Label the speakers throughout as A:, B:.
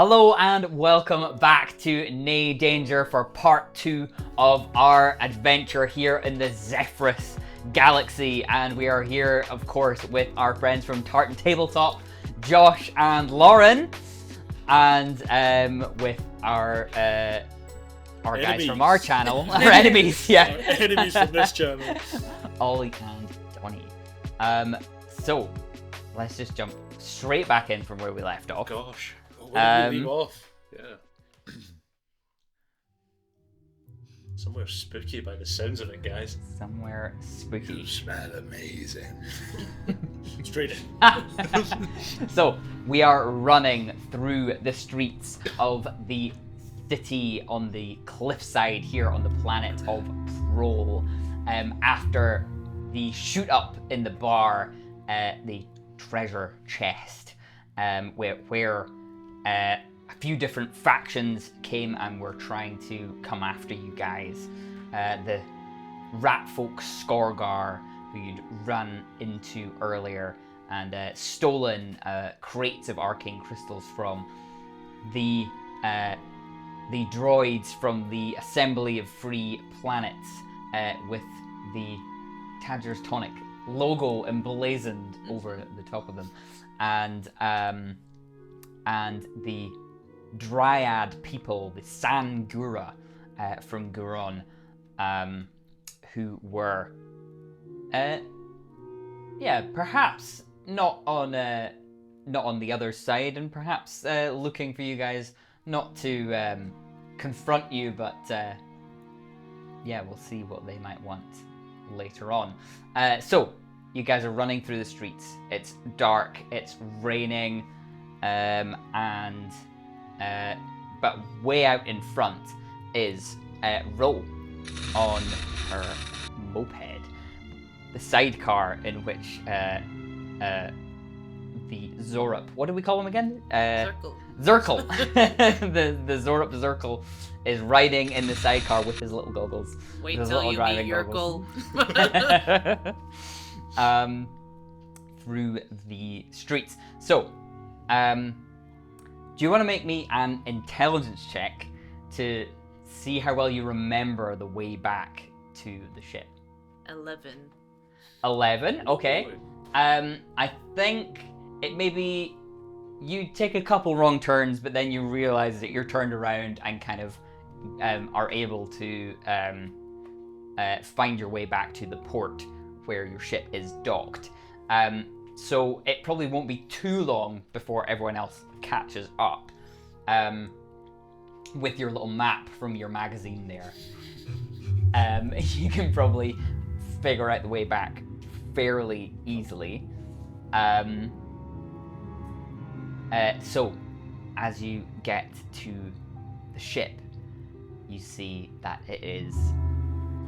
A: Hello and welcome back to Nay Danger for part 2 of our adventure here in the Zephyrus Galaxy. And we are here, of course, with our friends from Tartan Tabletop, Josh and Lauren, and with our guys from our channel, our enemies, yeah.
B: Our enemies from this channel.
A: Ollie and Donnie. So, let's just jump straight back in from where we left off.
B: Gosh. Where did we leave off? Yeah. Somewhere spooky by the sounds of it, guys.
A: Somewhere spooky.
C: You smell amazing.
B: Straight in.
A: So, we are running through the streets of the city on the cliffside here on the planet of Prol. After the shoot up in the bar, the treasure chest, where a few different factions came and were trying to come after you guys. The Ratfolk Skorgar, who you'd run into earlier, and stolen crates of arcane crystals from. The droids from the Assembly of Free Planets with the Tadger's Tonic logo emblazoned over the top of them, and the Dryad people, the Sangura from Guron, who were, perhaps not on the other side, and perhaps looking for you guys not to confront you, but we'll see what they might want later on. So you guys are running through the streets. It's dark. It's raining. But way out in front is Ro on her moped, the sidecar in which the Zorup, what do we call him again? Zirkle. the Zorup Zirkle is riding in the sidecar with his little goggles.
D: Wait till you meet Yurkle.
A: Through the streets. So, do you want to make me an intelligence check to see how well you remember the way back to the ship? 11, okay. I think it maybe you take a couple wrong turns, but then you realize that you're turned around and kind of are able to find your way back to the port where your ship is docked. So it probably won't be too long before everyone else catches up. With your little map from your magazine there, you can probably figure out the way back fairly easily. So as you get to the ship, you see that it is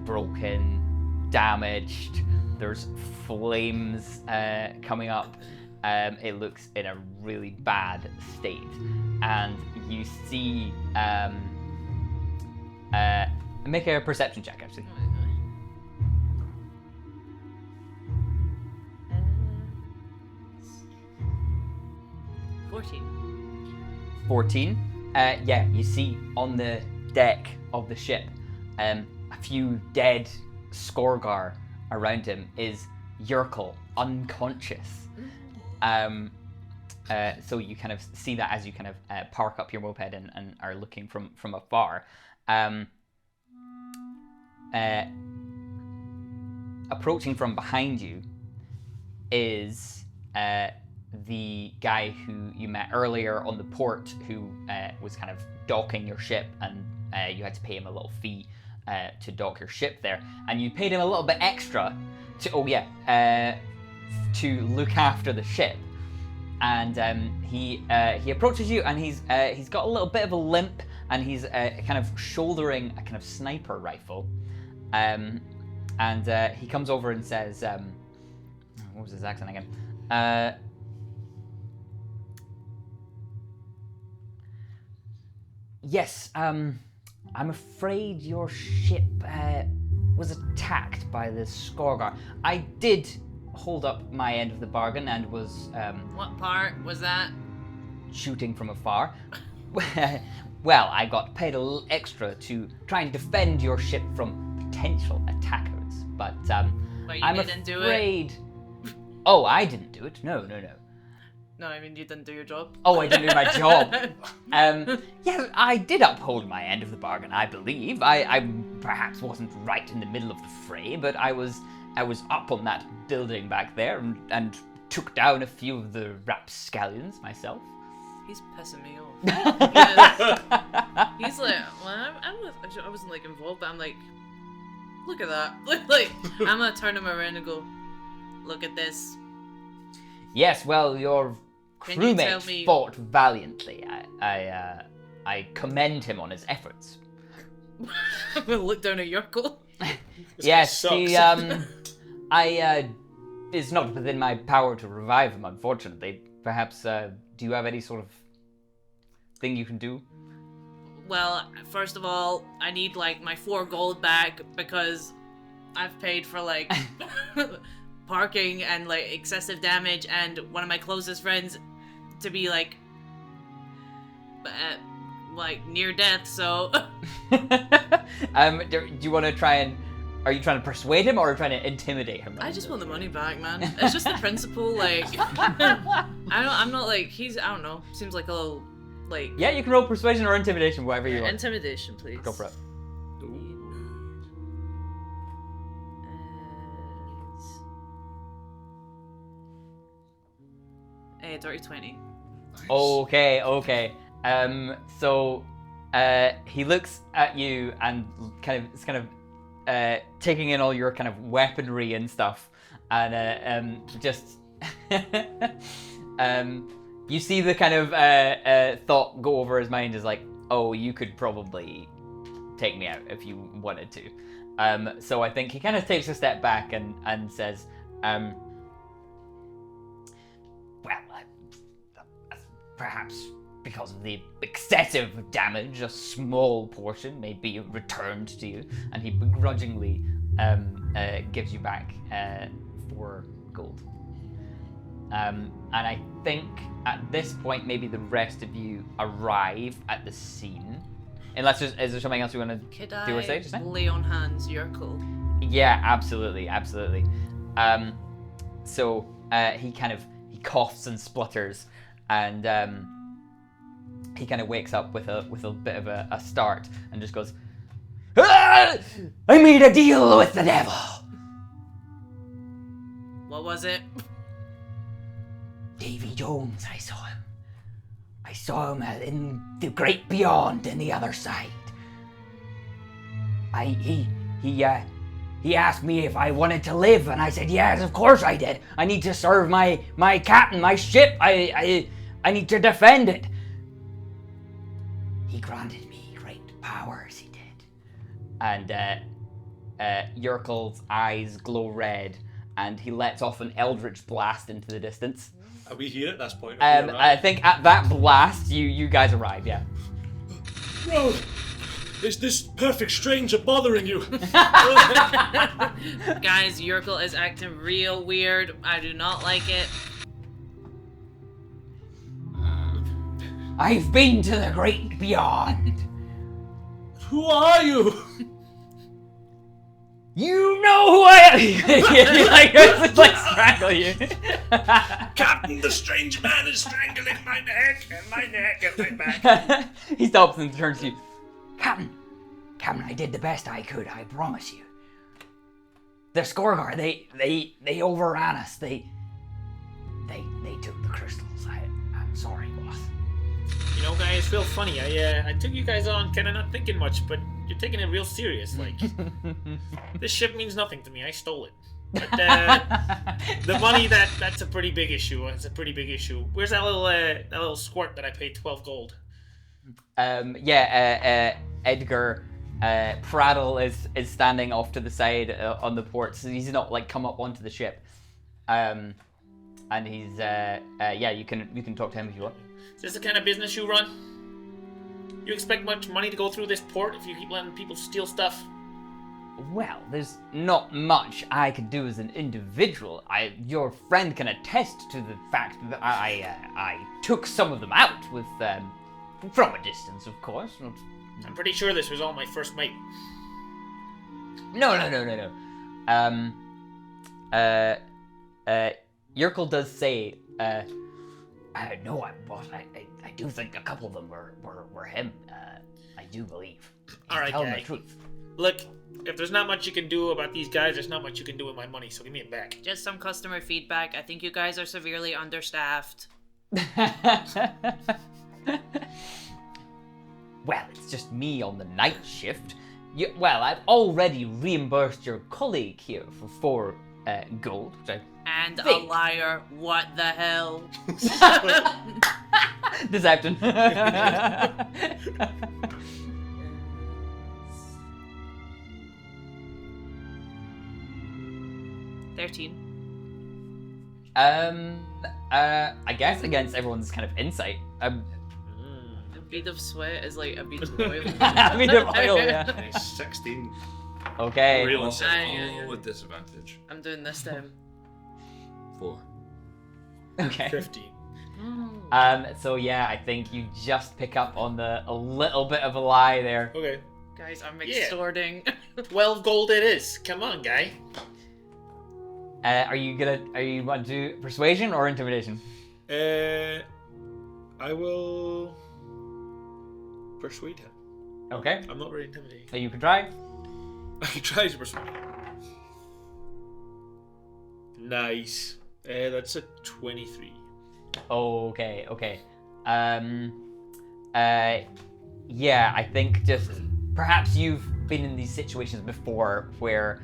A: broken, damaged. There's flames coming up. It looks in a really bad state. And you see... make a perception check, actually. 14. You see on the deck of the ship a few dead Skorgar around him is Yurkle, unconscious. So you kind of see that as you kind of park up your moped and are looking from afar. Approaching from behind you is the guy who you met earlier on the port, who was kind of docking your ship, and you had to pay him a little fee to dock your ship there, and you paid him a little bit extra to look after the ship. And he approaches you, and he's got a little bit of a limp, and he's kind of shouldering a kind of sniper rifle, and he comes over and says, what was his accent again? Yes, I'm afraid your ship was attacked by the Skorgar. I did hold up my end of the bargain and was
D: what part was that?
A: shooting from afar. Well, I got paid a little extra to try and defend your ship from potential attackers, but
D: But
A: I'm
D: didn't
A: afraid...
D: do it?
A: Oh, I didn't do it. No.
D: No, I mean, you didn't do your job.
A: Oh, I didn't do my job. Yeah, I did uphold my end of the bargain, I believe. I perhaps wasn't right in the middle of the fray, but I was up on that building back there and took down a few of the rapscallions myself.
D: He's pissing me off. Because he's like, well, I wasn't like involved, but I'm like, look at that. Like, I'm gonna turn him around and go, look at this.
A: Yes, well, your
D: Can you tell
A: crewmate
D: me-
A: fought valiantly. I commend him on his efforts.
D: I'm gonna look down at Yurkel.
A: Yes,
B: guy
A: he
B: sucks.
A: it's not within my power to revive him, unfortunately. Perhaps, do you have any sort of thing you can do?
D: Well, first of all, I need like my 4 gold back because I've paid for like parking and like excessive damage, and one of my closest friends to be like near death. So
A: Do you want to try and... Are you trying to persuade him or trying to intimidate him?
D: I just want the money back, man. It's just the principle. Like I'm not like he's. I don't know. Seems like a little like
A: Yeah, you can roll persuasion or intimidation, whatever you want.
D: intimidation, please.
A: Go for it.
D: Dirty 20.
C: Nice.
A: Okay. So he looks at you and it's kind of taking in all your kind of weaponry and stuff, and just you see the kind of thought go over his mind is like, oh, you could probably take me out if you wanted to. So I think he kind of takes a step back and says, perhaps because of the excessive damage, a small portion may be returned to you, and he begrudgingly gives you back 4 gold. And I think at this point, maybe the rest of you arrive at the scene. Unless is there something else you want to
D: Could
A: do or
D: I
A: say just now?
D: lay on hands, Yurkel?
A: Yeah, absolutely. So he coughs and splutters, and he kind of wakes up with a bit of a start and just goes, "Ah! I made a deal with the devil."
D: What was it?
A: Davy Jones, I saw him in the great beyond in the other side. He asked me if I wanted to live, and I said, yes, of course I did. I need to serve my captain, my ship. I need to defend it. He granted me great powers, he did. And Yurkel's eyes glow red, and he lets off an eldritch blast into the distance.
B: Are we here at this point?
A: I think at that blast, you guys arrive, yeah.
B: Bro, is this perfect stranger bothering you?
D: Guys, Yurkel is acting real weird. I do not like it.
A: I've been to the great beyond.
B: Who are you?
A: You know who I am. He like strangle you.
B: Captain, the strange man is strangling my neck and my neck and my back.
A: He stops and turns to you. Captain, I did the best I could, I promise you. The Scourguard, they overran us. They took the crystals. I'm sorry, boss.
E: You know, guys, it's real funny. I took you guys on kind of not thinking much, but you're taking it real serious. Like, this ship means nothing to me. I stole it. But the money, that's a pretty big issue. It's a pretty big issue. Where's that little squirt that I paid 12 gold?
A: Edgar Prattle is standing off to the side on the port, so he's not like come up onto the ship. And he's you can talk to him if you want.
E: Is this the kind of business you run? You expect much money to go through this port if you keep letting people steal stuff?
A: Well, there's not much I can do as an individual. Your friend can attest to the fact that I took some of them out with From a distance, of course.
E: I'm pretty sure this was all my first mate.
A: No. Yerkel does say, no, I do think a couple of them were him. I do believe.
E: All right,
A: Tell
E: guy.
A: the truth.
E: Look, if there's not much you can do about these guys, there's not much you can do with my money, so give me it back.
D: Just some customer feedback. I think you guys are severely understaffed.
A: Well, it's just me on the night shift. I've already reimbursed your colleague here for 4 gold, which I
D: And a
A: think.
D: liar. What the hell?
A: Deception.
D: 13.
A: I guess against everyone's kind of insight.
D: A bead of sweat is like a bead of oil.
A: I mean, of oil, yeah.
B: Nice, 16.
A: Okay.
B: Real
C: All,
B: insane.
C: all with disadvantage.
D: I'm doing this to him.
C: 4.
A: Okay.
E: 15.
A: So yeah, I think you just pick up on a little bit of a lie there.
E: Okay.
D: Guys, I'm
E: Yeah.
D: extorting.
E: 12 gold it is. Come on, guy.
A: Are you want to do persuasion or intimidation?
B: I will persuade him.
A: Okay.
E: I'm not very intimidating.
A: So you can try.
B: I can try to persuade him.
E: Nice. That's a 23.
A: Okay. Yeah, I think just perhaps you've been in these situations before where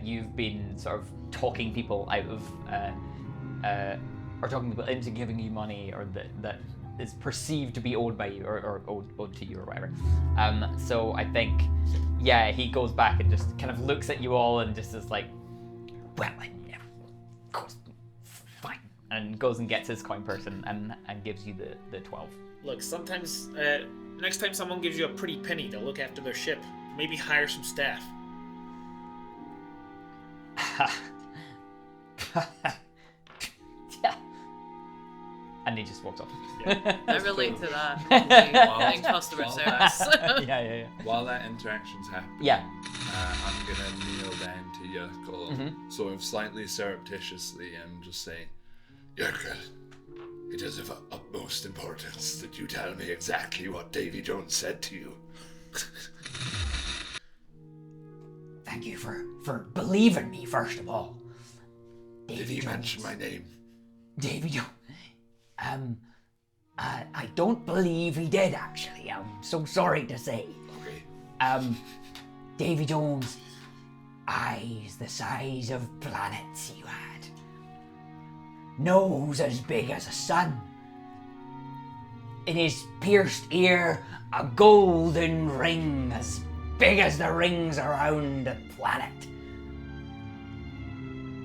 A: you've been sort of talking people out of or talking people into giving you money, or that is perceived to be owed by you, or owed to you, or whatever. So I think, yeah, he goes back and just kind of looks at you all and just is like, well, yeah, of course, fine, and goes and gets his coin purse and gives you the 12.
E: Look, sometimes, next time someone gives you a pretty penny, they'll look after their ship. Maybe hire some staff.
A: Yeah. And he just walks off.
D: I relate to that.
C: Wow.
D: In customer service.
A: Yeah.
C: While that interaction's happening,
A: Yeah.
C: I'm gonna kneel down to Yerkel, sort of slightly surreptitiously, and just say, Yerkel, it is of utmost importance that you tell me exactly what Davy Jones said to you.
A: Thank you for believing me, first of all.
C: Did he mention my name?
A: Davy Jones. I don't believe he did, actually. I'm so sorry to say.
C: Okay.
A: Davy Jones, eyes the size of planets you had. Nose as big as a sun. In his pierced ear, a golden ring as big as the rings around a planet.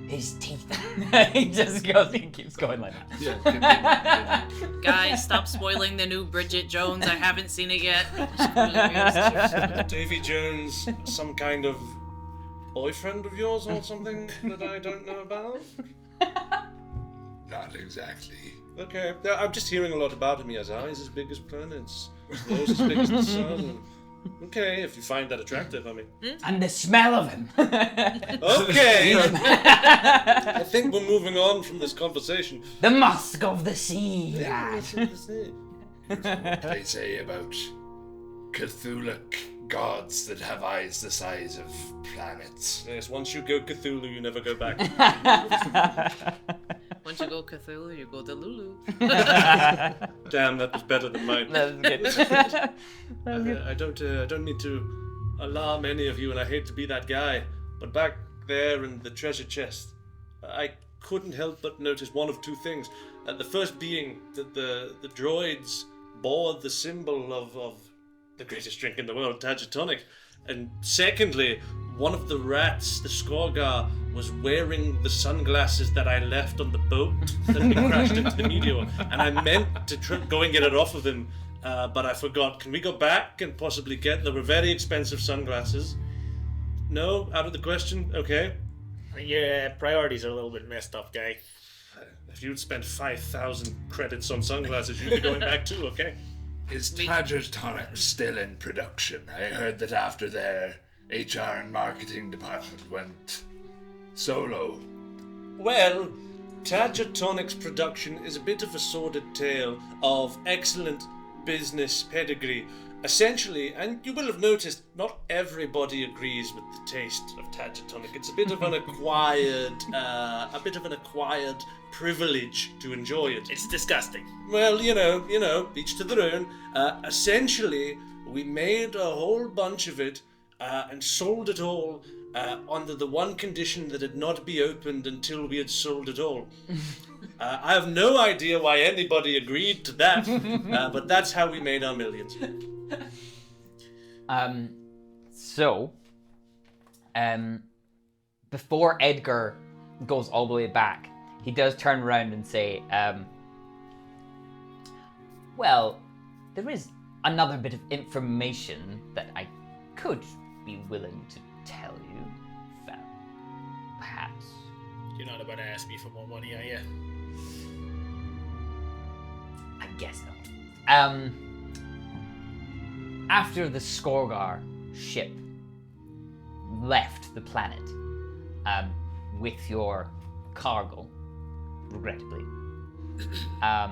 A: His teeth. He keeps going like that.
C: Yeah, continue.
D: Guys, stop spoiling the new Bridget Jones. I haven't seen it yet.
B: Davy Jones, some kind of boyfriend of yours or something that I don't know about?
C: Not exactly.
B: Okay, yeah, I'm just hearing a lot about him. He has eyes as big as planets, nose as big as the sun. Okay, if you find that attractive, I mean.
A: And the smell of him.
B: Okay! I think we're moving on from this conversation.
A: The musk of the sea.
B: Yeah,
A: lad.
C: What they say about Cthulhic gods that have eyes the size of planets.
B: Yes, once you go Cthulhu, you never go back.
D: Once you go Cthulhu, you go to Lulu.
B: Damn, that was better than mine.
A: That was good.
B: I don't need to alarm any of you, and I hate to be that guy, but back there in the treasure chest, I couldn't help but notice one of two things. The first being that the droids bore the symbol of the greatest drink in the world, Tagatonic, and secondly, one of the rats, the Skorgar, was wearing the sunglasses that I left on the boat that we crashed into the meteor, and I meant to go and get it off of him, but I forgot. Can we go back and possibly get? They were very expensive sunglasses. No, out of the question. Okay.
E: Your priorities are a little bit messed up, guy.
B: If you'd spent 5,000 credits on sunglasses, you'd be going back too. Okay.
C: Is Tadger's Tonic still in production? I heard that after their HR and marketing department went solo.
B: Well, Tadger Tonic's production is a bit of a sordid tale of excellent business pedigree. Essentially, and you will have noticed, not everybody agrees with the taste of Tadger Tonic. It's a bit of an acquired privilege to enjoy it.
E: It's disgusting.
B: Well, you know, each to their own. Essentially, we made a whole bunch of it and sold it all under the one condition that it not be opened until we had sold it all. I have no idea why anybody agreed to that, but that's how we made our millions.
A: Before Edgar goes all the way back, he does turn around and say, well, there is another bit of information that I could be willing to tell you. Perhaps.
E: You're not about to ask me for more money, are you?
A: I guess not. After the Skorgar ship left the planet with your cargo, regrettably, a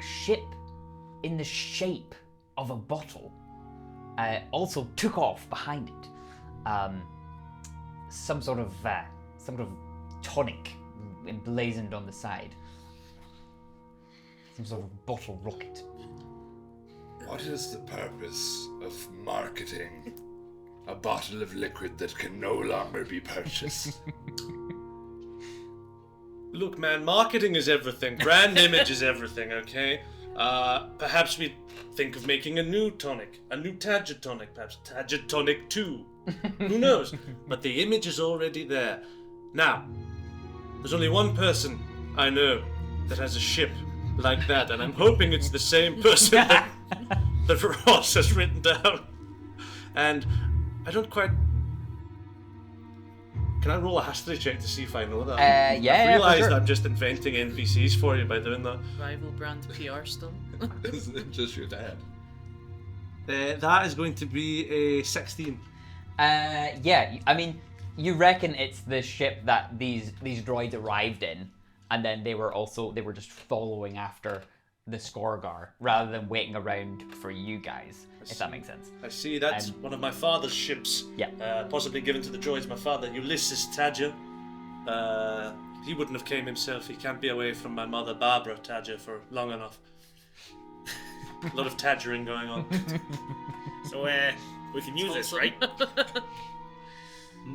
A: ship in the shape of a bottle also took off behind it. Some sort of tonic emblazoned on the side. Some sort of bottle rocket.
C: What is the purpose of marketing a bottle of liquid that can no longer be purchased?
B: Look, man, marketing is everything. Brand image is everything, okay? Perhaps we think of making a new tonic. A new Tadger Tonic, perhaps Tadger Tonic 2. Who knows? But the image is already there. Now, there's only one person I know that has a ship like that, and I'm hoping it's the same person that Ross has written down. And I don't quite... Can I roll a history check to see if I know that?
A: Yeah,
B: I realised
A: for sure.
B: I'm just inventing NPCs for you by doing that.
D: Rival brand PR stuff.
C: Isn't it just your dad?
B: That is going to be a 16.
A: Yeah, I mean, you reckon it's the ship that these droids arrived in, and then they were just following after the Skorgar rather than waiting around for you guys, if that makes sense.
B: I see, that's one of my father's ships.
A: Yeah.
B: Possibly given to the droids. My father, Ulysses Tadger. He wouldn't have came himself. He can't be away from my mother, Barbara Tadger, for long enough. A lot of Tadgering going on.
E: So, we can use this, right?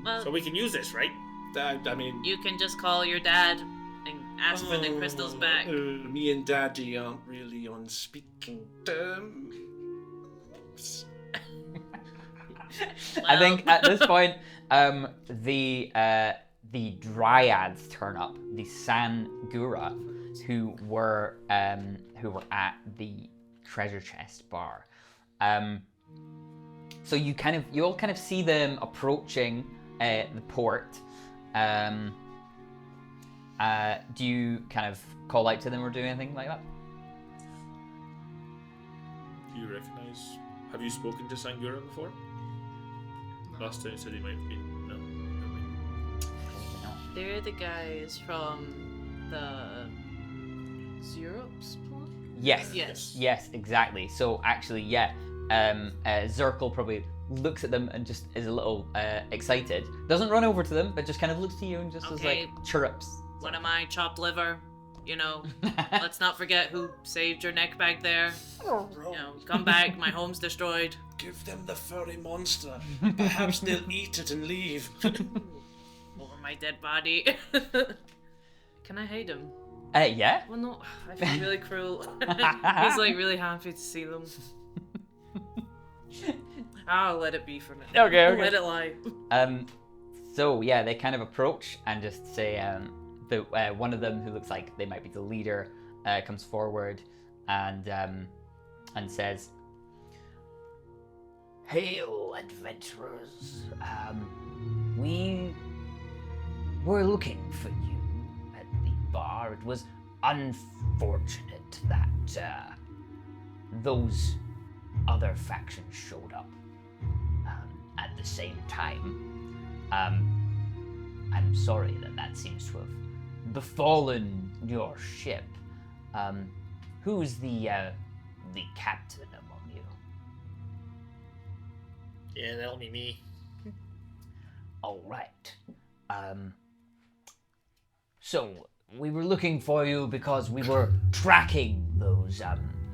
D: Well,
E: So we can use this, right?
B: I mean...
D: you can just call your dad and ask for the crystals back.
B: Me and Daddy aren't really on speaking terms.
A: I think at this point, the dryads turn up, the Sangura, who were at the treasure chest bar. So you all kind of see them approaching the port. Do you kind of call out to them or do anything like that?
E: Do you recognize... Have you spoken to Sangura before? Last time you said he might have been... No.
D: They're the guys from the Zerops plot?
A: Yes, exactly. So actually, yeah, Zirkle probably looks at them and just is a little excited. Doesn't run over to them, but just kind of looks to you and just is like chirrups.
D: What am I, chopped liver? You know, let's not forget who saved your neck back there. You know, come back, my home's destroyed.
B: Give them the furry monster. Perhaps they'll eat it and leave.
D: Over my dead body. Can I hate him?
A: Yeah.
D: Well, no, I feel really cruel. He's like really happy to see them. I'll let it be for now.
A: Okay.
D: Let it lie.
A: So yeah, they kind of approach and just say, one of them who looks like they might be the leader comes forward and says, "Hail, adventurers! We were looking for you at the bar. It was unfortunate that those other factions showed up at the same time. I'm sorry that seems to have befallen your ship. Who's the captain among you?
E: Yeah, that'll be me.
A: All right. So we were looking for you because we were tracking those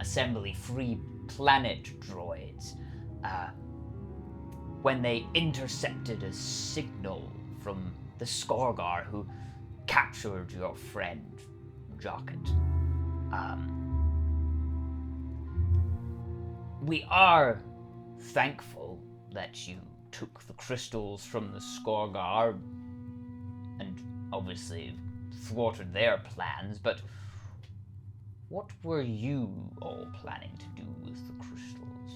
A: assembly-free planet droids when they intercepted a signal from the Skorgar who captured your friend Jocket. We are thankful that you took the crystals from the Skorgar and obviously thwarted their plans, but what were you all planning to do with the crystals?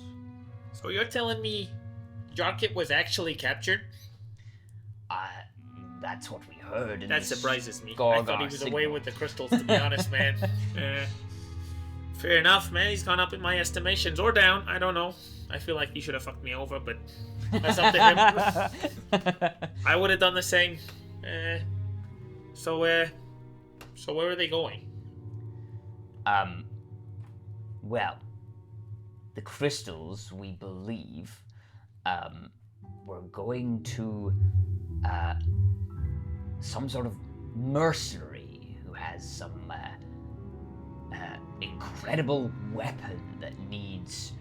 E: So you're telling me Jarkit was actually captured?
A: That's what we heard.
E: That surprises me. I
A: Skorgar
E: thought he was
A: signal.
E: away with the crystals, to be honest, man. Fair enough, man. He's gone up in my estimations, or down. I don't know. I feel like he should have fucked me over, but that's up to him. I would have done the same. So where are they going?
A: Well, the crystals, we believe, were going to some sort of mercenary who has some incredible weapon that needs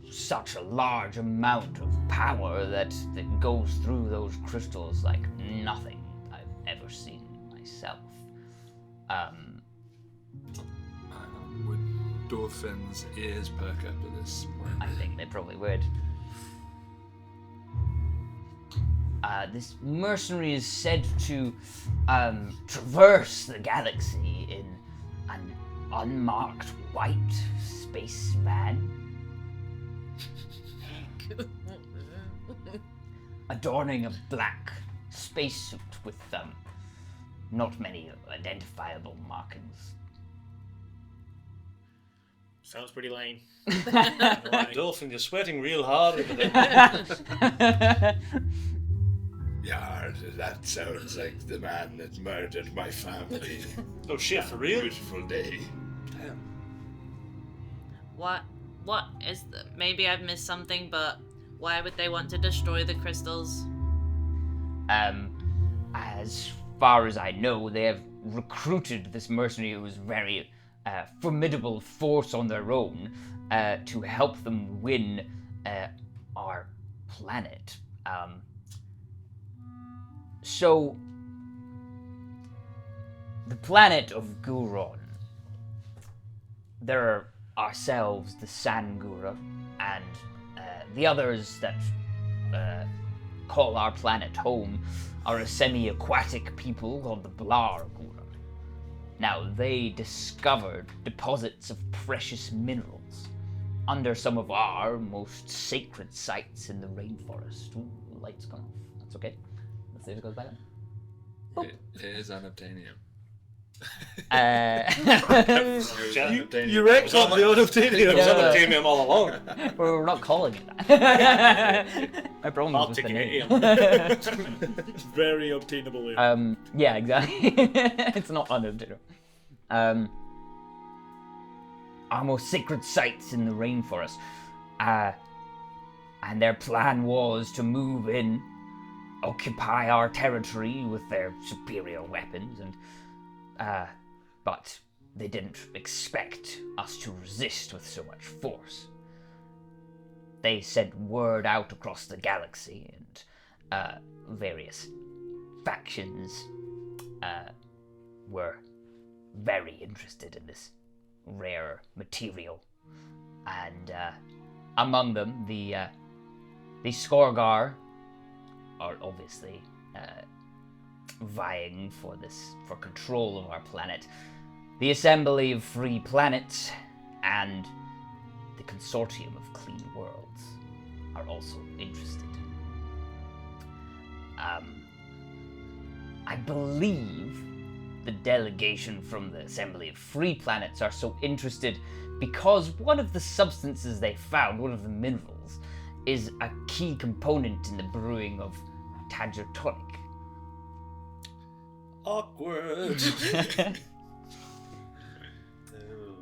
A: such a large amount of power that goes through those crystals like nothing I've ever seen myself.
C: Would Dolphin's ears perk up at this point?
A: I think they probably would. This mercenary is said to traverse the galaxy in an unmarked white space van, adorning a black spacesuit with not many identifiable markings.
E: Sounds pretty lame.
B: Dolphin, you're sweating real hard over there.
C: Yeah, that sounds like the man that murdered my family.
B: Oh shit, for real?
C: Beautiful day.
B: Damn.
D: What is the... Maybe I've missed something, but why would they want to destroy the crystals?
A: As far as I know, they have recruited this mercenary who is very formidable force on their own to help them win our planet. So, the planet of Guron, there are ourselves, the Sangura, and the others that call our planet home are a semi-aquatic people called the Blargura. Now, they discovered deposits of precious minerals under some of our most sacred sites in the rainforest. Ooh, the light's gone off. That's okay. Let's see if it goes back on.
C: It is unobtainium.
B: You wrecked on the unobtainium. It was
A: Yeah.
B: unobtainium all along.
A: We're not calling it that. My problem
B: I'll
A: is with
B: take
A: the
B: it.
A: name.
E: Very obtainable.
A: Yeah, exactly. It's not unobtainable. Our most sacred sites in the rainforest. And their plan was to move in, occupy our territory with their superior weapons, and but they didn't expect us to resist with so much force. They sent word out across the galaxy, and various factions were very interested in this rare material, and among them the Skorgar are obviously vying for control of our planet. The Assembly of Free Planets and the Consortium of Clean Worlds are also interested. I believe the delegation from the Assembly of Free Planets are so interested because one of the substances they found, one of the minerals, is a key component in the brewing of Tadger tonic.
B: Awkward. Oh,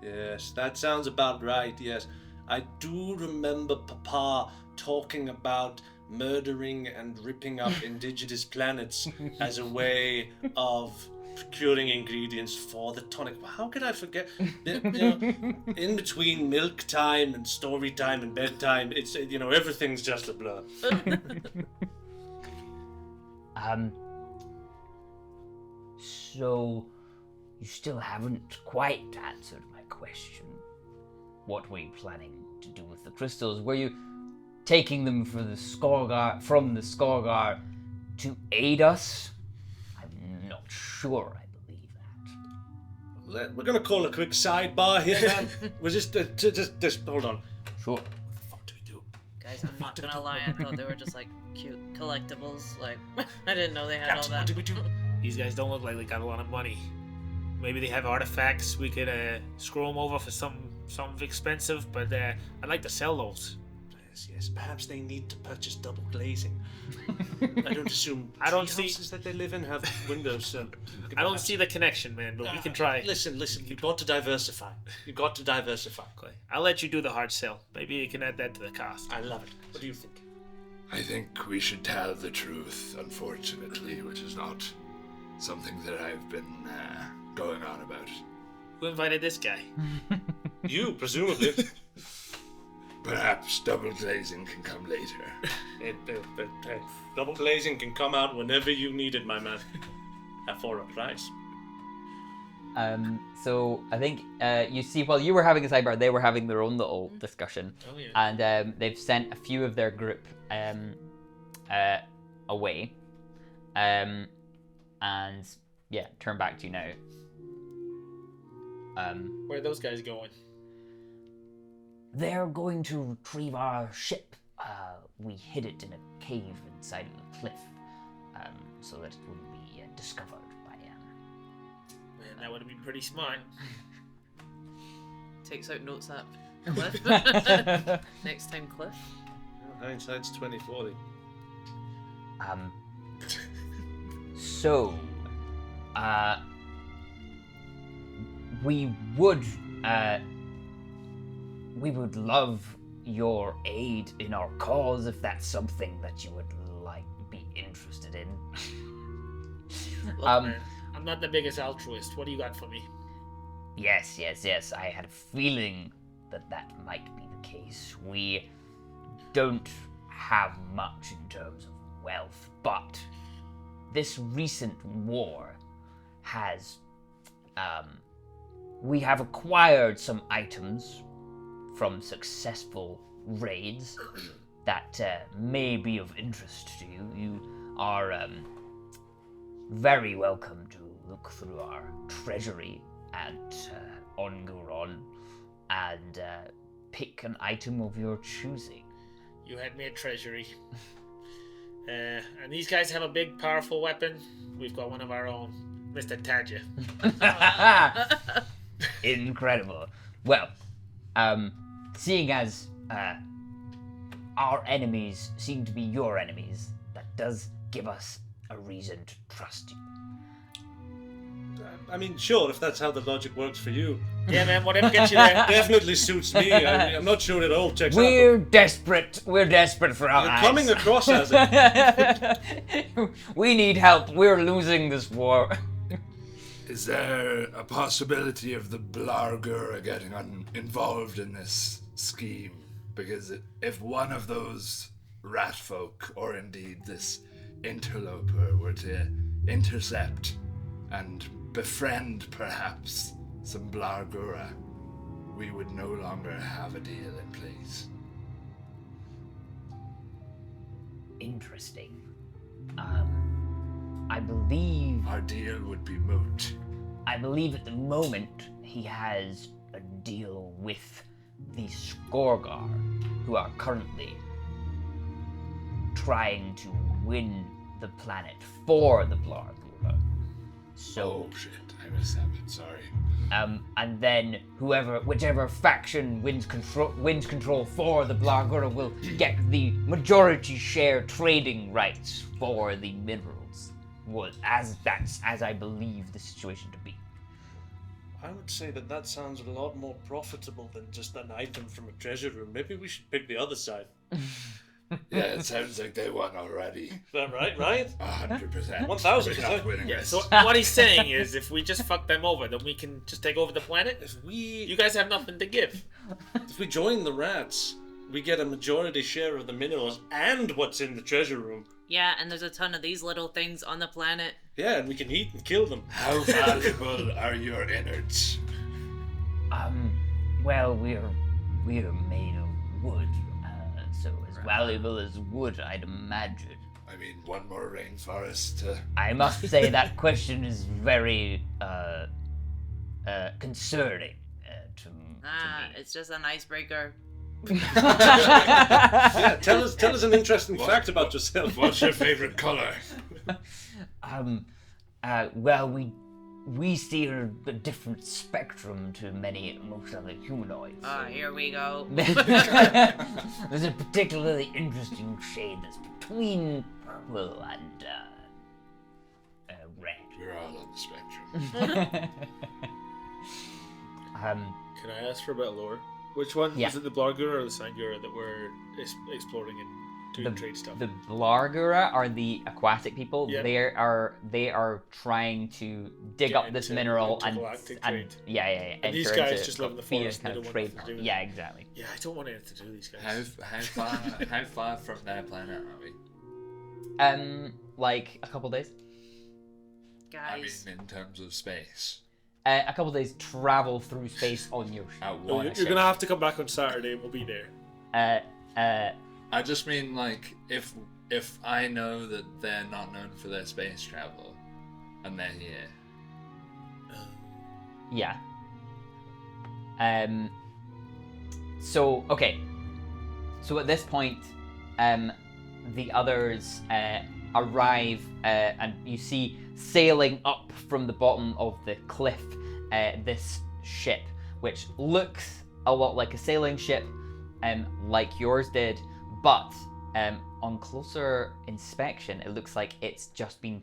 B: yes, that sounds about right, yes. I do remember Papa talking about murdering and ripping up indigenous planets as a way of procuring ingredients for the tonic. How could I forget? In between milk time and story time and bedtime, it's everything's just a blur.
A: So you still haven't quite answered my question. What were you planning to do with the crystals? Were you taking them from the Skorgar to aid us? I'm not sure I believe that.
B: We're gonna call a quick sidebar here, man. We're just hold on.
A: Sure.
B: What the fuck do we do?
D: Guys, I'm not gonna lie, I thought they were just like cute collectibles. Like, I didn't know they had all
B: Captain,
D: that.
B: what do we do?
E: These guys don't look like they got a lot of money. Maybe they have artifacts. We could screw them over for some expensive, but I'd like to sell those.
B: Yes. Perhaps they need to purchase double glazing. I don't assume
E: I don't
B: tree
E: see-
B: houses that they live in have windows. So
E: I don't see the connection, man, but we can try.
B: Listen. You've got to diversify.
E: Okay. I'll let you do the hard sell. Maybe you can add that to the cost.
B: I love it. What do you think?
C: I think we should tell the truth, unfortunately, which is not something that I've been going on about.
E: Who invited this guy?
B: You, presumably.
C: Perhaps double glazing can come later.
B: Double glazing can come out whenever you need it, my man. For a price.
A: So I think you see, while you were having a sidebar, they were having their own little discussion,
E: Oh yeah.
A: and they've sent a few of their group away, and yeah, turn back to you now.
E: Where are those guys going?
A: They're going to retrieve our ship. We hid it in a cave inside of the cliff, so that it wouldn't be discovered by
E: Man, that would have been pretty smart.
D: Takes out notes app. Cliff. Next time, Cliff.
B: Hindsight's 20/40.
A: So, we would love your aid in our cause if that's something that you would be interested in.
E: Look, man, I'm not the biggest altruist. What do you got for me?
A: Yes. I had a feeling that might be the case. We don't have much in terms of wealth, but this recent war has, we have acquired some items from successful raids that may be of interest to you. You are very welcome to look through our treasury at Onguron and pick an item of your choosing.
E: You had me at treasury. And these guys have a big, powerful weapon. We've got one of our own, Mr. Tadger.
A: Incredible. Well, seeing as our enemies seem to be your enemies, that does give us a reason to trust you.
B: I mean, sure, if that's how the logic works for you.
E: Yeah, man, whatever gets you there.
B: Definitely suits me. I'm not sure it all checks out.
A: We're desperate for our
B: You're
A: eyes.
B: coming across as it.
A: We need help. We're losing this war.
C: Is there a possibility of the Blargur getting involved in this scheme? Because if one of those rat folk, or indeed this interloper, were to intercept and befriend perhaps some Blargura, we would no longer have a deal in place.
A: Interesting. I believe
C: Our deal would be moot.
A: at the moment he has a deal with the Skorgar, who are currently trying to win the planet for the Blargura. So,
C: Oh shit, I missed that bit, sorry.
A: and then whichever faction wins control for the Blargura will get the majority share trading rights for the minerals. Well, as I believe the situation to be.
B: I would say that sounds a lot more profitable than just an item from a treasure room. Maybe we should pick the other side.
C: Yeah, it sounds like they won already.
B: Is that right? Right?
C: 100%.
B: 1000%.
C: We're not winning
E: Yeah,
C: this.
E: so what he's saying is if we just fuck them over, then we can just take over the planet?
B: If
E: You guys have nothing to give.
B: we join the rats, we get a majority share of the minerals and what's in the treasure room.
D: Yeah, and there's a ton of these little things on the planet.
B: Yeah, and we can eat and kill them.
C: How valuable are your innards?
A: Well, we're made of wood, so as valuable as wood, I'd imagine.
C: I mean, one more rainforest to...
A: I must say that question is very concerning to me.
D: It's just an icebreaker.
B: Yeah, tell us an interesting fact about yourself.
C: What's your favorite color?
A: Well, we see a different spectrum to most other humanoids.
D: Here we go.
A: There's a particularly interesting shade that's between purple and red.
C: We're all on the spectrum.
E: Can I ask for a bit of lore? Which one?
A: Yeah.
E: Is it the Blargura or the Sangura that we're exploring and doing trade stuff?
A: The Blargura are the aquatic people.
E: Yeah.
A: They are trying to dig
E: Get
A: up this
E: into
A: mineral and
E: intergalactic
A: and
E: trade.
A: yeah.
E: And these
A: enter
E: guys
A: into
E: just live in the
A: be a
E: forest and
A: kind
E: they
A: of
E: don't want
A: trade
E: nothing to
A: partner.
E: do with
A: Yeah,
E: it.
A: exactly.
E: Yeah, I don't want anything to do with these guys.
C: How far from their planet are we?
A: Like a couple days.
C: I mean,
D: Guys.
C: in terms of space.
A: A couple days travel through space on your
C: At
E: No,
C: one
E: you're gonna have to come back on Saturday and we'll be there.
C: I just mean, like, if I know that they're not known for their space travel, and they're here.
A: Yeah. So okay. So at this point, the others arrive, and you see sailing up from the bottom of the cliff this ship, which looks a lot like a sailing ship, like yours did, but on closer inspection, it looks like it's just been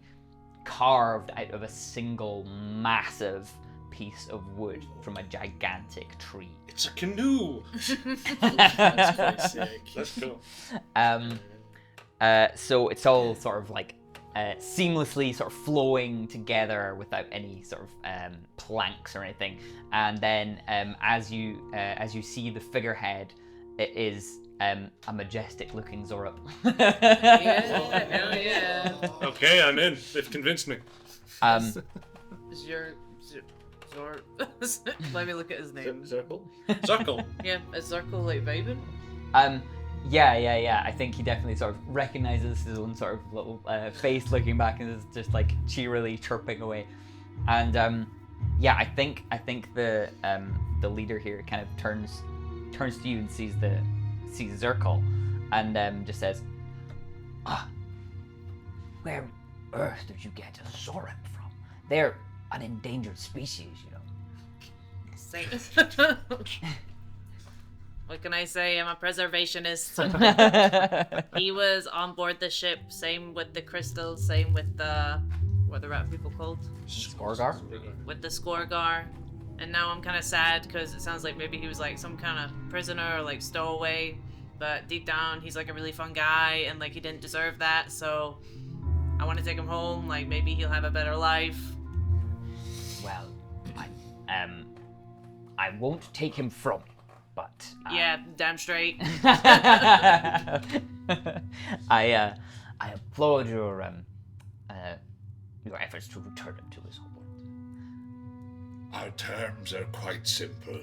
A: carved out of a single massive piece of wood from a gigantic tree.
B: It's a canoe.
E: That's quite sick.
B: Let's go.
A: So it's all sort of like seamlessly sort of flowing together without any sort of planks or anything. And then as you see the figurehead, it is a majestic-looking Zorup.
D: Yeah, hell yeah.
B: Okay, I'm in. They've convinced me.
D: Is your Zor? Let me look at his name.
E: Circle?
B: Circle.
D: Yeah, is Zirkle like vibing?
A: Yeah. I think he definitely sort of recognizes his own sort of little face looking back and is just like cheerily chirping away. And yeah, I think the leader here kind of turns to you and sees Zirkle and just says, where on earth did you get a Zorup from? They're an endangered species, you know.
D: What can I say? I'm a preservationist. He was on board the ship. Same with the crystals. Same with the what are the rat people called?
A: Skorgar?
D: With the Skorgar. And now I'm kind of sad because it sounds like maybe he was like some kind of prisoner or like stowaway. But deep down, he's like a really fun guy and like he didn't deserve that. So I want to take him home. Like maybe he'll have a better life.
A: Well, I won't take him from you, but
D: Yeah, damn straight.
A: I applaud your efforts to return him to his home.
C: Our terms are quite simple.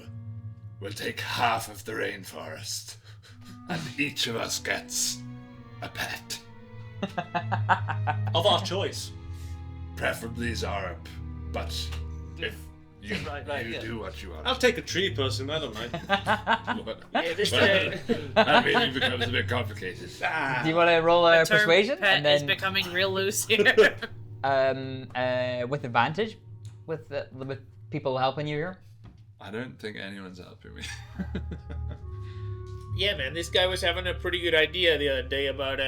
C: We'll take half of the rainforest, and each of us gets a pet.
B: Of our choice.
C: Preferably Zorup, but if you,
B: Right,
C: you
B: yeah.
C: do what you want.
B: I'll take a tree person, I don't mind.
E: Yeah, this
C: That maybe becomes a bit complicated.
A: Do you want to roll a
D: Term
A: persuasion?
D: pet
A: And
D: is
A: then
D: becoming real loose here.
A: with advantage, with people helping you here.
C: I don't think anyone's helping me.
E: Yeah, man, this guy was having a pretty good idea the other day about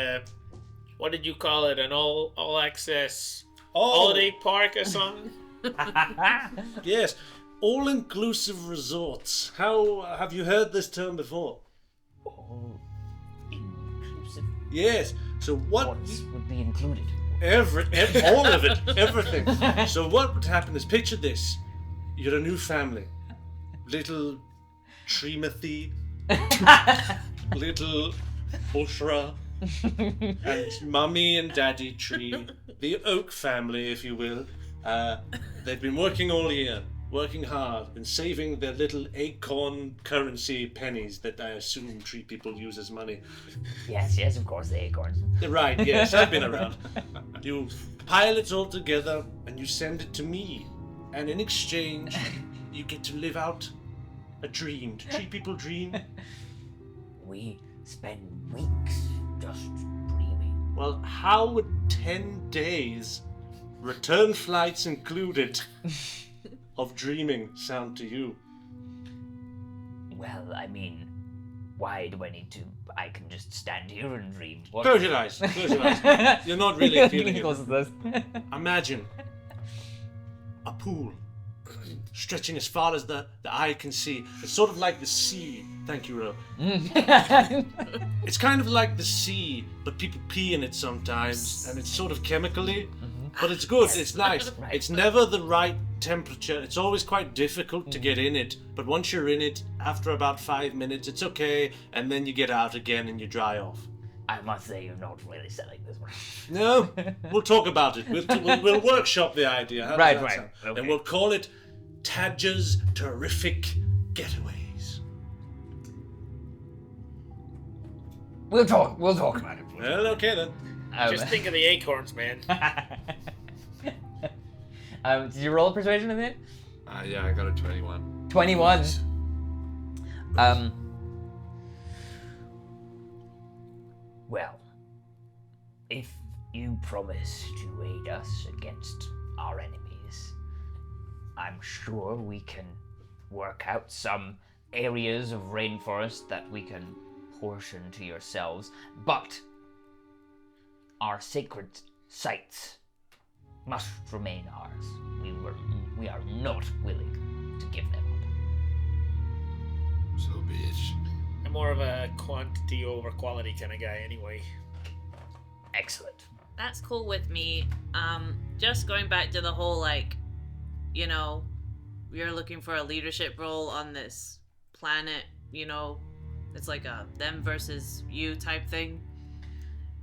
E: what did you call it? An all access holiday park or something?
B: Yes, all-inclusive resorts. How have you heard this term before?
A: All inclusive.
B: Yes. So what
A: would be included?
B: all of it, everything. So what would happen is, picture this: you're a new family, little Trimothy, little Bushra, and Mummy and Daddy Tree, the Oak family, if you will. They've been working all year, working hard, been saving their little acorn currency pennies that I assume tree people use as money.
A: Yes, of course, the acorns.
B: Right, yes, I've been around. You pile it all together and you send it to me. And in exchange, you get to live out a dream. Do tree people dream?
A: We spend weeks just dreaming.
B: Well, how would 10 days, return flights included, of dreaming sound to you?
A: Well, I mean, why do I need to? I can just stand here and dream. What?
B: Close your eyes. Close your eyes. You're not really feeling it.
A: Close this.
B: Imagine a pool stretching as far as the eye can see. It's sort of like the sea. Thank you, Ro. It's kind of like the sea, but people pee in it sometimes, and it's sort of chemically, but it's good. It's nice.
A: Right.
B: It's never the right temperature. It's always quite difficult to get in it, but once you're in it, after about 5 minutes, it's okay, and then you get out again and you dry off.
A: I must say, you're not really selling this one.
B: No, we'll talk about it. We'll workshop the idea. How does
A: Right.
B: that sound?
A: Okay.
B: And we'll call it Tadger's Terrific Getaways.
A: We'll talk about it.
B: Well, okay then.
E: Just think of the acorns, man.
A: Did you roll a persuasion in it?
C: Yeah, I got a 21.
A: 21. Well, if you promise to aid us against our enemies, I'm sure we can work out some areas of rainforest that we can portion to yourselves, but our sacred sites must remain ours. We are not willing to give them up.
C: So be it.
E: I'm more of a quantity over quality kind of guy anyway.
A: Excellent.
D: That's cool with me. Just going back to the whole, like, you know, we're looking for a leadership role on this planet, you know, it's like a them versus you type thing.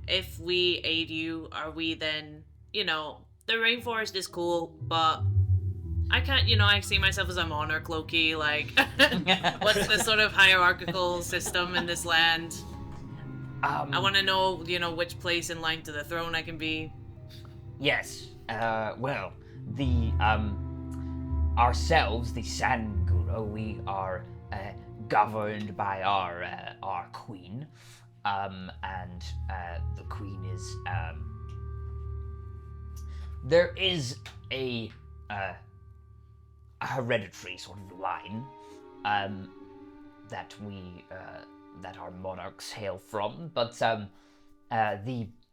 D: If we aid you, are we then, you know, the rainforest is cool, but I can't, you know, I see myself as a monarch, low-key, like, what's the sort of hierarchical system in this land? I want to know, you know, which place in line to the throne I can be.
A: Yes. Well, the ourselves, the Sangura, we are governed by our queen, and the queen is there is a hereditary sort of line that we that our monarchs hail from, but the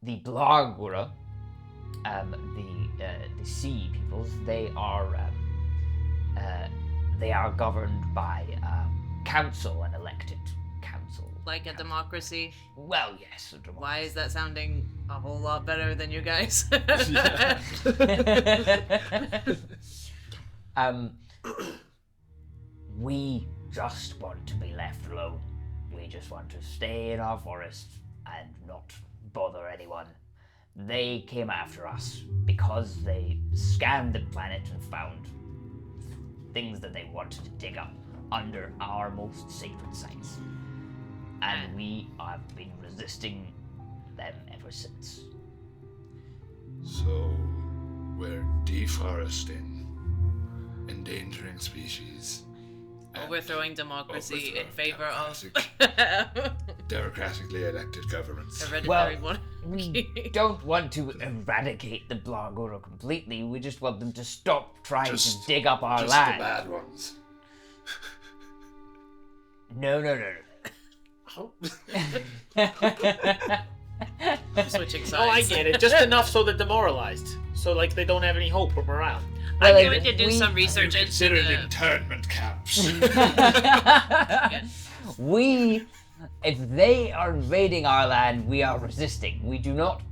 A: Blargura, the sea peoples, they are governed by council, an elected council.
D: Like a democracy.
A: Well, yes, a democracy.
D: Why is that sounding a whole lot better than you guys?
A: We just want to be left alone. We just want to stay in our forest and not bother anyone. They came after us because they scanned the planet and found things that they wanted to dig up under our most sacred sites. And we have been resisting them ever since.
C: So, we're deforesting, endangering species, and
D: Overthrowing democracy in
C: overthrowing
D: favor of...
C: democracy. democratically elected governments.
D: Hereditary
A: Well, we don't want to eradicate the Blogoro completely. We just want them to stop trying to dig up our
C: Just
A: land.
C: the bad ones.
A: No.
D: I'm switching sides.
E: Oh, I get it. Just enough so they're demoralized. So, like, they don't have any hope or morale.
A: Well,
D: I'm going to do some research into
C: Considered
D: the...
C: internment camps.
A: If they are invading our land, we are resisting. We do not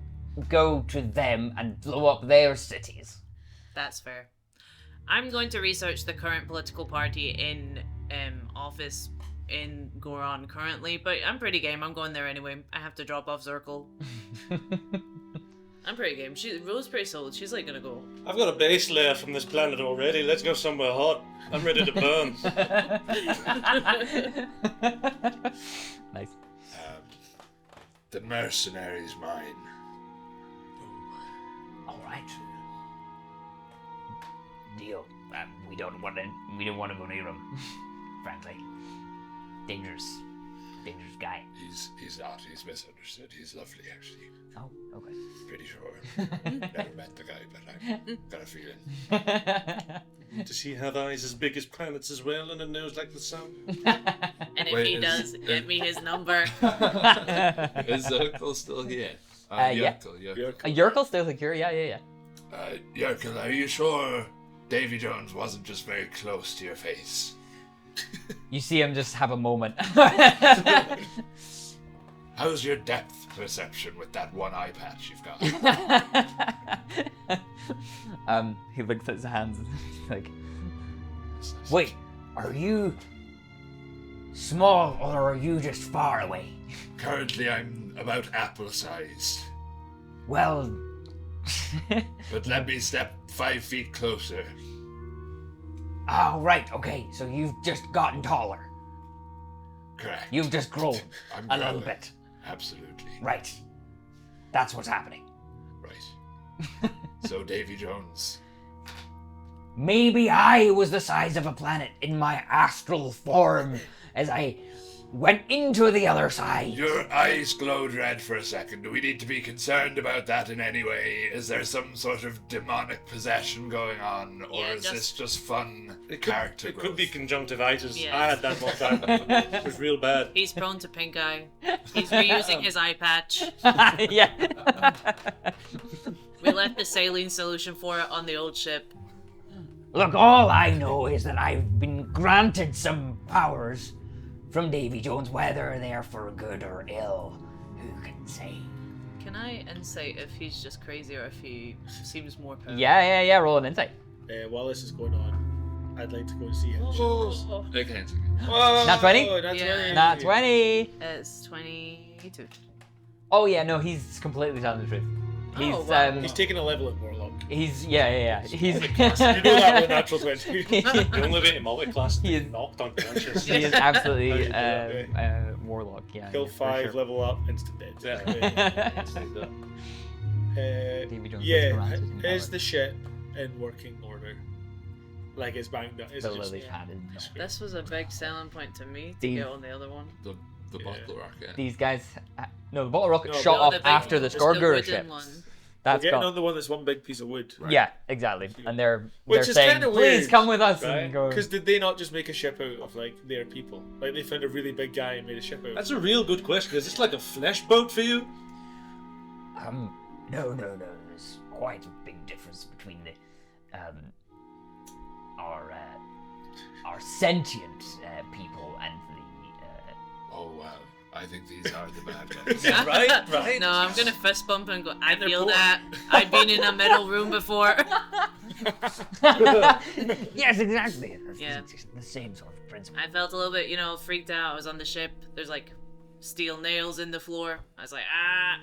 A: go to them and blow up their cities.
D: That's fair. I'm going to research the current political party in office in Goron currently, but I'm pretty game. I'm going there anyway. I have to drop off Zirkle. I'm pretty game. Rule's pretty solid. She's like gonna go.
B: I've got a base layer from this planet already. Let's go somewhere hot. I'm ready to burn.
A: Nice.
C: The mercenaries' mine.
A: All right. Deal. We don't want to go near him. Frankly, dangerous guy.
C: He's not. He's misunderstood. He's lovely, actually.
A: Oh, okay.
C: Pretty sure. Never met the guy, but I've got a feeling.
B: Does he have eyes as big as planets as well and a nose like the sun?
D: And if he does, get me his number.
C: Is Urkel still here?
A: Yeah. Yerkel's still secure. Yeah.
C: Yerkel, are you sure Davy Jones wasn't just very close to your face?
A: You see him just have a moment.
C: How's your depth perception with that one eye patch you've got?
A: He looks at his hands and he's like, wait, are you small or are you just far away?
C: Currently, I'm about apple-sized.
A: Well...
C: But let me step 5 feet closer.
A: Oh, right, okay, so you've just gotten taller.
C: Correct.
A: You've just grown
C: I'm
A: a little
C: growing.
A: bit.
C: Absolutely.
A: Right. That's what's happening.
C: Right. So, Davy Jones.
A: Maybe I was the size of a planet in my astral form as I went into the other side.
C: Your eyes glowed red for a second. Do we need to be concerned about that in any way? Is there some sort of demonic possession going on? Or
D: Yeah,
C: is this just fun character
B: It
C: growth?
B: could be conjunctivitis.
D: Yeah.
B: I had that one time. It was real bad.
D: He's prone to pink eye. He's reusing his eye patch.
A: Yeah.
D: We left the saline solution for it on the old ship.
A: Look, all I know is that I've been granted some powers from Davy Jones, whether they're for good or ill. Who can say?
D: Can I insight if he's just crazy or if he seems more powerful?
A: Yeah, roll an insight.
E: While this is going on, I'd like to go and see how the ship goes.
C: Okay.
A: Not 20?
E: Not
D: Yeah.
E: 20.
A: Not 20!
D: It's 22.
A: Oh yeah, no, he's completely telling the truth. He's,
D: Oh, wow.
E: He's taking a level at Warlock.
A: yeah. He's...
B: You know that with natural 20. The only way to multi-class is to
A: He
B: get
A: is-
B: knocked unconscious.
A: He is absolutely
B: How you do that,
A: warlock, yeah.
E: Kill
A: for
E: 5,
A: sure.
E: level up, instant dead.
A: Davy Jones was
E: Yeah,
A: granted in
E: is
A: power.
E: the ship in working order? Like, it's banged up. Is
A: The
E: it just...
A: lily pad is not.
D: This was a big selling point to me to
A: These-
D: get on the other one.
C: The
E: Yeah.
C: bottle rocket.
A: These guys... No, the bottle rocket
E: No,
A: shot
D: No,
A: off
D: the big
A: after
D: one.
A: the
D: Just
A: Skorgura
D: wooden
A: ship.
D: one.
E: We're
A: That's
E: getting
A: gone.
E: on the one that's one big piece of wood.
C: Right.
A: Yeah, exactly. And they're
E: Which is
A: saying,
E: kinda
A: please
E: weird,
A: come with us
E: Right?
A: and go...
E: Because did they not just make a ship out of, like, their people? Like, they found a really big guy and made a ship out of
B: That's a real good question. Is this like a flesh boat for you?
A: No. There's quite a big difference between the, our sentient people and the,
C: Oh, wow. I think these are the bad guys.
B: Yeah, right.
D: No, I'm gonna fist bump and go, I
E: they're
D: feel
E: poor.
D: that. I've been in a metal room before.
A: Yes, exactly.
D: Yeah.
A: It's just the same sort of principle.
D: I felt a little bit, freaked out. I was on the ship. There's like steel nails in the floor. I was like, ah.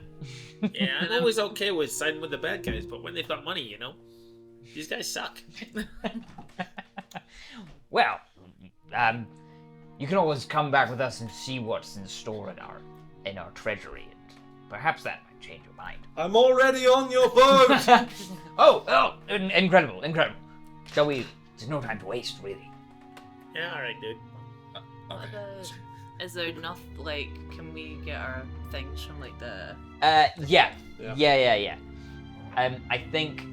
E: Yeah, I'm always okay with siding with the bad guys, but when they've got money, these guys suck.
A: Well, you can always come back with us and see what's in store in our treasury, and perhaps that might change your mind.
B: I'm already on your boat.
A: Incredible. Shall we? There's no time to waste, really.
E: Yeah, alright, dude.
C: Okay.
D: Is there enough, like, can we get our things from, like, the...
A: Yeah. I think,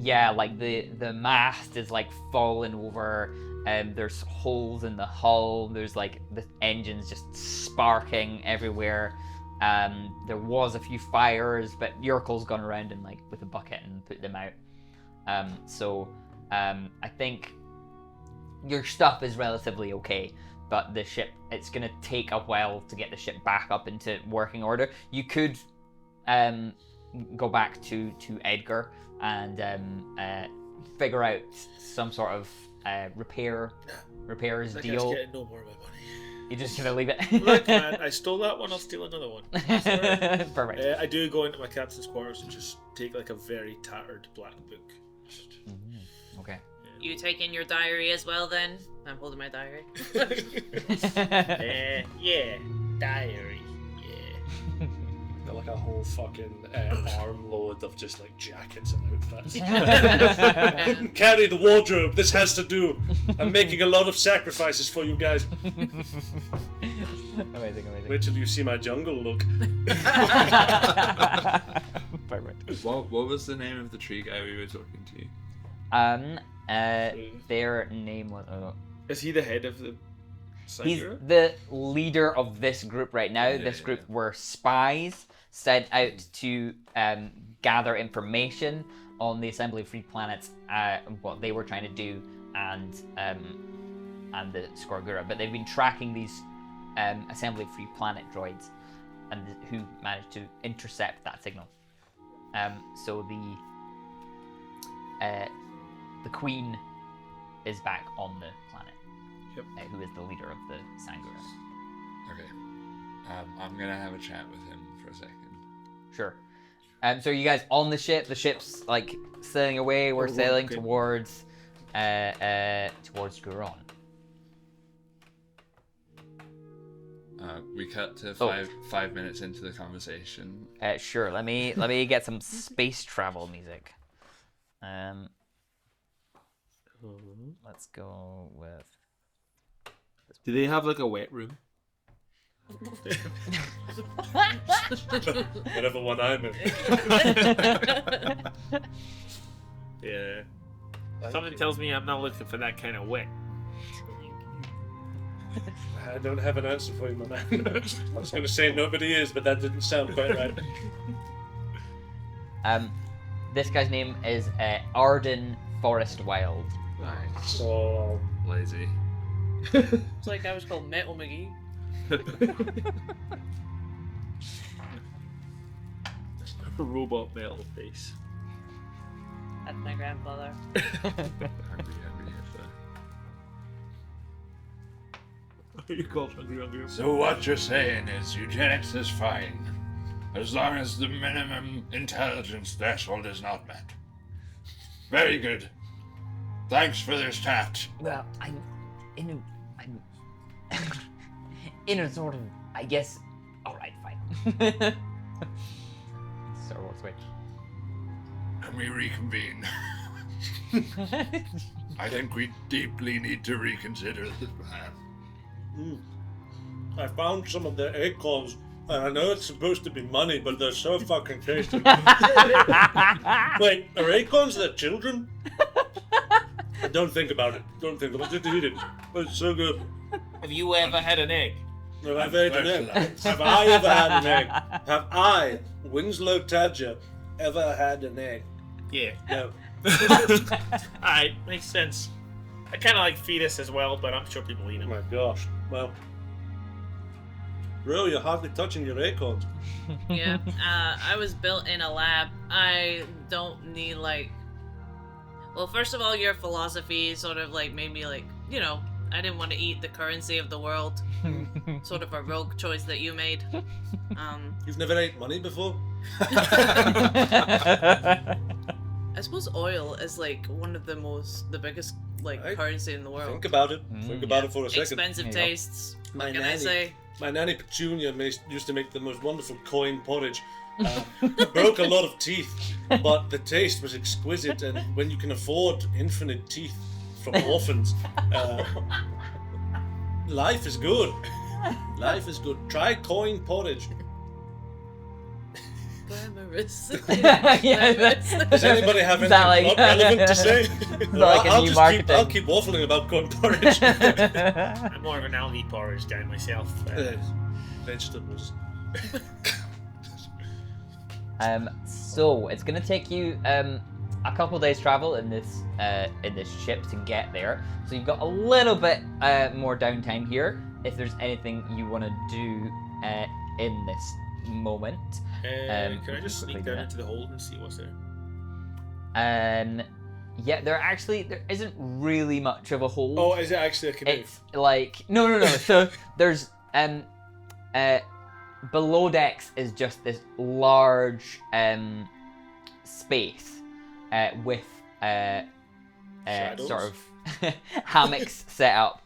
A: like, the mast is, like, falling over, there's holes in the hull, there's, like, the engine's just sparking everywhere. There was a few fires, but Yurkel's gone around and, like, with a bucket and put them out. I think your stuff is relatively okay, but the ship, it's going to take a while to get the ship back up into working order. You could go back to Edgar and figure out some sort of repairs
E: That
A: deal.
E: guy's getting no more of my money.
A: You're just going to leave it?
E: Look, man, I stole that one, I'll steal another one. That's all right.
A: Perfect.
E: I do go into my captain's quarters and just take, like, a very tattered black book.
A: Okay.
D: You taking your diary as well, then? I'm holding my diary.
E: Yeah, diary, yeah.
B: Got like a whole fucking armload of just like jackets and outfits. Carry the wardrobe. This has to do. I'm making a lot of sacrifices for you guys.
A: Amazing.
B: Wait till you see my jungle look.
A: Perfect.
C: What was the name of the tree guy we were talking to?
A: Their name was...
E: Is he the head of the
A: He's
E: Sangura?
A: the leader of this group right now. This group were spies sent out to gather information on the Assembly of Free Planets, what they were trying to do, and the Skorgura. But they've been tracking these Assembly of Free Planet droids, and who managed to intercept that signal. So the Queen is back on the planet.
E: Yep.
A: Who is the leader of the Sangura.
C: Okay. I'm gonna have a chat with him for a second.
A: Sure. So are you guys on the ship? The ship's like sailing away. We're sailing
E: okay.
A: towards Guron.
C: We cut to five minutes into the conversation.
A: Sure. Let me get some space travel music. Let's go with.
E: Do they have like a wet room?
B: Whatever one I'm in.
E: Yeah. Something tells me I'm not looking for that kind of wet.
B: I don't have an answer for you, my man. I was going to say nobody is, but that didn't sound quite right.
A: This guy's name is Arden Forest Wild.
C: Nice.
B: So
C: Lazy.
D: It's like I was called Metal McGee.
E: Robot metal face.
D: That's my grandfather.
C: Hungry
E: Are you called hungry?
C: So what you're saying is eugenics is fine, as long as the minimum intelligence threshold is not met. Very good. Thanks for this chat.
A: Well, I'm in a sort of, I guess. All right, fine. Star Wars way.
C: Can we reconvene? I think we deeply need to reconsider this plan.
B: I found some of their acorns, and I know it's supposed to be money, but they're so fucking tasty. Wait, are acorns their children? Don't think about it. Don't think about it. Just eat it. It's so good.
E: Have you ever had an egg?
B: No, I've ate an egg. Have I ever had an egg? Have I, Winslow Tadger, ever had an egg?
E: Yeah.
B: No.
E: Alright, makes sense. I kind of like fetus as well, but I'm sure people eat
B: Oh
E: them.
B: my gosh. Well. Bro, you're hardly touching your acorns.
D: Yeah. I was built in a lab. I don't need like. Well, first of all, your philosophy sort of like made me like, you know, I didn't want to eat the currency of the world. Sort of a rogue choice that you made.
B: You've never ate money before?
D: I suppose oil is like one of the biggest like
B: Right.
D: currency in the world.
B: Think about it. Think about it for a second.
D: Expensive
A: There you go.
D: tastes.
B: My
D: What can I
B: nanny.
D: say?
B: My nanny Petunia used to make the most wonderful coin porridge. Broke a lot of teeth, but the taste was exquisite. And when you can afford infinite teeth from orphans, life is good. Life is good. Try coin porridge.
D: Glamorous.
B: Does anybody have anything
A: like-
B: relevant to say?
A: like a new marketing?
B: I'll keep waffling about coin porridge.
E: I'm more of an algae porridge guy myself.
B: Vegetables.
A: So it's gonna take you a couple days travel in this ship to get there. So you've got a little bit more downtime here. If there's anything you want to do in this moment,
E: Can I just
A: quickly
E: sneak
A: do
E: down
A: that.
E: into the hold and see what's there?
A: Yeah, there isn't really much of a hold.
E: Oh, is it actually a canoe?
A: It's like no. So there's below decks is just this large space with
E: Shadows?
A: sort of hammocks set up.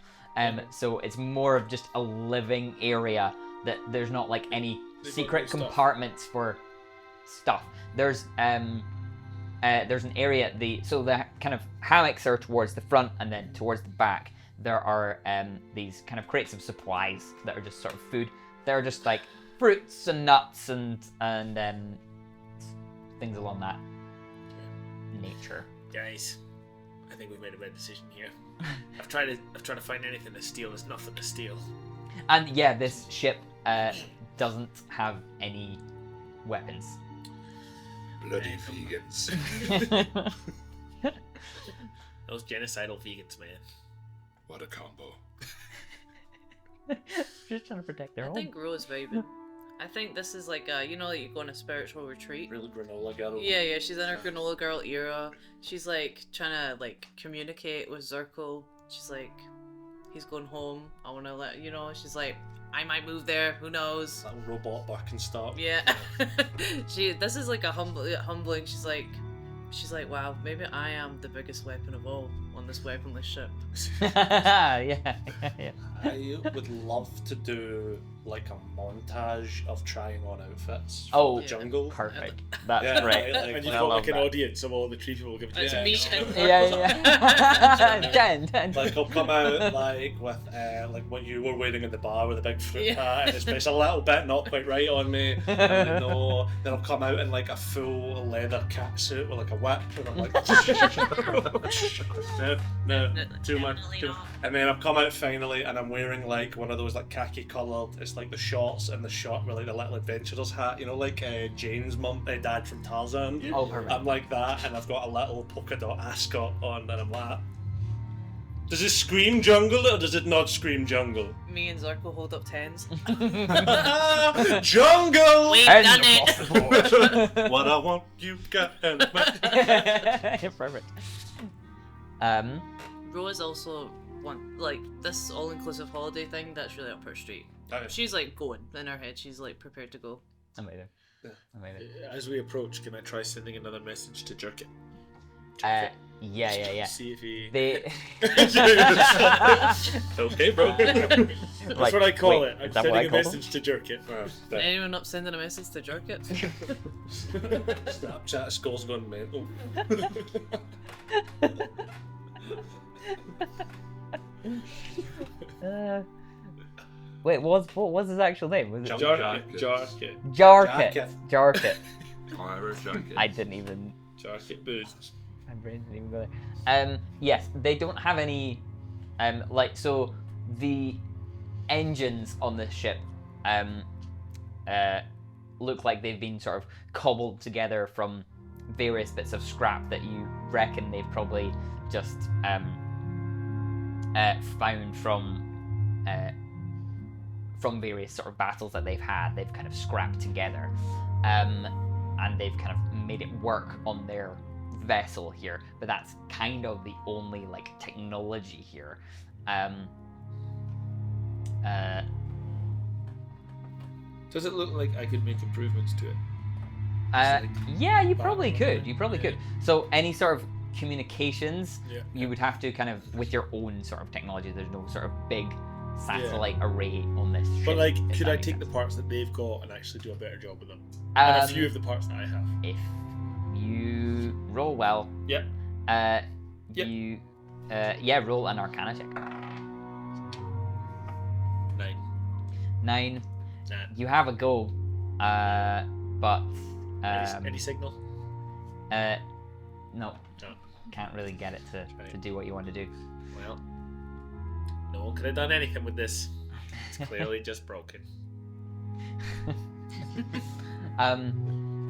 A: So it's more of just a living area that there's not like any
E: They've got
A: secret
E: good stuff.
A: compartments for stuff. There's an area so the kind of hammocks are towards the front, and then towards the back there are these kind of crates of supplies that are just sort of food. They're just like fruits and nuts and things along that nature.
E: Guys, I think we've made a bad decision here. I've tried to find anything to steal. There's nothing to steal.
A: And yeah, this ship doesn't have any weapons.
C: Bloody vegans.
E: Those genocidal vegans, man.
C: What a combo.
A: Just trying to protect their
D: I
A: home.
D: think Rose vibing. I think this is like you you go on a spiritual retreat.
B: Real granola girl.
D: Yeah, she's in her granola girl era. She's like trying to like communicate with Zirkle. She's like, he's going home. I want to let you know. She's like, I might move there. Who knows?
B: Little robot back and start.
D: Yeah. This is like a humbling. She's like, wow, maybe I am the biggest weapon of all on this weaponless ship.
A: yeah.
B: I would love to do like a montage of trying on outfits
A: Oh,
B: for the jungle.
A: Perfect. That's
B: Yeah,
A: great.
B: like-
E: And you've
A: I
E: got
A: love
E: like an
A: that.
E: audience of all the tree people giving
D: It's
B: Yeah,
D: me
B: yeah.
D: and
A: Yeah. 10.
B: Like I'll come out like with like what you were wearing in the bar with a big fruit
D: Yeah.
B: hat, and it's a little bit not quite right on me. And then, no, then I'll come out in like a full leather catsuit with like a whip, and I'm like, no, too much. And then I've come out finally, and I'm wearing like one of those like khaki coloured. It's like the shorts and the short with like the little adventurer's hat, you know, like Jane's dad from Tarzan.
A: Oh, perfect.
B: I'm like that, and I've got a little polka dot ascot on, and I'm like, does it scream jungle or does it not scream jungle?
D: Me and Zirkle hold up tens.
B: Jungle!
D: We've
A: And
D: done it.
B: What I want, you got.
A: Perfect.
D: Rose also like this all-inclusive holiday thing. That's really up her street. She's like going in her head. She's like prepared to go.
A: Amazing. Amazing.
E: As we approach, can I try sending another message to Jerk It?
A: Yeah.
E: See if he.
A: They.
B: Okay, bro.
E: That's what I call it. I'm
A: is that what I
E: sending a
A: call them?
E: message to Jerk It.
D: Anyone up sending a message to Jerk It?
B: Snapchat score's gone mental.
A: Wait, what was his actual name? Was it
C: Jarkit.
A: Jarkit? Jarkit.
C: However, Jarkit.
A: I didn't even.
E: Jarkit boost.
A: My brain didn't even go there. Yes, they don't have any. So the engines on this ship, look like they've been sort of cobbled together from various bits of scrap that you reckon they've probably just found from various sort of battles that they've had. They've kind of scrapped together, and they've kind of made it work on their vessel here. But that's kind of the only like technology here.
E: Does it look like I could make improvements to it?
A: Yeah, you probably could. You probably could. So any sort of communications,
E: Yeah.
A: you would have to kind of with your own sort of technology. There's no sort of big satellite array on this ship.
E: But like,
A: if
E: could
A: that
E: I
A: makes
E: take
A: sense.
E: the parts that they've got and actually do a better job with them? And a few of the parts that I have.
A: If you roll well,
E: Yep.
A: you roll an Arcana check. 9.
E: Nah.
A: You have a go, but
E: Any signal?
A: no,
E: No.
A: can't really get it to do what you want to do.
E: Well, no one could have done anything with this. It's clearly just broken.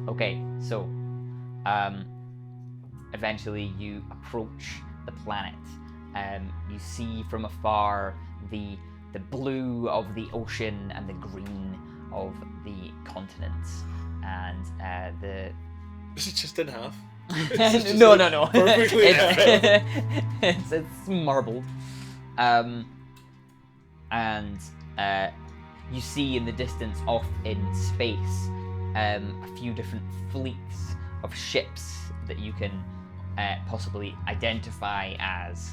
A: Okay, so eventually you approach the planet. You see from afar the blue of the ocean and the green of the continents, and the
B: Is it just in half?
A: no.
B: Perfectly
A: It's marbled. And you see in the distance off in space a few different fleets of ships that you can possibly identify as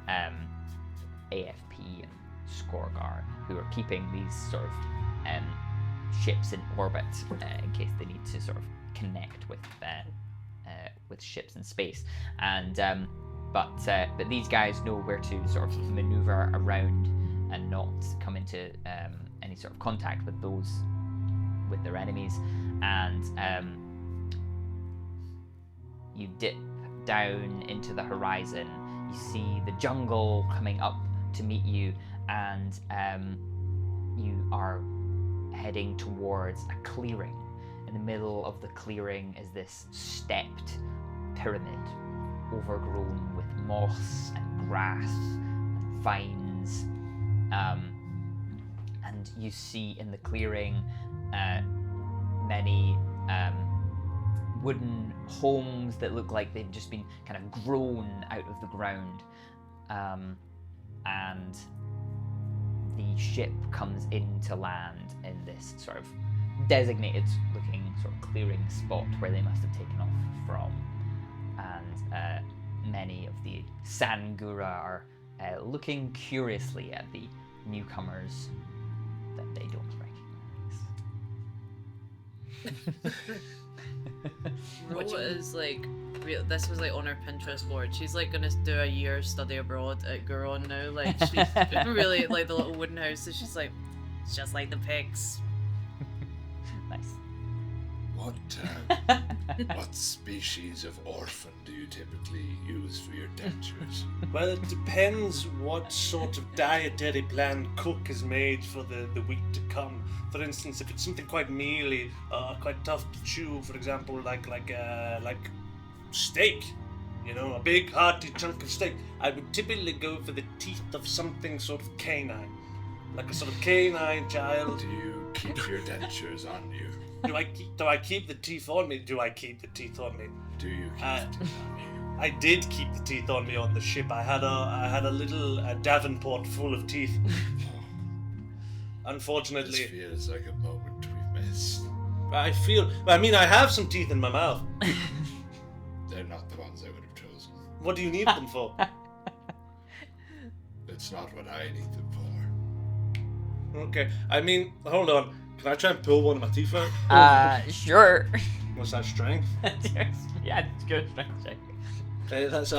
A: AFP and Skorgar, who are keeping these sort of ships in orbit in case they need to sort of connect with ships in space. And but these guys know where to sort of maneuver around and not come into any sort of contact with their enemies. And you dip down into the horizon. You see the jungle coming up to meet you, and you are heading towards a clearing. In the middle of the clearing is this stepped pyramid, overgrown with moss and grass and vines. And you see in the clearing many wooden homes that look like they've just been kind of grown out of the ground. And the ship comes into land in this sort of designated looking sort of clearing spot where they must have taken off from. And many of the Sangura are looking curiously at the newcomers that they don't recognize.
D: This was like on her Pinterest board. She's like gonna do a year study abroad at Guron now. Like she's really like the little wooden house. So she's like, it's just like the pigs.
A: Nice.
C: What species of orphan do you typically use for your dentures?
B: Well, it depends what sort of dietary plan cook has made for the week to come. For instance, if it's something quite mealy, quite tough to chew, for example, like steak, a big hearty chunk of steak, I would typically go for the teeth of something sort of canine, like a sort of canine child.
C: Do you keep your dentures on you?
B: Do I keep the teeth on me? Do I keep the teeth on me?
C: Do you keep the teeth on you?
B: I did keep the teeth on me on the ship. I had a little Davenport full of teeth. Unfortunately,
C: This feels like a moment we've missed.
B: I have some teeth in my mouth.
C: They're not the ones I would have chosen.
B: What do you need them for?
C: That's not what I need them for.
B: Okay, hold on. Can I try and pull one of my teeth out?
A: Sure.
B: What's that, strength?
A: Yeah, it's good strength check.
B: That's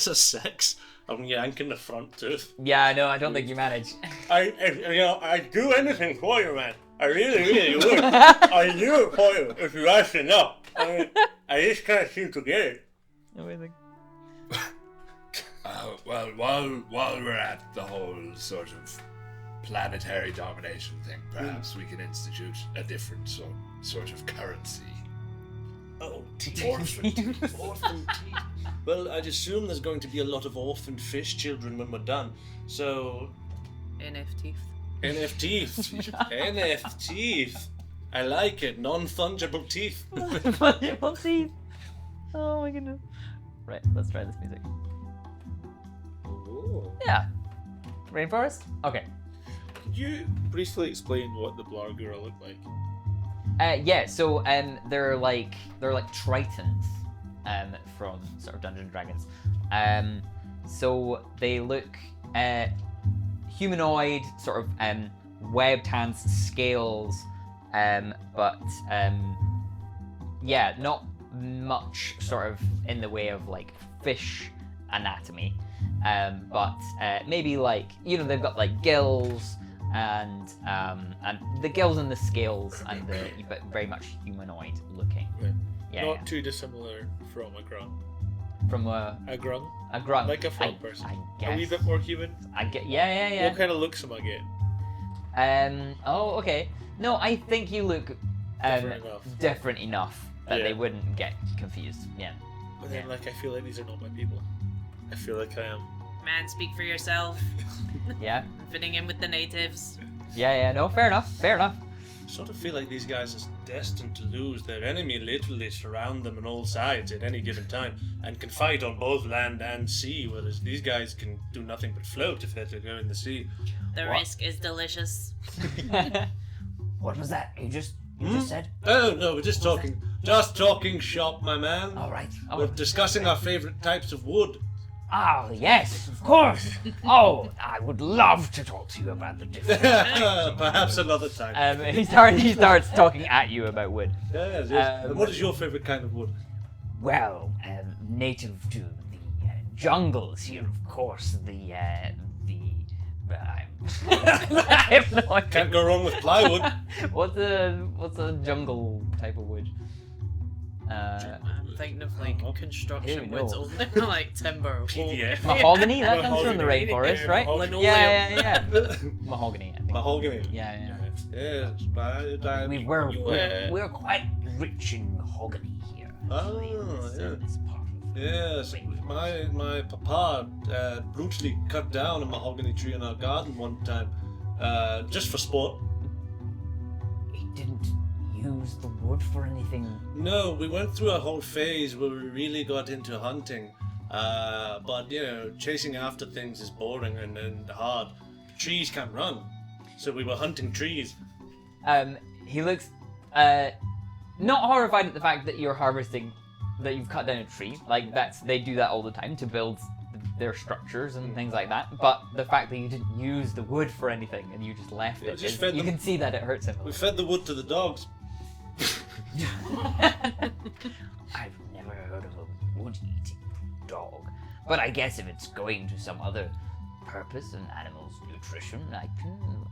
B: a 6. I'm yanking the front tooth.
A: Yeah, no, I don't think you manage.
B: I'd do anything for you, man. I really would. I'd do it for you if you asked enough. I just can't seem to get it.
A: Amazing.
C: Well, while we're at the whole sort of planetary domination thing, perhaps we can institute a different sort of currency.
B: Oh, teeth.
C: Orphan teeth.
B: Orphan teeth. Well, I'd assume there's going to be a lot of orphan fish children when we're done. So,
D: NFTs.
B: NFTs. I like it. Non-fungible teeth.
A: Fungible teeth. Oh my goodness. Right, let's try this music.
E: Ooh.
A: Yeah. Rainforest? Okay.
E: Could you briefly explain what the Blargura look like?
A: Yeah, so they're like tritons from sort of Dungeons and Dragons. So they look humanoid, sort of webbed hands, scales, but yeah, not much sort of in the way of like fish anatomy, but maybe like they've got like gills and the gills and the scales and the but very much humanoid looking.
E: Right.
A: Yeah,
E: Not
A: yeah.
E: too dissimilar from a grung.
A: From a
E: grung?
A: grunt,
E: Like a frog person.
A: I guess.
E: A wee bit more human?
A: Yeah.
E: What kind of looks am I getting?
A: Oh, okay. No, I think you look
E: Different enough.
A: different enough that
E: Yeah.
A: they wouldn't get confused. Yeah.
E: But then,
A: Yeah.
E: like, I feel like these are not my people. I feel like I am.
D: Man, speak for yourself.
A: Yeah.
D: Fitting in with the natives.
A: Yeah. No, fair enough.
B: Sort of feel like these guys are destined to lose. Their enemy literally surround them on all sides at any given time and can fight on both land and sea, whereas these guys can do nothing but float if they're to go in the sea.
D: The
A: What?
D: risk is delicious.
A: What was that? You just said?
B: Oh no, we're just talking shop, my man.
A: All right.
B: We're discussing our favorite types of wood.
A: Ah, yes, of course. Oh, I would love to talk to you about the different.
B: Perhaps another time.
A: He starts talking at you about wood.
B: Yes. And what is your favorite kind of wood?
A: Well, native to the jungles here, of course. I have no idea.
B: Can't go wrong with plywood.
A: What's a jungle type of wood?
D: I'm thinking of like
B: Uh-huh.
D: construction
A: Ew,
D: woods,
A: no.
D: only like timber.
B: PDF.
A: Mahogany? That comes from the
B: Mahogany.
A: rainforest, right?
B: Mahogany.
A: Yeah. Mahogany, I think.
B: Mahogany.
A: Yeah.
B: Yes,
A: We're quite rich in mahogany here.
B: Oh,
A: in this part of
B: Yes, my papa brutally cut down a mahogany tree in our garden one time, just for sport.
A: He didn't use the wood for anything.
B: No, we went through a whole phase where we really got into hunting, but chasing after things is boring and hard. Trees can't run, so we were hunting trees.
A: He looks not horrified at the fact that you're harvesting, that you've cut down a tree. Like they do that all the time to build their structures and things like that. But the fact that you didn't use the wood for anything and you just left
B: Yeah,
A: it,
B: just
A: is-
B: fed
A: you
B: them.
A: can see that it hurts him.
B: We fed the wood to the dogs.
A: I've never heard of a wood-eating dog, but I guess if it's going to some other purpose in animals' nutrition, I can.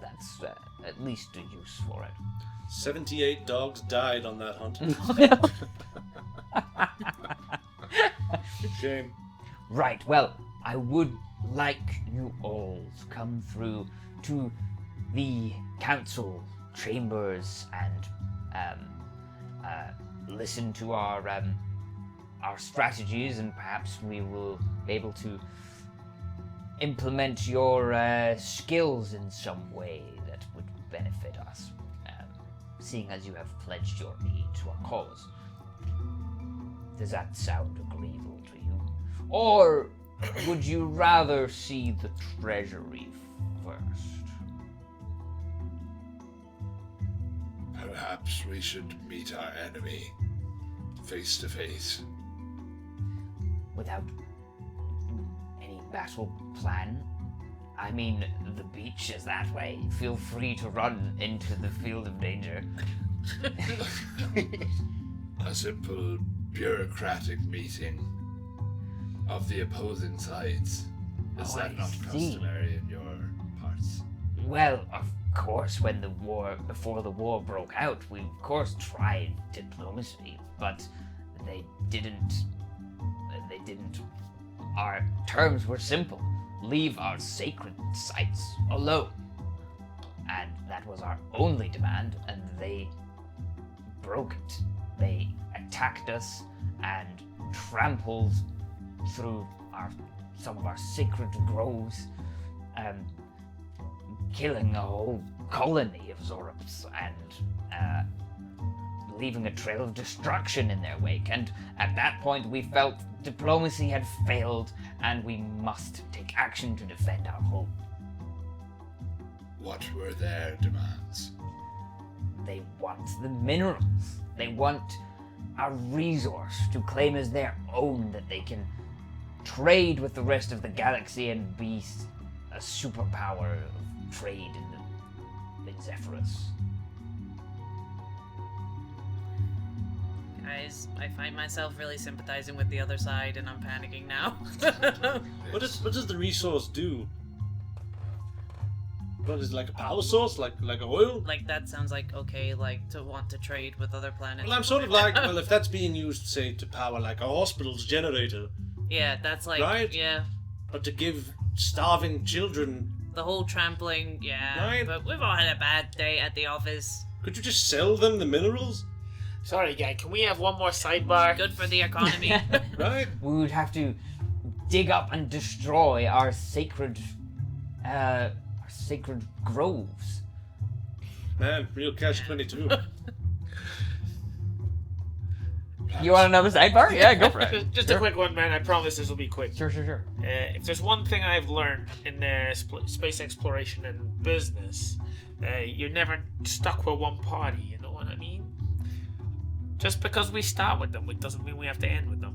A: That's at least a use for it.
B: 78 dogs died on that hunt. Shame.
A: Right, well, I would like you all to come through to the council chambers and listen to our strategies, and perhaps we will be able to implement your skills in some way that would benefit us, seeing as you have pledged your aid to our cause. Does that sound agreeable to you? Or would you rather see the treasury first?
C: Perhaps we should meet our enemy face to face.
A: Without any battle plan? I mean, the beach is that way. Feel free to run into the field of danger.
C: A simple bureaucratic meeting of the opposing sides. Is
A: Oh,
C: that
A: I
C: not
A: see.
C: customary in your parts?
A: Well, of course, before the war broke out, we of course tried diplomacy, but they didn't. Our terms were simple: leave our sacred sites alone. And that was our only demand, and they broke it. They attacked us and trampled through some of our sacred groves, killing a whole colony of Zorops and leaving a trail of destruction in their wake. And at that point, we felt diplomacy had failed, and we must take action to defend our home.
C: What were their demands?
A: They want the minerals. They want a resource to claim as their own, that they can trade with the rest of the galaxy and be a superpower of trade in Zephyrus.
D: Guys, I find myself really sympathizing with the other side, and I'm panicking now.
B: What does the resource do? What is it, like a power source, like oil?
D: Like that sounds like okay, like to want to trade with other planets.
B: Well, I'm sort of like, well, if that's being used, say, to power like a hospital's generator,
D: Yeah, that's like
B: Right?
D: yeah.
B: or to give starving children,
D: The whole trampling, yeah.
B: Right.
D: But we've all had a bad day at the office.
B: could you just sell them the minerals?
E: Sorry, guy. Can we have one more sidebar?
D: Good for the economy.
B: Right?
A: We would have to dig up and destroy our sacred groves.
B: Man, real catch-22.
A: You want another sidebar? Yeah, go for it.
E: Just
A: Sure.
E: a quick one, man. I promise this will be quick.
A: Sure.
E: If there's one thing I've learned in space exploration and business, you're never stuck with one party. You know what I mean? Just because we start with them, it doesn't mean we have to end with them.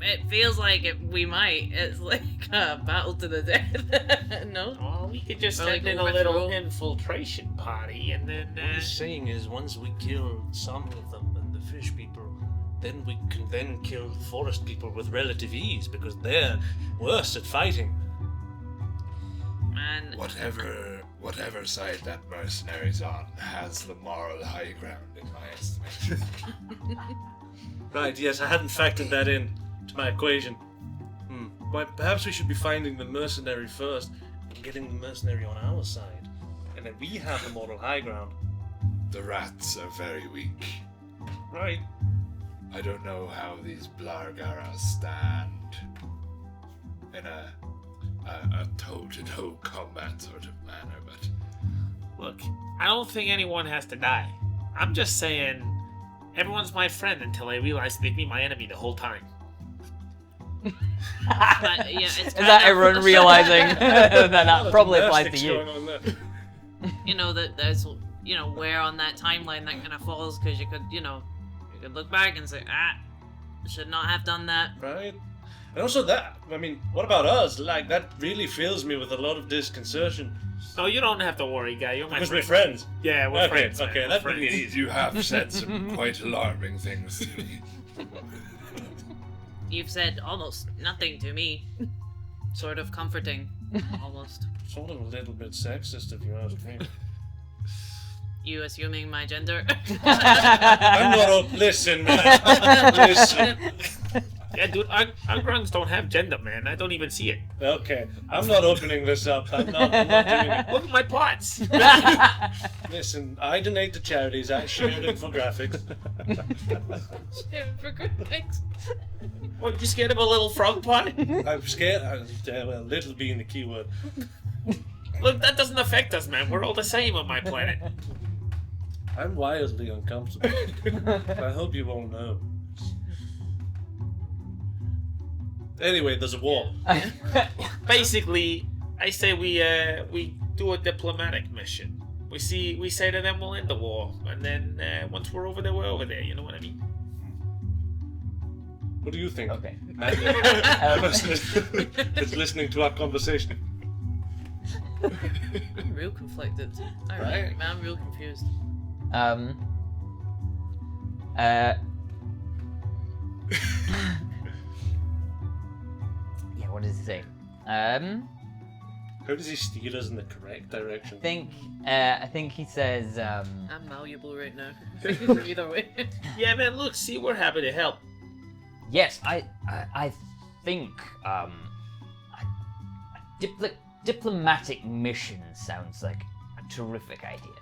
D: It feels like we might. It's like a battle to the death. No?
E: Well, we could just
D: Or
E: send
D: like
E: in a little
D: overthrow.
E: infiltration party, and then
B: What he's saying is, once we kill some of them and the fish people, then we can then kill the forest people with relative ease, because they're worse at fighting.
D: Man,
C: Whatever side that mercenary's on has the moral high ground in my estimation.
B: Right, yes, I hadn't factored that in to my equation. Why, perhaps we should be finding the mercenary first and getting the mercenary on our side. And then we have the moral high ground.
C: The rats are very weak.
B: Right.
C: I don't know how these Blargaras stand in a toe-to-toe combat sort of manner, but
E: look, I don't think anyone has to die. I'm just saying, everyone's my friend until I realize they'd be my enemy the whole time.
D: but, yeah, it's
A: Is
D: kind
A: that
D: of,
A: everyone realizing that probably applies to
B: Gymnastics
A: you?
B: going on there.
D: You know that there's where on that timeline that kind of falls, because you could look back and say should not have done that.
B: Right? And also that, I mean, what about us? Like, that really fills me with a lot of disconcertion.
E: No, you don't have to worry, guy. You're my
B: Because
E: friend.
B: we're friends.
E: Yeah, we're
B: Okay,
E: friends.
B: okay,
E: man.
B: that
E: We're
B: really
E: friends.
B: is.
C: you have said some quite alarming things to me.
D: You've said almost nothing to me. Sort of comforting, almost.
B: Sort of a little bit sexist, if you ask me.
D: You assuming my gender?
B: I'm not listen, man. Listen.
E: Yeah, dude, our grungs don't have gender, man. I don't even see it.
B: Okay, I'm not opening this up. I'm not doing it.
E: Look at my pots.
B: Listen, I donate to charities. I share infographics.
D: For goodness.
E: What, you scared of a little frog pot?
B: I'm scared. Well, little being the key word.
E: Look, that doesn't affect us, man. We're all the same on my planet.
B: I'm wildly uncomfortable. I hope you all know. Anyway, there's a war.
E: Basically, I say we do a diplomatic mission. We say to them we'll end the war, and then once we're over there, we're over there. You know what I mean?
B: What do you think?
A: Okay.
B: It's listening to our conversation.
D: I'm real conflicted.
B: Right.
D: I'm real confused.
A: Yeah, what does he say?
B: How does he steer us in the correct direction?
A: I think he says,
D: I'm malleable right now. Either way.
E: Yeah, man. Look, see, we're happy to help.
A: yes, I think, a diplomatic mission sounds like a terrific idea.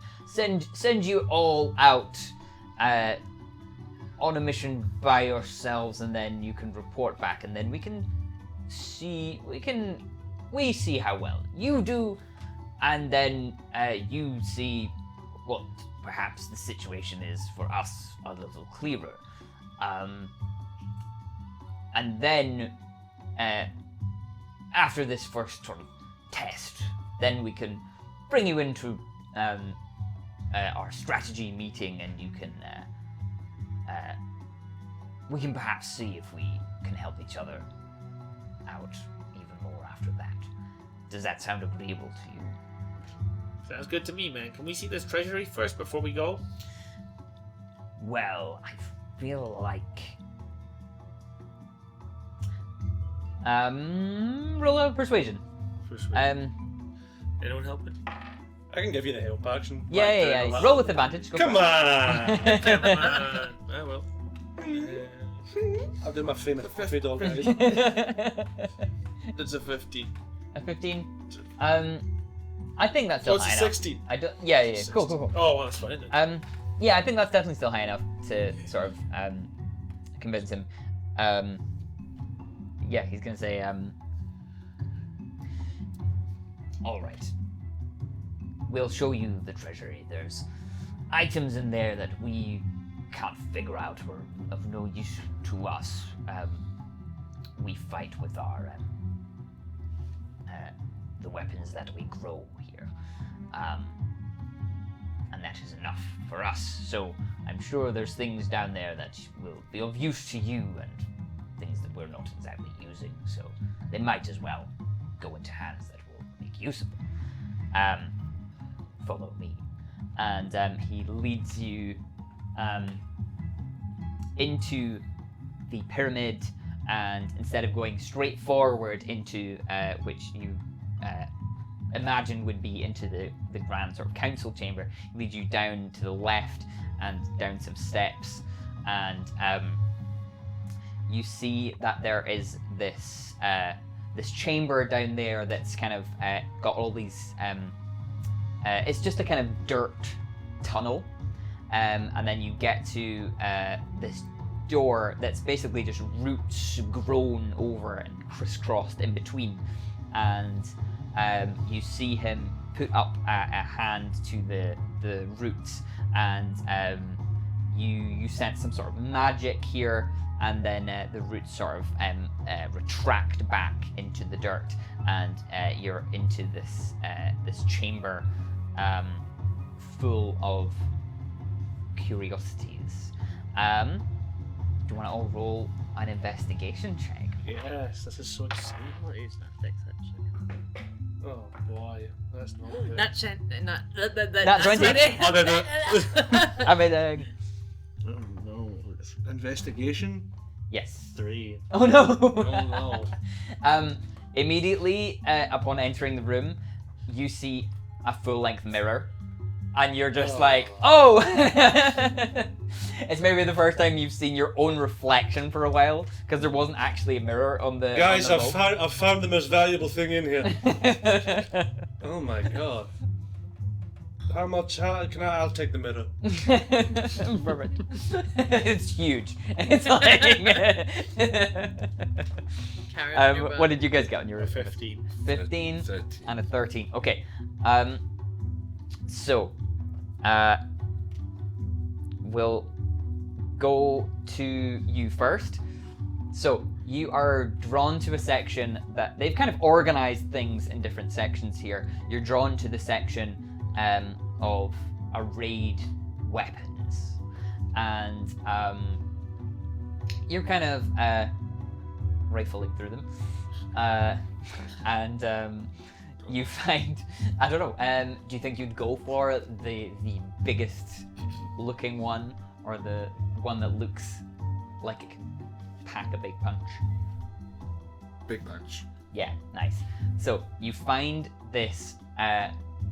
A: Send you all out, on a mission by yourselves, and then you can report back, and then we see how well you do, and then you see what perhaps the situation is for us a little clearer. And then after this first sort of test, then we can bring you into our strategy meeting, and you can we can perhaps see if we can help each other out even more after that. Does that sound agreeable to you?
E: Sounds good to me, man. Can we see this treasury first before we go?
A: Well, I feel like roll a persuasion.
E: Anyone helping?
B: I can give you the help action.
A: Yeah. Roll with advantage. Go
B: Come
A: for
B: on!
E: Come on. I will.
B: I'll do my famous fluffy dog guys.
A: it.
B: It's a 15.
A: A 15. I think that's still
B: Oh, it's a
A: high enough.
B: 16.
A: I don't. Yeah. Cool.
E: Oh, well, that's fine then.
A: Yeah, I think that's definitely still high enough to sort of convince him. Yeah, he's gonna say, all right. We'll show you the treasury. There's items in there that we can't figure out or of no use to us. We fight with our the weapons that we grow here, and that is enough for us. So I'm sure there's things down there that will be of use to you and things that we're not exactly using. So they might as well go into hands that will make use of them. Follow me, and he leads you into the pyramid, and instead of going straight forward into which you imagine would be into the grand sort of council chamber, he leads you down to the left and down some steps, and you see that there is this this chamber down there that's kind of got all these it's just a kind of dirt tunnel, and then you get to this door that's basically just roots grown over and crisscrossed in between, and you see him put up a hand to the roots, and you sense some sort of magic here, and then the roots sort of retract back into the dirt, and you're into this this chamber full of curiosities. Do you want to all roll an investigation check?
B: Yes, this is so exciting.
E: What is that text actually?
B: Oh boy, that's not good.
D: Not Chen. Not.
A: Not 20. I mean,
B: Oh no, it's investigation?
A: yes.
E: 3.
A: Oh no.
B: Oh no.
A: Immediately upon entering the room, you see a full-length mirror, and you're just like, oh! It's maybe the first time you've seen your own reflection for a while, because there wasn't actually a mirror on the.
B: Guys,
A: on the
B: I've found the most valuable thing in here. Oh my god. How much? I'll take the mirror.
A: Perfect. It's huge. It's like. What did you guys get on your
E: 15.
A: 15
C: 13.
A: and a 13. Okay. So, we'll go to you first. So, you are drawn to a section that they've kind of organized things in different sections here. You're drawn to the section of arrayed weapons, and you're kind of rifling through them, and you find, I don't know, do you think you'd go for the biggest looking one, or the one that looks like it can pack a big punch?
C: Big punch.
A: Yeah, nice. So you find this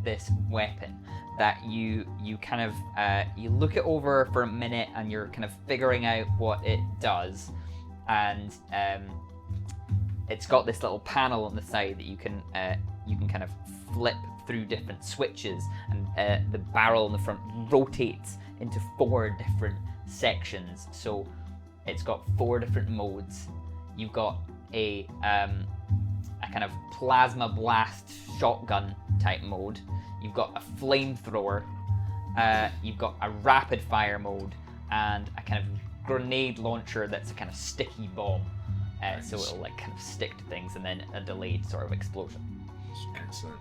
A: this weapon that you kind of you look it over for a minute, and you're kind of figuring out what it does, and it's got this little panel on the side that you can kind of flip through different switches, and the barrel in the front rotates into 4 different sections. So it's got 4 different modes. You've got a kind of plasma blast shotgun type mode. You've got a flamethrower. You've got a rapid fire mode, and a kind of grenade launcher that's a kind of sticky bomb. So it'll like kind of stick to things, and then a delayed sort of explosion.
C: Excellent.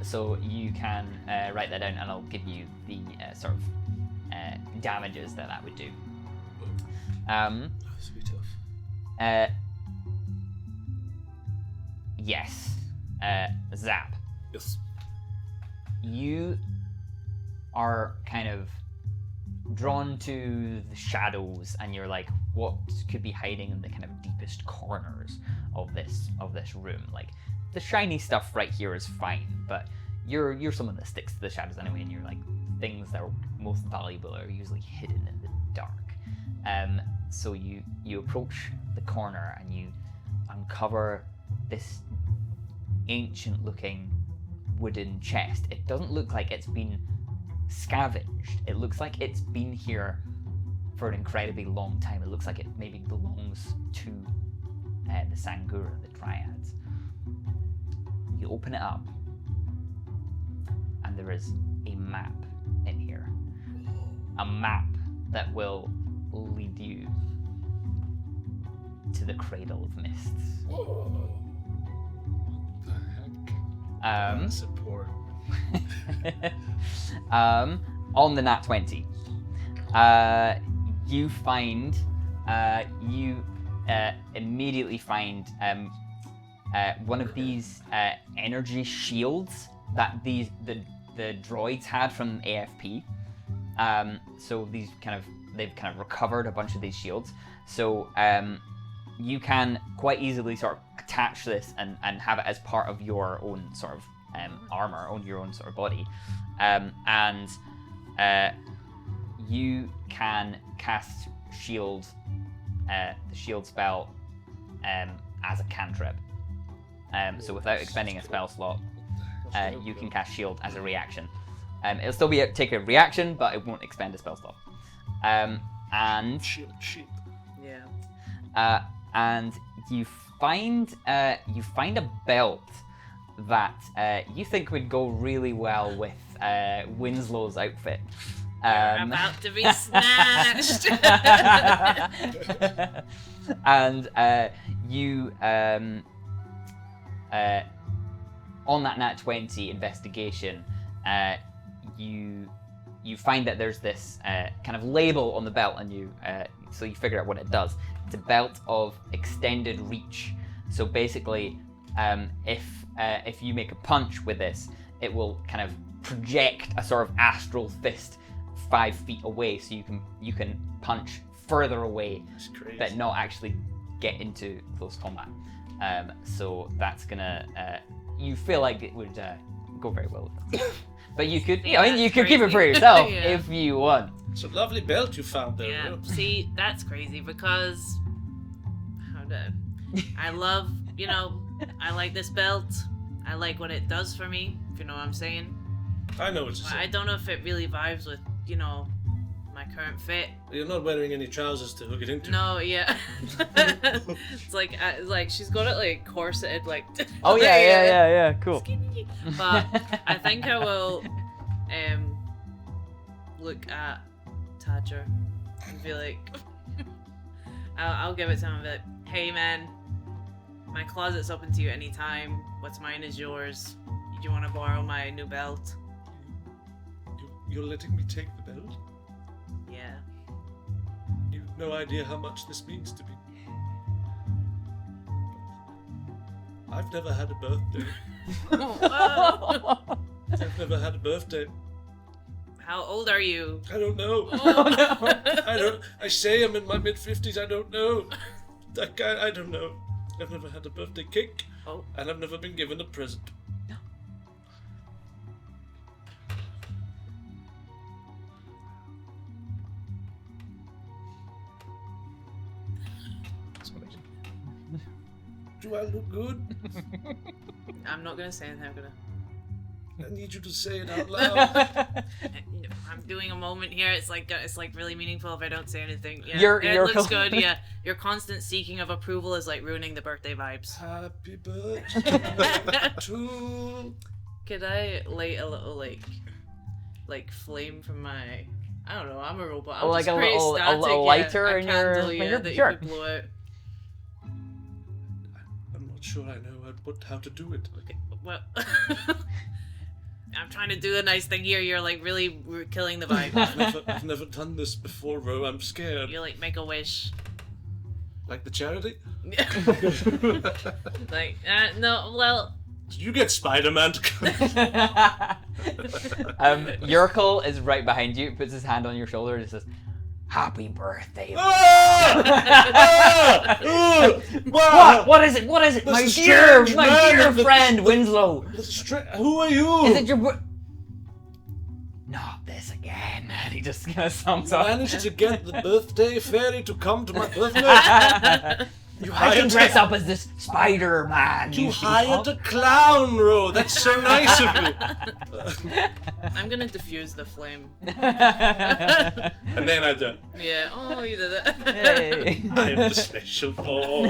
A: So you can write that down, and I'll give you the sort of damages that would do.
B: This will be tough.
A: Yes. Zap.
B: Yes.
A: You are kind of drawn to the shadows, and you're like, what could be hiding in the kind of deepest corners of this room? Like, the shiny stuff right here is fine, but you're someone that sticks to the shadows anyway, and you're like, things that are most valuable are usually hidden in the dark. So you approach the corner and you uncover this ancient-looking wooden chest. It doesn't look like it's been scavenged. It looks like it's been here for an incredibly long time. It looks like it maybe belongs to the Sangura, the Dryads. You open it up, and there is a map in here. A map that will lead you to the Cradle of Mists.
C: Whoa. The heck? Support.
A: On the nat 20, you find immediately find one of these energy shields that the droids had from AFP. So they've kind of recovered a bunch of these shields. So you can quite easily sort of attach this and have it as part of your own sort of armor, on your own sort of body. And you can cast shield, the shield spell, as a cantrip. So without expending a spell slot, you can cast shield as a reaction. It'll still take a reaction, but it won't expend a spell slot. And
B: Shield cheap.
D: Yeah.
A: and you find a belt that you think would go really well with Winslow's outfit.
D: You're about to be snatched.
A: And you on that nat 20 investigation, you find that there's this kind of label on the belt, and so you figure out what it does. It's a belt of extended reach. So basically, if you make a punch with this, it will kind of project a sort of astral fist 5 feet away, so you can punch further away, but not actually get into close combat. So that's gonna you feel like it would go very well with them. But you could, you could keep it for yourself
D: Yeah.
A: if you want.
B: It's a lovely belt you found there.
D: Yeah,
B: Will.
D: see, that's crazy because I love, I like this belt. I like what it does for me, if you know what I'm saying.
B: I know what you're
D: I
B: saying.
D: don't know if it really vibes with, my current fit.
B: You're not wearing any trousers to hook it into.
D: No, yeah. It's like she's got it like corseted, like.
A: Oh yeah, cool.
D: Skinny. But I think I will look at Tadger and be like, I'll give it to him and be like, hey man, my closet's open to you anytime. What's mine is yours. Do you want to borrow my new belt?
B: You're letting me take the belt?
D: Yeah.
B: You've no idea how much this means to me. I've never had a birthday.
D: Whoa.
B: I've never had a birthday.
D: How old are you?
B: I don't know. I say I'm in my mid-50s. I don't know. I don't know. I've never had a birthday cake.
D: Oh.
B: And I've never been given a present. Do I look good?
D: I'm not gonna say anything.
B: I need you to say it out loud.
D: I'm doing a moment here. It's like really meaningful if I don't say anything. Yeah,
A: You're
D: it looks good. Yeah, your constant seeking of approval is like ruining the birthday vibes.
B: Happy birthday to...
D: Could I light a little like flame from my? I don't know. I'm a robot. I'll
A: Like
D: just
A: a
D: create
A: little- a
D: static,
A: little lighter
D: a
A: in your-
D: candle,
A: in
D: yeah,
A: your
D: that
A: shirt.
D: you could blow out.
B: I'm not sure I know how to do it.
D: Okay, well, I'm trying to do a nice thing here. You're like really killing the vibe.
B: I've never done this before, Ro. I'm scared.
D: You like make a wish.
B: Like the charity?
D: Like no, well.
B: Did you get Spider-Man to come?
A: Yurkel is right behind you, puts his hand on your shoulder and says, Happy birthday.
B: What?
A: What is it? What is it?
B: The
A: My
B: strange
A: dear
B: man,
A: friend Winslow.
B: Who are you?
A: Is it your Not this again. And he just kind of sums up.
B: Managed to get the birthday fairy to come to my birthday?
A: I can dress up as this Spider-Man.
B: You hired a clown, Ro. That's so nice of you.
D: I'm gonna diffuse the flame.
B: And then I done.
D: Yeah. Oh, you did it.
A: Yay.
B: I am the special. Oh.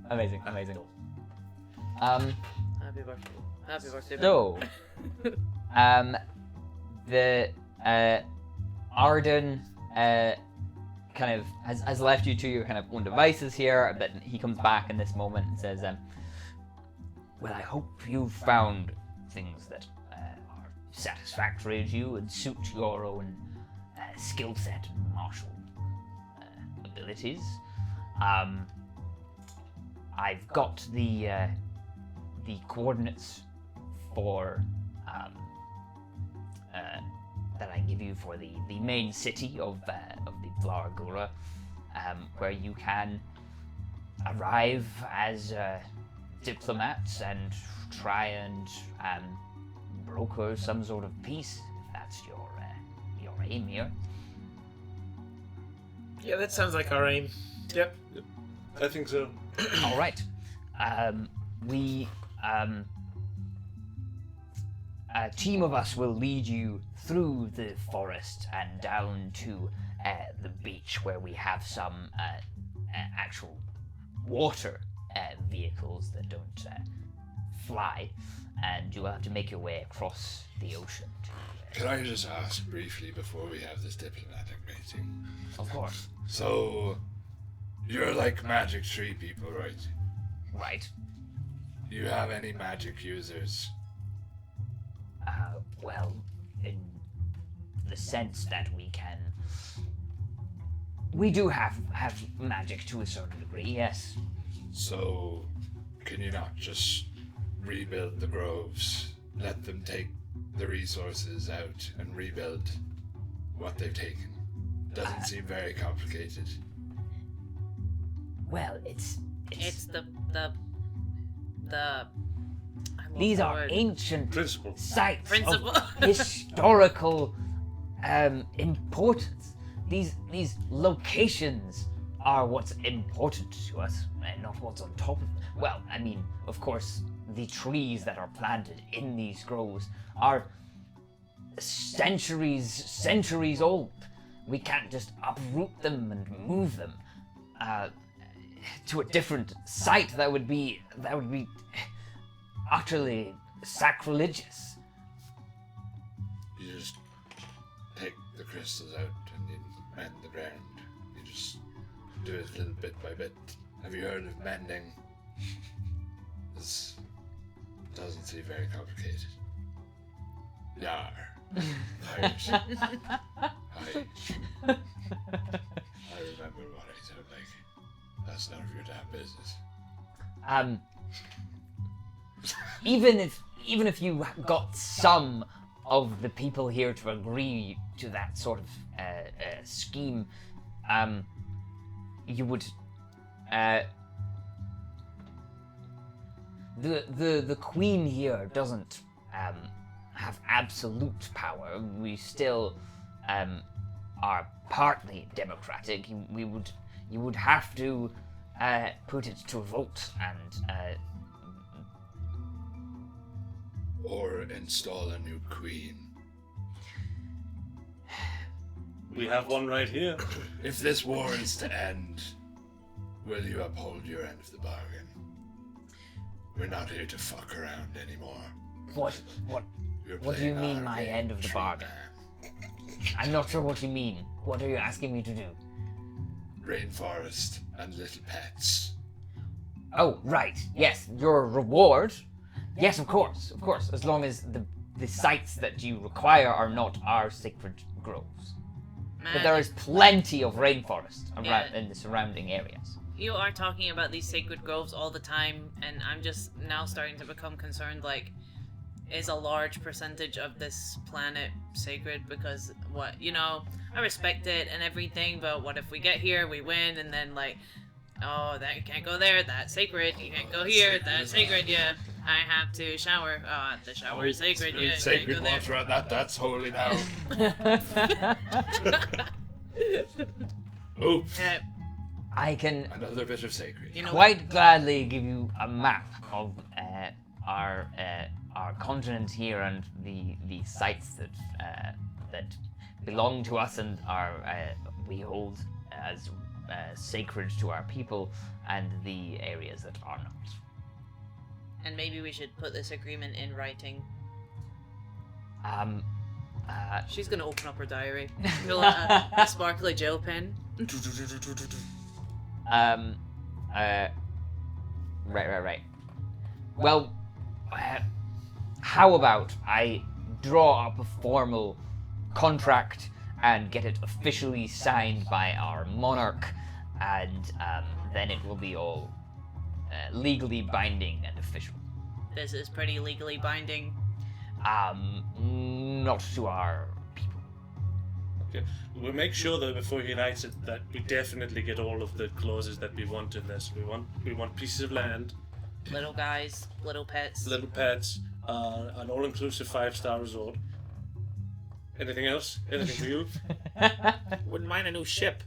A: Amazing.
D: Happy birthday. Happy birthday.
A: So, the Arden kind of has left you to your kind of own devices here, but he comes back in this moment and says, well, I hope you've found things that are satisfactory to you and suit your own skill set and martial abilities. I've got the coordinates for that I give you for the main city of the Vlaragura, where you can arrive as diplomats and try and broker some sort of peace, if that's your aim here.
E: Yeah, that sounds like our aim. Yep.
B: I think so.
A: All right. A team of us will lead you through the forest and down to the beach, where we have some actual water vehicles that don't fly, and you'll have to make your way across the ocean.
C: Can I just ask briefly before we have this diplomatic meeting?
A: Of course.
C: So, you're like magic tree people, right?
A: Right.
C: Do you have any magic users?
A: Well, in the sense that we do have magic to a certain degree, yes.
C: So, can you not just rebuild the groves? Let them take the resources out and rebuild what they've taken? Doesn't seem very complicated.
A: Well, it's
D: the
A: these are ancient
B: Principle.
A: sites
D: Principle.
A: of historical importance. These locations are what's important to us, and not what's on top of them. Well, I mean, of course, the trees that are planted in these groves are centuries old. We can't just uproot them and move them to a different site. That would be utterly sacrilegious.
C: You just take the crystals out and you mend the ground. You just do it little bit by bit. Have you heard of mending? This doesn't seem very complicated. Yar. Irish. I remember what I sound like. That's none of your damn business.
A: Even if you got some of the people here to agree to that sort of scheme, you would the queen here doesn't have absolute power. We still are partly democratic. You would have to put it to a vote and
C: or install a new queen.
B: We have one right here.
C: If this war is to end, will you uphold your end of the bargain? We're not here to fuck around anymore.
A: What do you mean, my end of the bargain? I'm not sure what you mean. What are you asking me to do?
C: Rainforest and little pets.
A: Oh, right. Yes, your reward. Yes, of course. As long as the sites that you require are not our sacred groves. But there is plenty of rainforest around in the surrounding areas.
D: You are talking about these sacred groves all the time, and I'm just now starting to become concerned, like, is a large percentage of this planet sacred? Because I respect it and everything, but what if we get here, we win, and then like, oh, that you can't go there, that's sacred. You can't go here, that's sacred. Yeah, I have to shower. The shower is sacred. Yeah, you
C: Sacred
D: can't go
C: water, that's holy now. Oh,
D: there.
A: I can
C: another bit of sacred.
A: quite gladly give you a map of our continent here and the sites that belong to us and we hold as sacred to our people, and the areas that are not.
D: And maybe we should put this agreement in writing. She's gonna open up her diary. Pull out a sparkly gel pen.
A: Right. Well, how about I draw up a formal contract and get it officially signed by our monarch, and then it will be all legally binding and official.
D: This is pretty legally binding.
A: Not to our people.
B: Okay. We'll make sure that before he writes it that we definitely get all of the clauses that we want in this. We want pieces of land,
D: Little guys, little pets.
B: little pets, an all-inclusive 5-star resort. Anything else? Anything for you?
E: Wouldn't mind a new ship.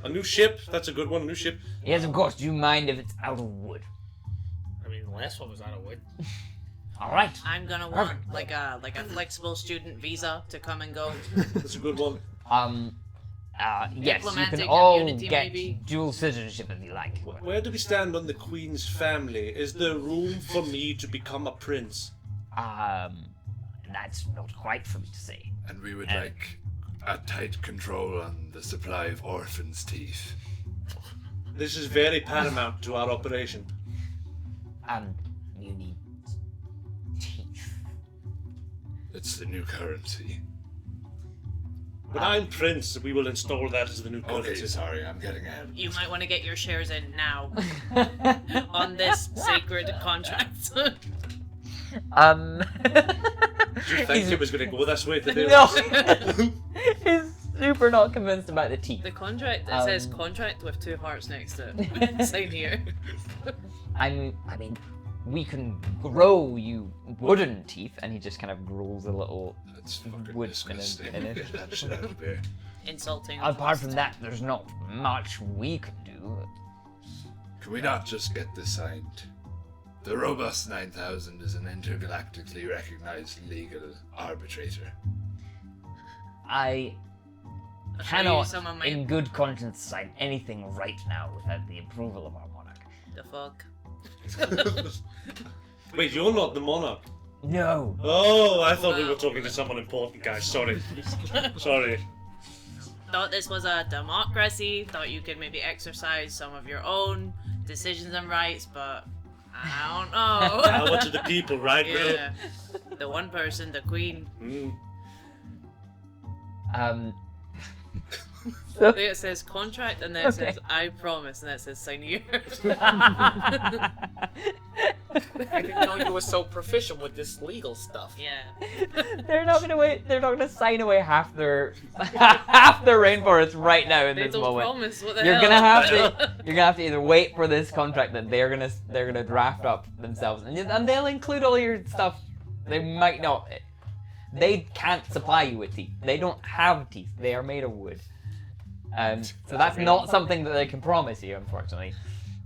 B: A new ship? That's a good one. A new ship.
A: Yes, of course. Do you mind if it's out of wood?
E: I mean, the last one was out of wood.
A: All right.
D: I'm gonna want like a flexible student visa to come and go.
B: That's a good one.
A: Yes, you
D: Diplomatic
A: can all
D: immunity,
A: get
D: maybe?
A: dual citizenship if you like.
B: Where do we stand on the Queen's family? Is there room for me to become a prince?
A: That's not quite for me to say.
C: And we would like a tight control on the supply of orphans' teeth.
B: This is very paramount to our operation.
A: You need teeth.
C: It's the new currency.
B: When I'm prince, we will install that as the new
C: Okay,
B: currency.
C: sorry, I'm getting ahead.
D: You might want to get your shares in now on this sacred contract.
B: Do you think it was going to go this way today?
A: No. He's super not convinced about the teeth.
D: The contract, it says contract with 2 hearts next to it. Sign here.
A: I mean, we can grow you wooden teeth, and he just kind of grows a little
C: That's fucking
A: wood
C: disgusting.
A: in it.
C: Get that shit out of here.
D: Insulting.
A: Apart from that, there's not much we can do.
C: Can we not just get this signed? The Robust 9000 is an intergalactically recognized legal arbitrator.
A: I
D: I'll show you
A: cannot,
D: some of my...
A: in good conscience, sign anything right now without the approval of our monarch.
D: The fuck?
B: Wait, you're not the monarch.
A: No.
B: Oh, I thought we were talking to someone important, guys. Sorry. Sorry.
D: Thought this was a democracy. Thought you could maybe exercise some of your own decisions and rights, but I don't know.
B: Power to the people, right, bro?
D: Yeah. The one person, the queen.
A: So,
D: It says contract, and then it says I promise, and then it says sign here.
E: I didn't know you were so proficient with this legal stuff.
D: Yeah.
A: they're not gonna wait. They're not gonna sign away half their rainforest right now in
D: They
A: this
D: don't
A: moment.
D: promise. What the
A: You're
D: hell?
A: gonna have to. You're gonna have to either wait for this contract that they're gonna draft up themselves, and they'll include all your stuff. They might not. They can't supply you with teeth. They don't have teeth. They are made of wood. So that's not something that they can promise you, unfortunately.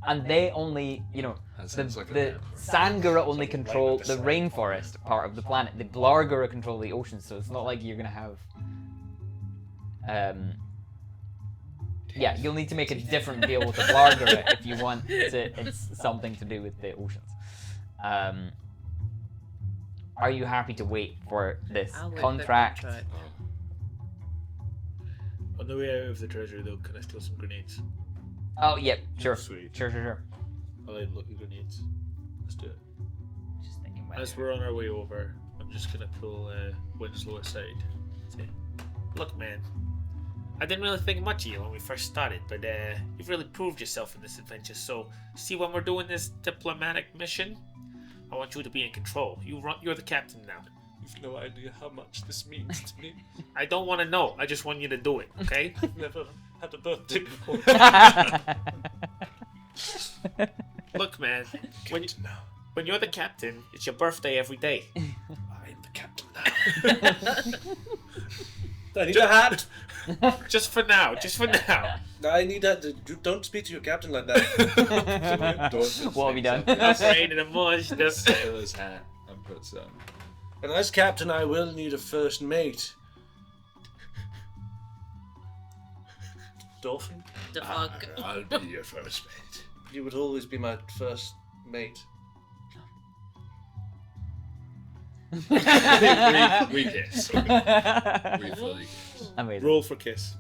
A: And they only,
C: That sounds like a
A: the
C: bad
A: Sangara only control the rainforest part of the planet. The Blargara control the ocean, so it's not like you're gonna have. Yeah, you'll need to make a different deal with the Blargara if you want it's something to do with the oceans. Are you happy to wait for this
D: I'll wait for the
A: contract?
E: On the way out of the treasure, though, can I steal some grenades?
A: Oh, yeah, sure.
B: Sweet.
A: Sure.
B: I like looking grenades. Let's do it.
A: Just thinking about
E: As
A: it.
E: we're on our way over, I'm just gonna pull Winslow aside. Say, look, man, I didn't really think much of you when we first started, but you've really proved yourself in this adventure. So, see, when we're doing this diplomatic mission, I want you to be in control. You're the captain now.
B: You've no idea how much this means to me.
E: I don't want to know. I just want you to do it, okay?
B: I've never had a birthday before.
E: Look, man, when
B: Now,
E: you're the captain, it's your birthday every day.
B: I'm the captain now. I need a hat.
E: Just for now.
B: I need that. Don't speak to your captain like that.
A: What have you done?
E: Afraid of the mush.
C: The sailor's hat and puts on.
B: And as captain, I will need a first mate. Dolphin,
D: The fuck.
C: I'll be your first mate.
B: you would always be my first mate.
C: we kiss. We fully kiss.
A: Amazing.
B: Roll for kiss.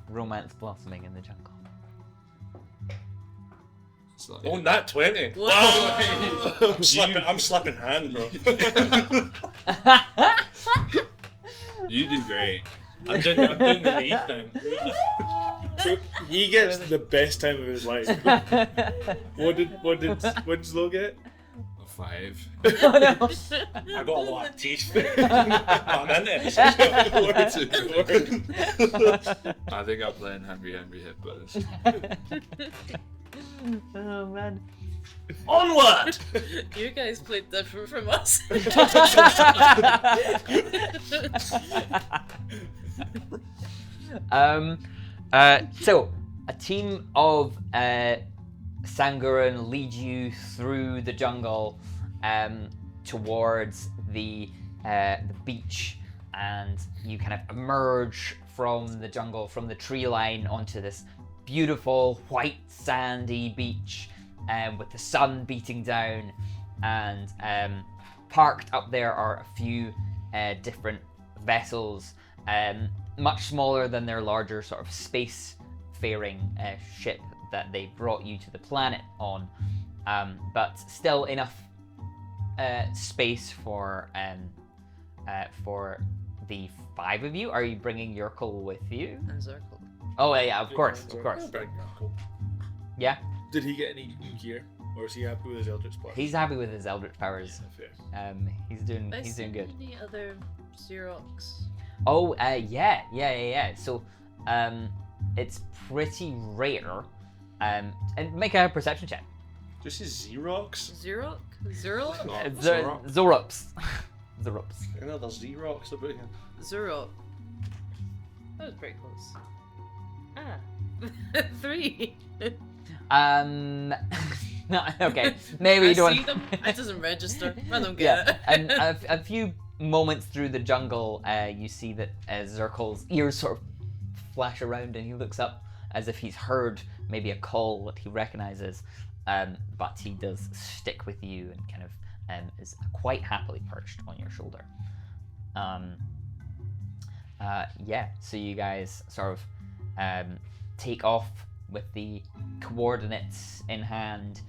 A: Romance blossoming in the jungle.
C: It's like,
B: Oh, nat 20.
D: Whoa.
B: I'm slapping hand, bro.
C: you do great.
B: I'm doing the lead thing.
F: He gets the best time of his life. What did Slow get?
C: A 5.
A: Oh no.
B: I got a lot of teeth. I'm in it.
C: I think I'm playing Henry Hit Buzz.
A: Oh man.
B: Onward!
D: You guys played different from us.
A: So a team of Sanguran lead you through the jungle towards the beach, and you kind of emerge from the jungle, from the tree line, onto this beautiful white sandy beach with the sun beating down, and parked up there are a few different vessels, much smaller than their larger sort of space-faring ship that they brought you to the planet on, but still enough space for the 5 of you. Are you bringing Yurkel with you?
D: And Zirkle.
A: Oh yeah, of course. Yeah,
F: Did he get any new gear, or is he happy with his Eldritch Blast?
A: he's happy with his Eldritch powers.
F: Fair.
A: He's doing good.
D: Any other Xerox?
A: Oh, yeah. So, it's pretty rare. And make a perception check.
B: This is Xerox.
D: Xerox? Zero?
A: Zorops. Zorops.
B: You know, there's Xerox about here.
D: Zero. That was pretty close. 3.
A: Okay, maybe
D: I
A: you don't.
D: see them. It doesn't register. I don't get
A: Yeah,
D: it.
A: and a few moments through the jungle, you see that Zirkel's ears sort of flash around, and he looks up as if he's heard maybe a call that he recognizes, but he does stick with you and kind of is quite happily perched on your shoulder. So you guys sort of take off with the coordinates in hand.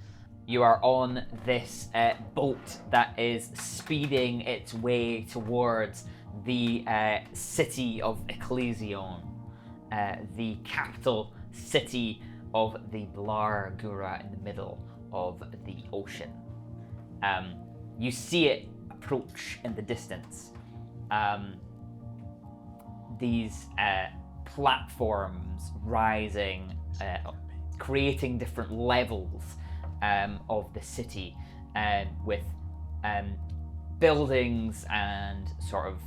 A: You are on this boat that is speeding its way towards the city of Ecclesion, the capital city of the Blar Gura in the middle of the ocean. You see it approach in the distance. These platforms rising, creating different levels of the city, with buildings and sort of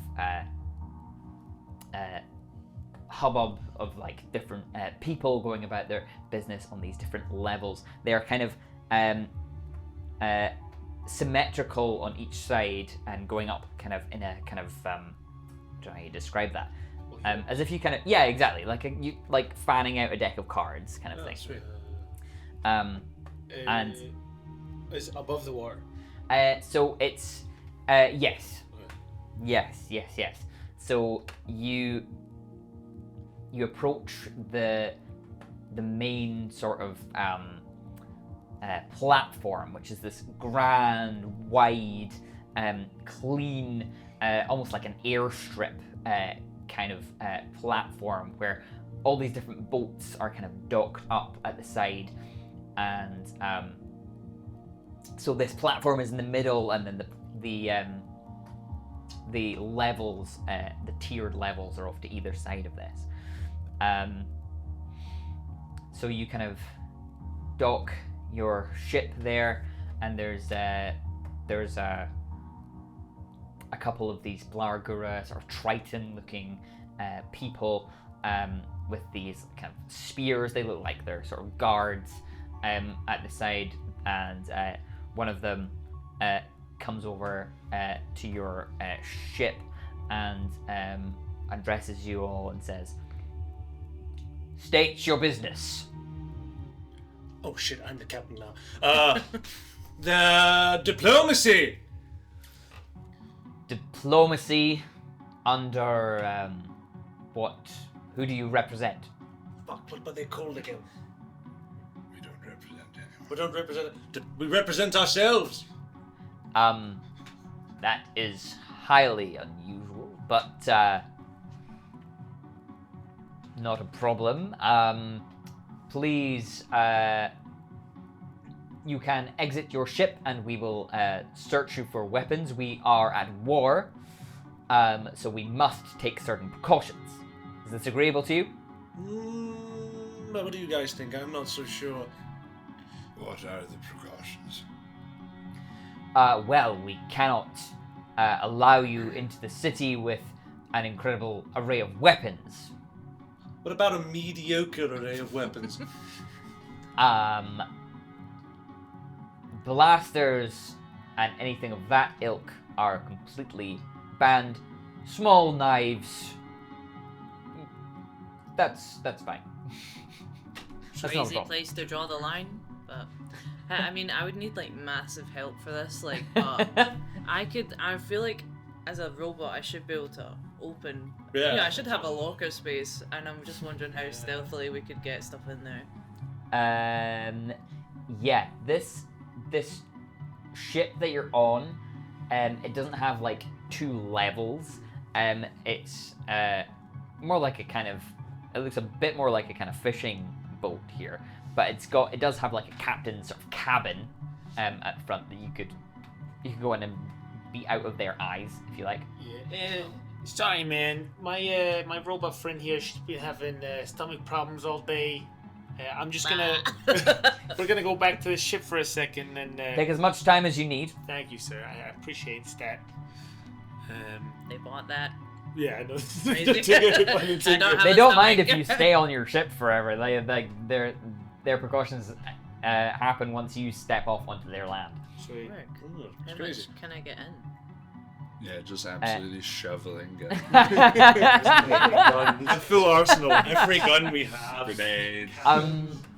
A: hubbub of like different people going about their business on these different levels. They are kind of symmetrical on each side and going up kind of in a kind of I don't know how you describe that. As if you kind of exactly like fanning out a deck of cards kind of thing.
B: Sweet.
A: And
F: is above the water.
A: so it's yes. So you approach the main sort of platform, which is this grand, wide, clean, almost like an airstrip kind of platform where all these different boats are kind of docked up at the side, and So this platform is in the middle, and then the levels, the tiered levels, are off to either side of this. So you kind of dock your ship there, and there's a couple of these Blargura sort of Triton-looking people with these kind of spears. They look like they're sort of guards at the side, and one of them comes over to your ship and addresses you all and says, "State your business."
B: Oh shit, I'm the captain now. The diplomacy!
A: Diplomacy under what? Who do you represent?
B: Fuck, what are they called again?
C: We don't represent anyone.
B: We don't represent... We represent ourselves!
A: That is highly unusual, but not a problem. Please, you can exit your ship and we will search you for weapons. We are at war, so we must take certain precautions. Is this agreeable to you?
B: What do you guys think? I'm not so sure.
C: What are the precautions?
A: Well, we cannot allow you into the city with an incredible array of weapons.
B: What about a mediocre array of weapons?
A: Blasters and anything of that ilk are completely banned. Small knives, that's fine. That's not a
D: Crazy
A: problem.
D: place to draw the line, but I mean, I would need like massive help for this. Like, I feel like as a robot, I should be able to open.
B: Yeah.
D: I should have a locker space, and I'm just wondering how stealthily we could get stuff in there.
A: Yeah, this ship that you're on, it doesn't have like 2 levels. It's more like a kind of, it looks a bit more like a kind of fishing boat here, but it does have like a captain's sort of cabin at front that you could go in and be out of their eyes if you like.
E: Yeah. Sorry, man. My robot friend here, she's been having stomach problems all day. I'm just gonna. We're gonna go back to the ship for a second and.
A: Take as much time as you need.
E: Thank you, sir. I appreciate that.
D: They bought that.
E: Yeah, I know.
D: Crazy. I don't have
A: They
D: a
A: don't mind if
D: stomach.
A: you stay on your ship forever. Their precautions happen once you step off onto their land.
E: Sweet.
D: Work.
B: It's
D: How
B: crazy.
D: much can I get in?
C: Yeah, just absolutely shoveling
F: A full arsenal. Every gun we have.
C: grenade.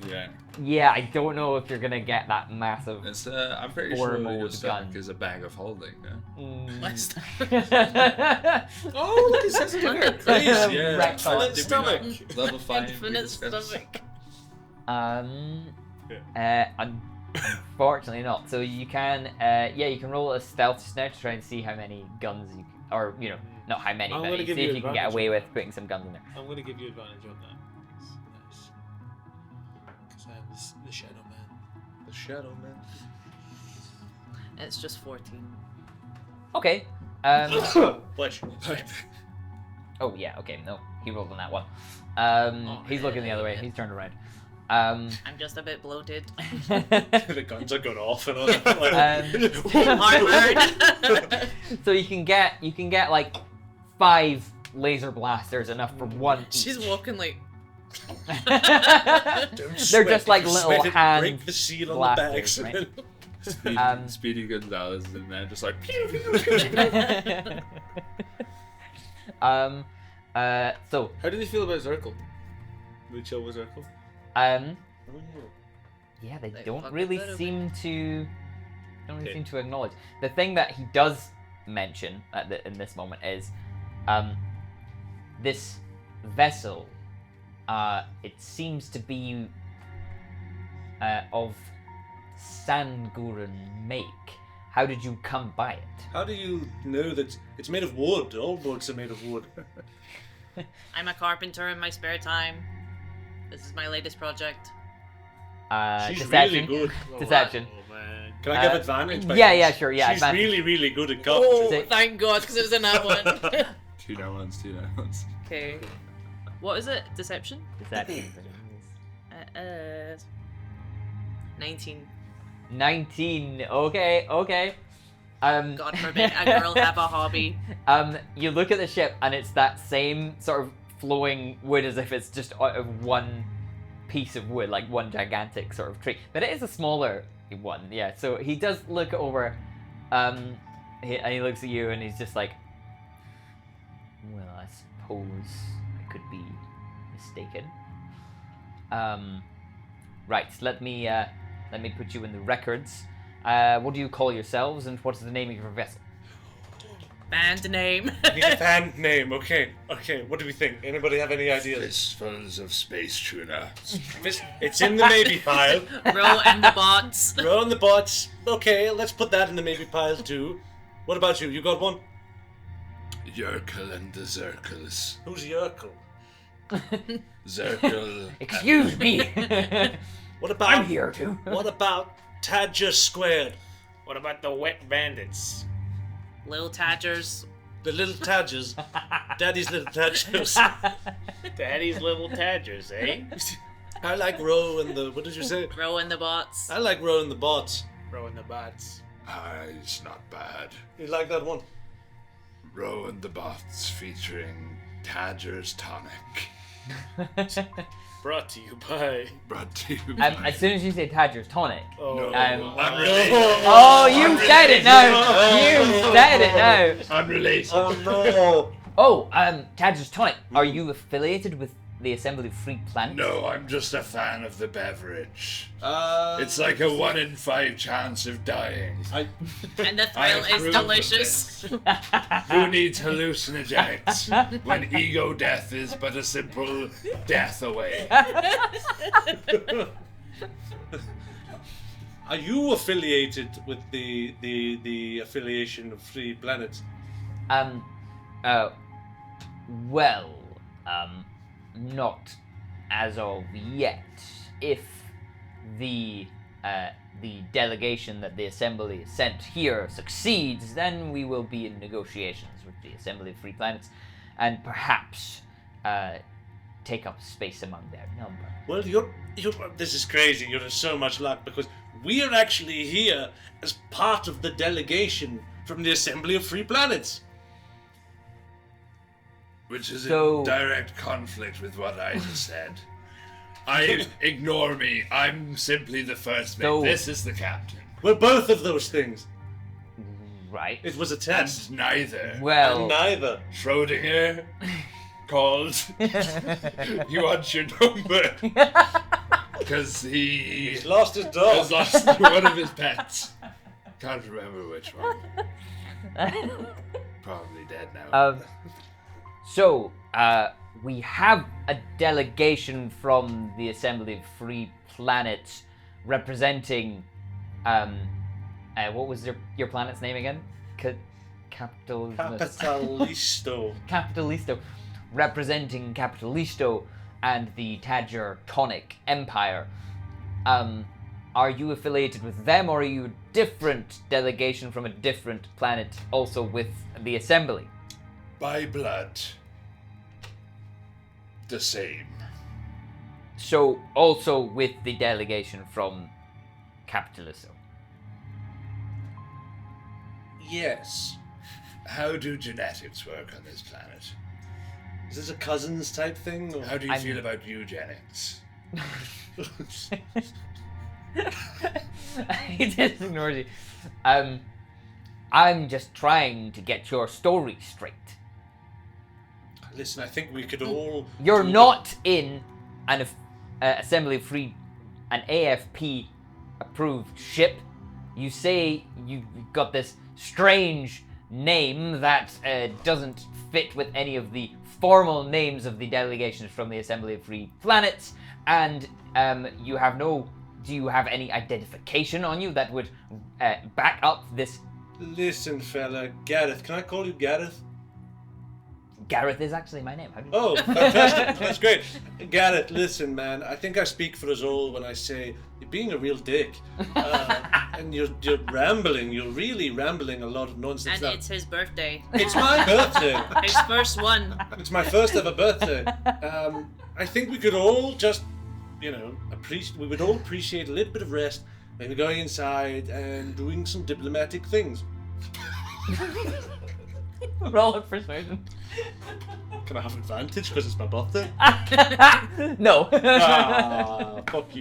C: Yeah.
A: Yeah, I don't know if you're gonna get that massive.
C: It's I'm pretty
A: Four
C: sure your
A: mode
C: stomach
A: gun.
C: is a bag of holding.
E: Oh, look, it says it there.
C: Please, yeah.
A: Rectal.
C: Did we
E: Stomach.
C: not- Level 5. we
D: Infinite
C: discussed-
D: stomach.
A: Unfortunately not. So you can, you can roll a stealth snare to try and see how many guns you, or not how many,
E: I'm
A: but
E: gonna
A: see
E: give
A: if
E: you
A: you can get
E: advantage
A: away
E: on
A: with
E: that.
A: putting some guns in there.
E: I'm gonna give you advantage on that. Nice. Because I'm the Shadow Man.
B: The Shadow Man.
D: It's just 14.
A: Okay.
B: Bless you.
A: Oh yeah. Okay. No, he rolled on that one. He's looking the other way. He's turned around.
D: I'm just a bit bloated.
B: The guns are going off and all that.
D: Heartburn.
A: So you can get like 5 laser blasters, enough for one each.
D: She's walking like.
A: They're just like little hand
B: Break the seal on
A: blasters,
B: the bags.
A: right?
C: Speedy Gonzalez and then just like
A: So
F: How do they feel about Zirkle? We chill with Zirkle?
A: yeah, they
D: They
A: don't
D: fucked
A: really
D: it better,
A: seem to
F: Okay.
A: seem to acknowledge. The thing that he does mention in this moment is this vessel. It seems to be of Sanguran make. How did you come by it?
B: How do you know that it's made of wood? All boats are made of wood.
D: I'm a carpenter in my spare time. This is my latest project.
B: She's
A: Deception.
B: really good.
A: Deception.
E: Oh man.
B: Can I give advantage? by
A: Yeah,
B: chance?
A: yeah, sure, yeah.
B: She's
A: advantage.
B: really, really good at
D: Oh,
B: comedy.
D: thank God, because it was in that one.
C: 2 down ones, 2 down ones.
D: Okay. What is it? Deception?
A: Deception.
D: 19.
A: 19. Okay.
D: God forbid a girl have a hobby.
A: You look at the ship and it's that same sort of flowing wood as if it's just out of one piece of wood, like one gigantic sort of tree. But it is a smaller one, yeah. So he does look over, and he looks at you and he's just like, well, I suppose I could be mistaken. Right, let me put you in the records. What do you call yourselves, and what is the name of your vessel?
D: Band name.
B: Need a band name. Okay. What do we think? Anybody have any ideas?
C: Fistfuls of space tuna.
B: It's in the maybe pile.
D: Row and the bots.
B: Row on the bots. Okay, let's put that in the maybe pile too. What about you? You got one?
C: Yerkel and the Zirkles.
B: Who's Yerkel?
C: Zirkel.
A: Excuse me.
B: What about?
A: I'm here too.
B: What about Tadger Squared?
E: What about the wet bandits?
D: Little Tadgers.
B: The little Tadgers. Daddy's little Tadgers.
E: Daddy's little Tadgers, eh?
B: I like Row and the. What did you say?
D: Row and the bots.
B: I like Row and the bots.
E: Rowing the bots.
C: It's not bad.
B: You like that one?
C: Row and the Bots featuring Tadger's Tonic.
E: Brought to you by...
C: Brought to you
A: As soon as you say Tadger's Tonic.
E: Oh,
C: unrelated.
A: Oh, you said it now! You said it now!
C: Unrelated.
B: Oh no!
A: Oh, Tadger's Tonic. Are you affiliated with the Assembly of Free Planets?
C: No, I'm just a fan of the beverage. It's like a 1 in 5 chance of dying.
D: And the
C: I
D: thrill
C: approve
D: is
C: of
D: delicious.
C: Who needs hallucinogenics when ego death is but a simple death away?
B: Are you affiliated with the affiliation of Free Planets?
A: Well, not as of yet. If the delegation that the Assembly sent here succeeds, then we will be in negotiations with the Assembly of Free Planets, and perhaps take up space among their number.
B: Well, you're this is crazy. You're in so much luck because we are actually here as part of the delegation from the Assembly of Free Planets.
C: Which is
A: So-
C: in direct conflict with what I just said. Ignore me. I'm simply the first mate.
A: So-
C: This is the captain.
B: We're both of those things.
A: Right.
B: It was a test.
C: And neither.
A: Well,
B: And neither.
C: Schrodinger called. You want your number? Because he
B: He's lost his
C: has
B: dog.
C: lost one of his pets. Can't remember which one. Probably dead now.
A: So, we have a delegation from the Assembly of Free Planets representing, what was your planet's name again?
B: Capitalisto.
A: Capitalisto. Representing Capitalisto and the Tadger Tonic Empire. Are you affiliated with them, or are you a different delegation from a different planet also with the Assembly?
C: By blood. The same.
A: So, also with the delegation from Capitalisto.
B: Yes.
C: How do genetics work on this planet?
B: Is this a cousins type thing? Or?
C: How do you feel about eugenics?
A: He just ignores you. I'm just trying to get your story straight.
B: Listen, I think we could all.
A: You're
B: do
A: not in an Assembly of Free, an AFP approved ship. You say you've got this strange name that doesn't fit with any of the formal names of the delegations from the Assembly of Free Planets, and you have no. Do you have any identification on you that would back up this?
B: Listen, fella, Gareth. Can I call you Gareth?
A: Gareth is actually my name. How do you
B: Oh, fantastic. That's great. Garrett, listen, man. I think I speak for us all when I say you're being a real dick. And you're rambling. You're really rambling a lot of nonsense.
D: And
B: now.
D: It's his birthday.
B: It's my birthday.
D: His first one.
B: It's my first ever birthday. I think we could all just, we would all appreciate a little bit of rest, maybe going inside and doing some diplomatic things.
A: roll a persuasion?
B: Can I have advantage because it's my birthday?
A: No.
B: Fuck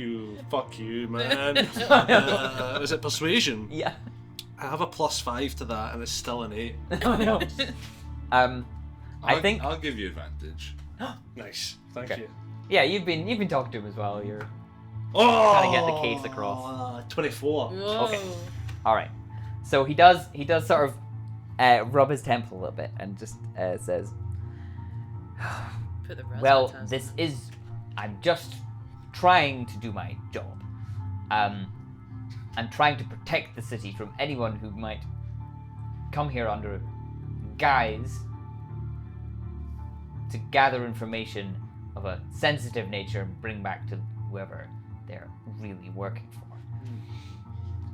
B: you, man. Is it persuasion?
A: Yeah.
B: I have a +5 to that, and it's still an 8.
A: Oh no. I think.
C: I'll give you advantage.
B: Nice, thank
A: Okay.
B: you.
A: Yeah, you've been talking to him as well. You're
B: Oh,
A: trying to get the case across.
B: 24.
D: Whoa.
A: Okay. All right. So he does sort of rub his temple a little bit and just says,
D: Put the
A: "Well,
D: razzmatazz
A: this
D: in it.
A: is. I'm just trying to do my job. I'm trying to protect the city from anyone who might come here under guise to gather information of a sensitive nature and bring back to whoever they're really working for.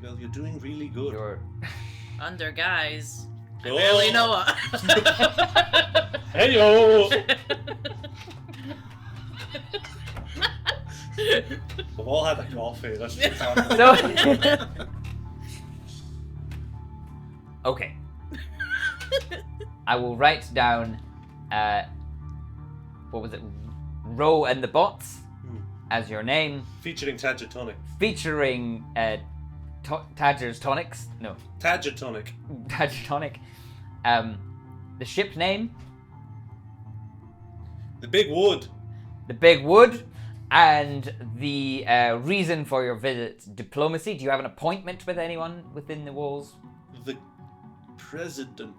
B: Well, you're doing really good.
A: You're
D: Under guys. I
B: Oh.
D: barely know it.
B: Hey-yo! We've all had a coffee. That's just
A: so. Okay. I will write down. What was it? Row and the Bots as your name,
B: featuring Tagatonic.
A: featuring Tadger's Tonics. No,
B: Tagatonic.
A: Tadger Tonic. The ship name,
B: The Big Wood.
A: the Big Wood, and the reason for your visit, diplomacy. Do you have an appointment with anyone within the walls?
B: The President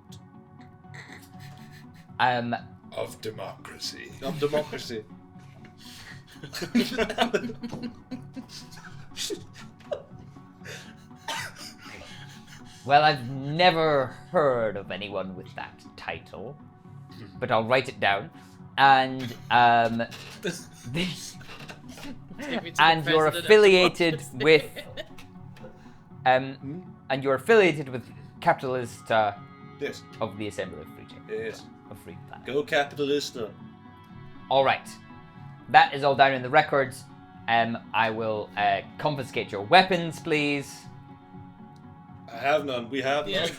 C: Of democracy.
B: of Democracy.
A: Well, I've never heard of anyone with that title, but I'll write it down. And this,
D: Take me to the
A: and you're
D: president of
A: affiliated
D: democracy.
A: with and you're affiliated with Capitalista
B: Yes.
A: of the Assembly of Free Trade.
B: Yes.
A: Of Free Planet.
B: Go Capitalista.
A: All right, that is all down in the records. I will confiscate your weapons, please.
B: I have none. We have
D: Yeah.
B: none.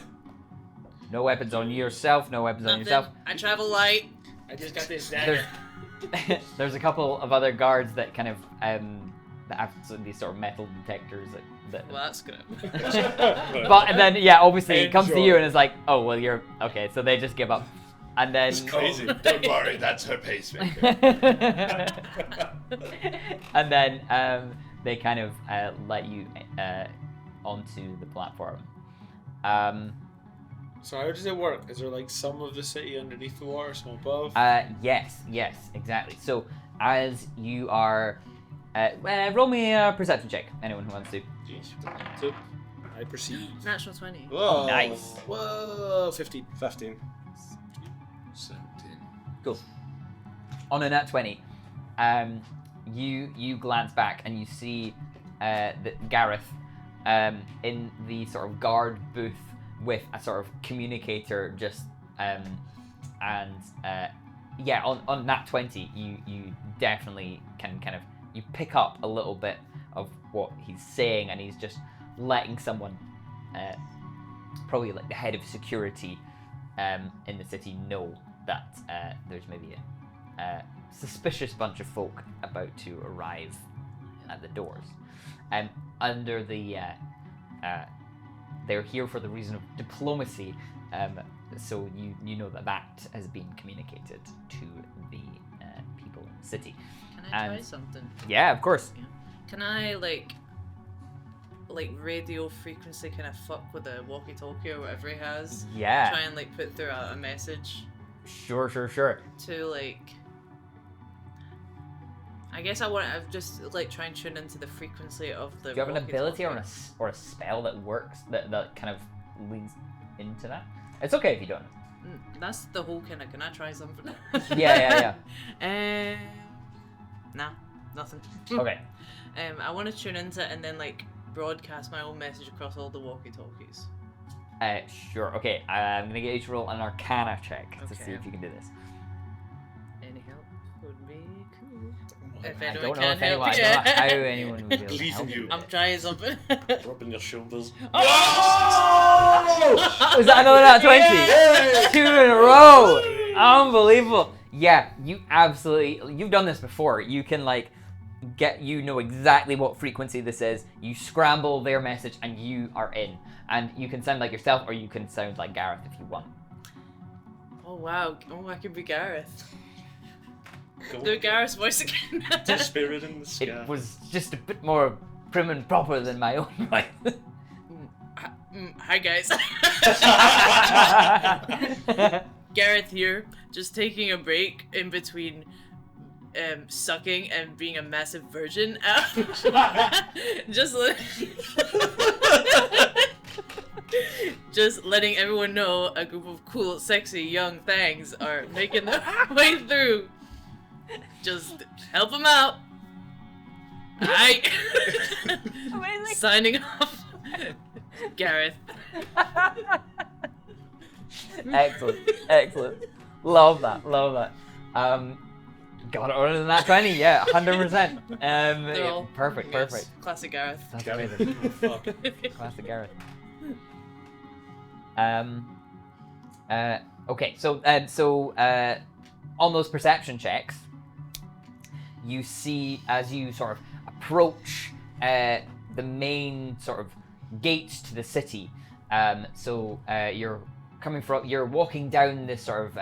A: No weapons on yourself. No weapons on
D: Nothing.
A: yourself.
D: I travel light.
E: I just got this dagger.
A: There's a couple of other guards that kind of that have these sort of metal detectors that
D: Well, that's good.
A: but and then yeah, obviously it comes to
F: Enjoy.
A: you and it's like, oh well, you're okay, so they just give up, and then
B: It's crazy.
C: Don't worry, that's her pacemaker.
A: and then they kind of let you onto the platform.
F: So how does it work? Is there like some of the city underneath the water, some above?
A: Yes, exactly. So as you are, roll me a perception check. Anyone who wants to.
F: Jeez. So I perceive.
D: Natural 20.
B: Whoa.
A: Nice.
F: Whoa, 15.
B: 15.
C: 17.
A: Cool. On a nat 20, you glance back and you see that Gareth in the sort of guard booth with a sort of communicator just yeah, on nat 20 you definitely can kind of you pick up a little bit of what he's saying, and he's just letting someone probably like the head of security in the city know that there's maybe a suspicious bunch of folk about to arrive at the doors. Under the they're here for the reason of diplomacy, so you know that has been communicated to the people in the city.
D: Can I try
A: And-
D: something?
A: Yeah, of course.
D: Can I like radio frequency kind of fuck with the walkie-talkie or whatever he has?
A: Yeah,
D: Try and like put through a message
A: sure.
D: to like. I guess I want to just like try and tune into the frequency of the.
A: Do you have an ability
D: walkie-talkie.
A: or a spell that works that kind of leads into that? It's okay if you don't.
D: That's the whole kind of. Can I try something?
A: Yeah.
D: Nah, nothing.
A: Okay.
D: I want to tune into it and then like broadcast my own message across all the walkie-talkies.
A: Sure. Okay. I'm gonna get you to roll an Arcana check to
D: Okay.
A: see if you can do this.
D: Any help would be cool. If
A: I
D: anyone
A: don't know
D: can
A: if anyone.
D: help,
A: I don't know how anyone would be able to
F: Believe in
A: help
F: you.
D: I'm trying something.
F: Rubbing your shoulders.
A: Was that another nat 20? 2 in a row. Unbelievable. Yeah, you've done this before. You can like know exactly what frequency this is. You scramble their message and you are in. And you can sound like yourself or you can sound like Gareth if you want.
D: Oh wow! Oh, I could be Gareth.
B: Go
D: Do Gareth's voice again.
B: to spirit in the sky.
A: It was just a bit more prim and proper than my own voice.
D: Hi guys. Gareth here, just taking a break in between sucking and being a massive virgin. Just letting everyone know a group of cool, sexy, young things are making their way through. Just help them out. Alright.
A: Amazing.
D: Signing off. Gareth.
A: Excellent. Love that. Got it other than that 20, yeah, 100%.
D: They're all
A: Perfect.
D: yes, classic Gareth.
A: That's amazing.
B: Fuck.
A: Classic Gareth. Okay, so on those perception checks, you see as you sort of approach the main sort of gates to the city. You're walking down this sort of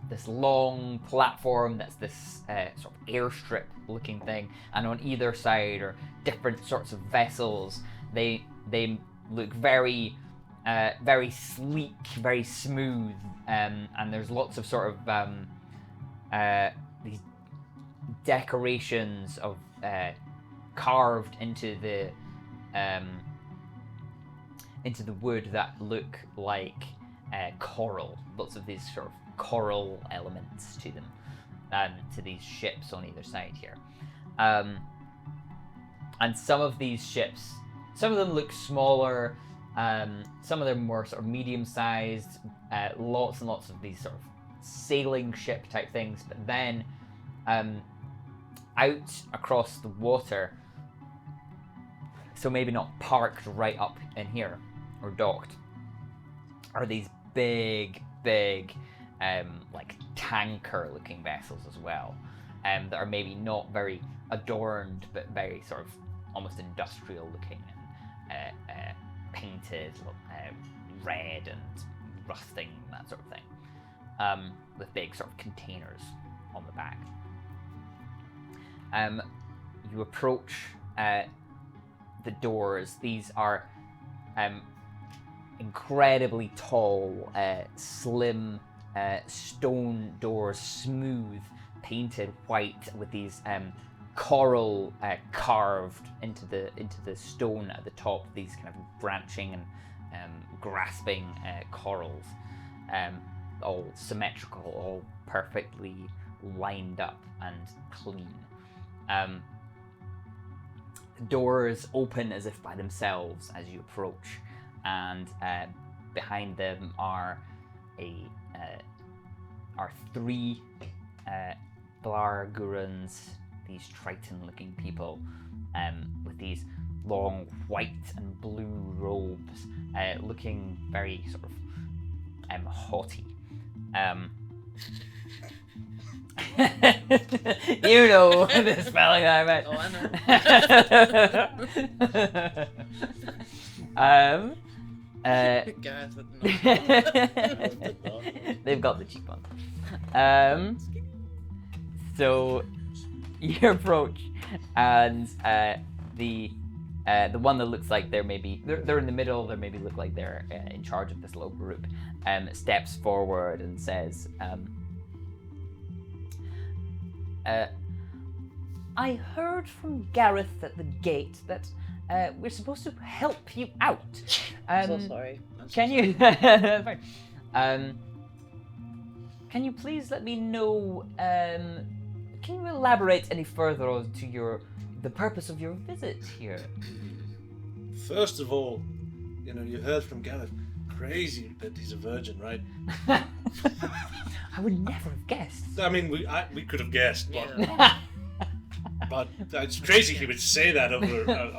A: this long platform that's this sort of airstrip looking thing, and on either side are different sorts of vessels. They look very sleek, very smooth, and there's lots of sort of these decorations of carved into the wood that look like coral. Lots of these sort of coral elements to them, to these ships on either side here. And some of these ships, some of them look smaller, some of them more sort of medium-sized, lots and lots of these sort of sailing ship type things, but then out across the water, so maybe not parked right up in here or docked, are these big like tanker looking vessels as well, that are maybe not very adorned but very sort of almost industrial looking and painted red and rusting, that sort of thing, with big sort of containers on the back. You approach the doors. These are incredibly tall, slim stone doors, smooth, painted white with these coral carved into the stone at the top. These kind of branching and grasping corals, all symmetrical, all perfectly lined up and clean. Doors open as if by themselves as you approach, and behind them are three Blargurans, these Triton-looking people, with these long white and blue robes, looking very sort of haughty. You know the spelling I meant.
D: Oh, I know. Gareth with the
A: They've got the cheap one. So you approach, and the one that looks like they're in the middle, they maybe look like they're in charge of this little group, steps forward and says, I heard from Gareth at the gate that we're supposed to help you out.
D: so sorry.
A: Can you? Fine. can you please let me know? Can you elaborate any further on to the purpose of your visit here?
B: First of all, you heard from Gareth. Crazy that he's a virgin, right?
A: I would never have guessed.
B: I mean, we could have guessed, but,
D: Yeah.
B: but it's crazy he would say that over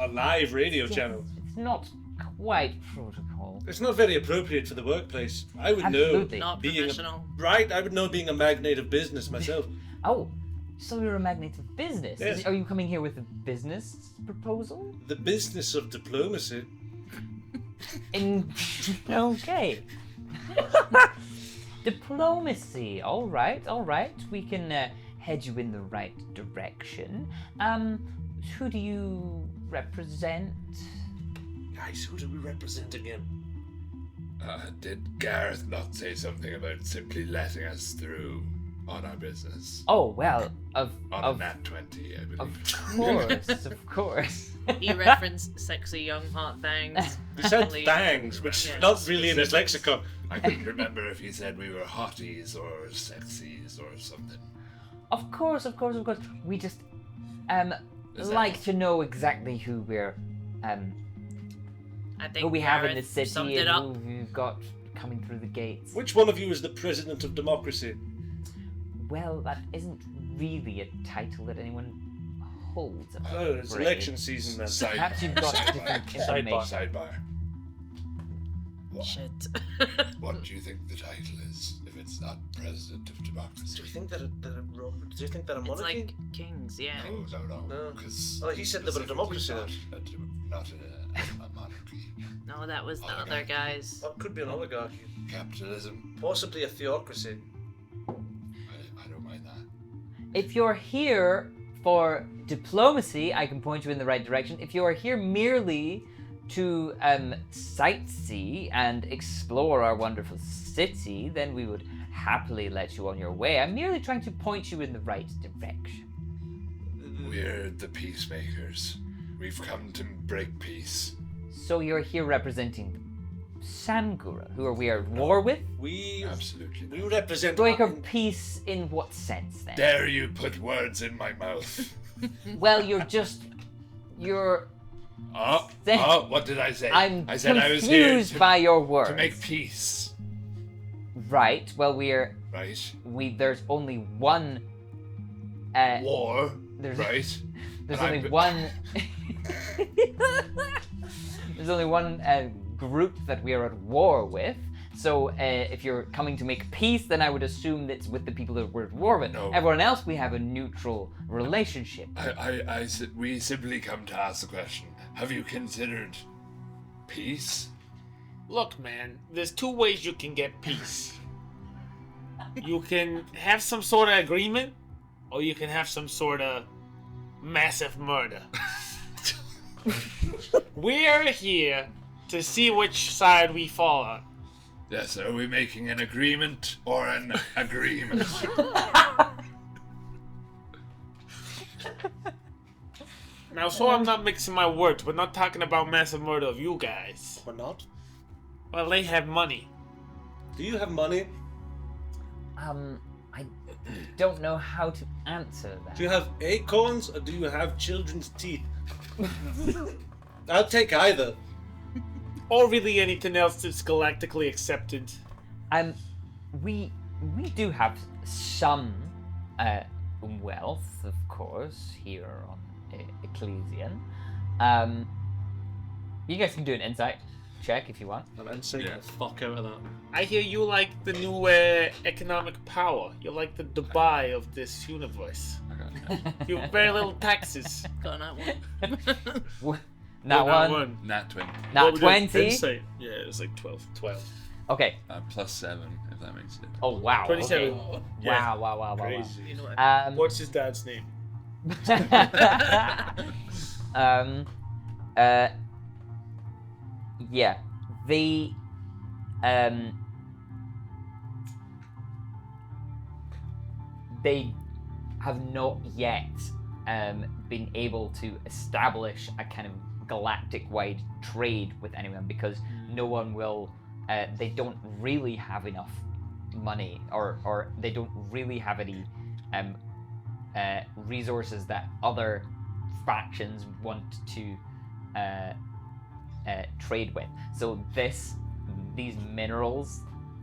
B: a live radio channel.
A: It's not quite protocol.
B: It's not very appropriate for the workplace. I would
A: Absolutely.
B: know
D: Not professional.
B: right. I would know being a magnate of business myself.
A: Oh, so you're a magnate of business.
B: Yes.
A: Are you coming here with a business proposal?
B: The business of diplomacy.
A: Okay. Diplomacy. All right. We can head you in the right direction. Who do you represent?
B: Guys, who do we represent again?
C: Did Gareth not say something about simply letting us through on our business?
A: Oh well,
C: On a
A: of
C: nat 20, I believe.
A: of course.
D: He referenced sexy young hot things.
B: He said
D: Only-
B: bangs, which
D: Yeah.
B: is not really in his lexicon.
C: I couldn't remember if he said we were hotties or sexies or something.
A: Of course. We just
C: Is that-
A: like to know exactly who we're
D: I think
A: who we have in the
D: Gareth
A: city
D: summed
A: and
D: it up.
A: who we've got coming through the gates.
B: Which one of you is the president of democracy?
A: Well, that isn't really a title that anyone holds. I'm
B: Oh, it's
A: afraid.
B: election season then.
A: Perhaps you've got different information.
C: Sidebar. What,
D: Shit.
C: what do you think the title is if it's not president of democracy?
B: Do you think that a
D: It's
B: monarchy?
D: like kings, yeah.
C: No.
B: No.
C: Because
B: Oh, he said they were a democracy.
C: not a monarchy.
D: No, that was the
C: Oh,
D: other
C: okay.
D: guys.
B: That could be an oligarchy.
C: Capitalism.
B: Possibly a theocracy.
C: I don't mind that.
A: If you're here for diplomacy, I can point you in the right direction. If you are here merely to sightsee and explore our wonderful city, then we would happily let you on your way. I'm merely trying to point you in the right direction.
C: We're the peacemakers. We've come to break peace.
A: So you're here representing Sangura, who we are at war with?
B: We
C: Absolutely.
B: represent.
A: Break our peace in what sense, then?
C: Dare you put words in my mouth?
A: Well, you're
C: What did I say?
A: I'm
C: I said I was here
A: confused by your words.
C: to make peace.
A: Right. Well,
C: Right?
A: there's only one.
C: War.
A: There's
C: Right?
A: there's
C: And
A: only
C: I'm-
A: one. There's only one group that we are at war with. So if you're coming to make peace, then I would assume that's with the people that we're at war with.
C: No.
A: Everyone else, we have a neutral relationship.
C: I said we simply come to ask the question. Have you considered peace?
E: Look, man, there's two ways you can get peace. You can have some sort of agreement, or you can have some sort of massive murder. We're here to see which side we fall on.
C: Yes, are we making an agreement or an agreement?
E: Now, so I'm not mixing my words. We're not talking about massive murder of you guys.
B: We're not.
E: Well, they have money.
B: Do you have money?
A: I don't know how to answer that.
B: Do you have acorns or do you have children's teeth? I'll take either.
E: Or really anything else that's galactically accepted.
A: We do have some wealth, of course, here on Ecclesian. You guys can do an insight check if you want.
B: And I'm saying
C: Yeah.
B: the fuck out of that.
E: I hear you like the new economic power. You're like the Dubai of this universe. You have very little taxes.
D: Got that one.
A: Not
E: Well, not
A: one.
C: Nat 20.
A: Not 20.
F: Insight. Yeah, it was like 12.
B: 12.
A: Okay.
C: Plus 7, if that makes it.
A: Oh wow.
E: 27.
A: Okay.
F: Yeah.
A: Wow.
F: Crazy.
D: You know what?
F: What's his dad's name?
A: Yeah, they have not yet been able to establish a kind of galactic-wide trade with anyone because no one will. They don't really have enough money, or they don't really have any resources that other factions want to trade with. So these minerals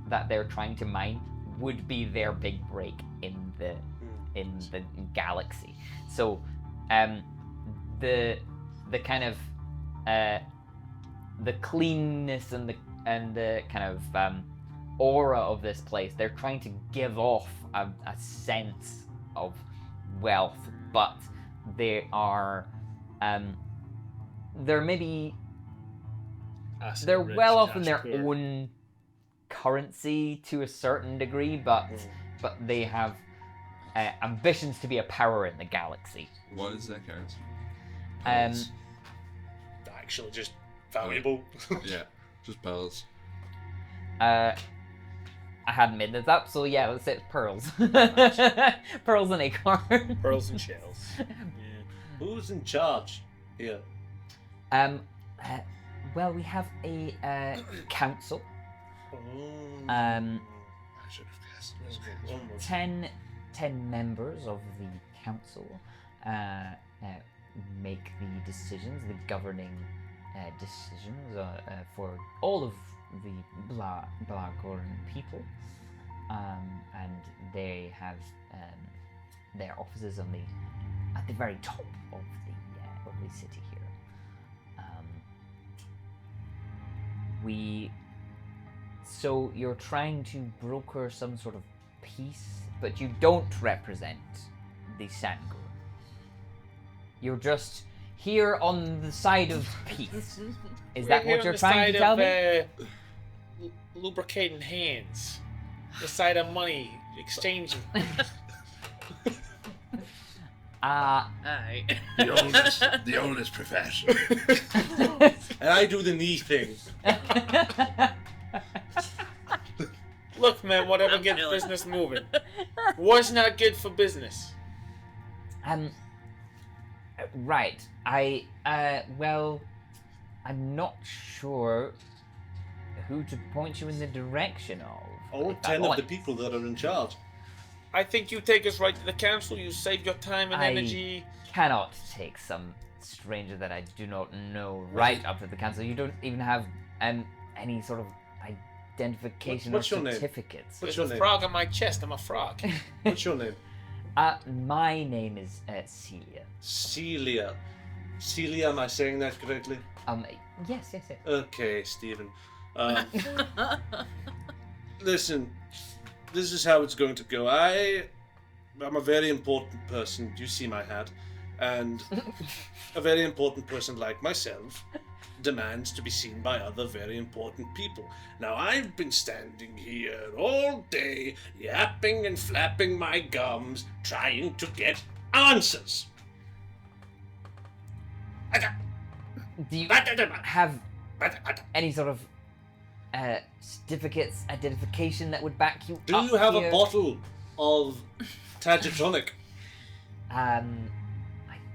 A: that they're trying to mine would be their big break in the galaxy. So the kind of the cleanness and the kind of aura of this place, they're trying to give off a sense of wealth, but they are they're maybe they're well off in their own currency to a certain degree, but they have ambitions to be a power in the galaxy.
C: What is that currency?
F: Actually, just valuable.
C: Yeah, just pearls.
A: I hadn't made this up, so yeah, let's say it's pearls. Pearls and acorn.
F: Pearls and shells. Yeah.
B: Who's in charge here?
A: Well, we have a council.
C: I should have guessed.
A: 10 members of the council make the decisions, the governing decisions for all of the Blagoran people, and they have their offices at the very top of the city here. So you're trying to broker some sort of peace, but you don't represent the Sangor. You're just here on the side of peace. Is that what you're trying to tell me?
E: Lubricating hands. The side of money, exchanging.
D: Aye.
C: The oldest profession.
B: And I do the knee thing.
E: Look, man, whatever gets business moving. War's not good for business.
A: Right. Well, I'm not sure who to point you in the direction of.
B: All 10 of the people that are in charge.
E: I think you take us right to the council. You save your time and energy.
A: Cannot take some stranger that I do not know right up to the council. You don't even have any sort of identification
B: What's
A: or
B: your name?
A: certificates.
B: What's
E: There's
B: your
E: a
B: name?
E: frog on my chest. I'm a frog.
B: What's your name?
A: My name is Celia.
B: Celia. Celia, am I saying that correctly?
A: Yes.
B: Okay, Stephen. Listen, this is how it's going to go. I'm a very important person. You see my hat. And a very important person like myself demands to be seen by other very important people. Now, I've been standing here all day, yapping and flapping my gums, trying to get answers.
A: Do you have any sort of certificates, identification that would back you
B: Do
A: up
B: you have
A: here?
B: a bottle of Tagatonic?
A: I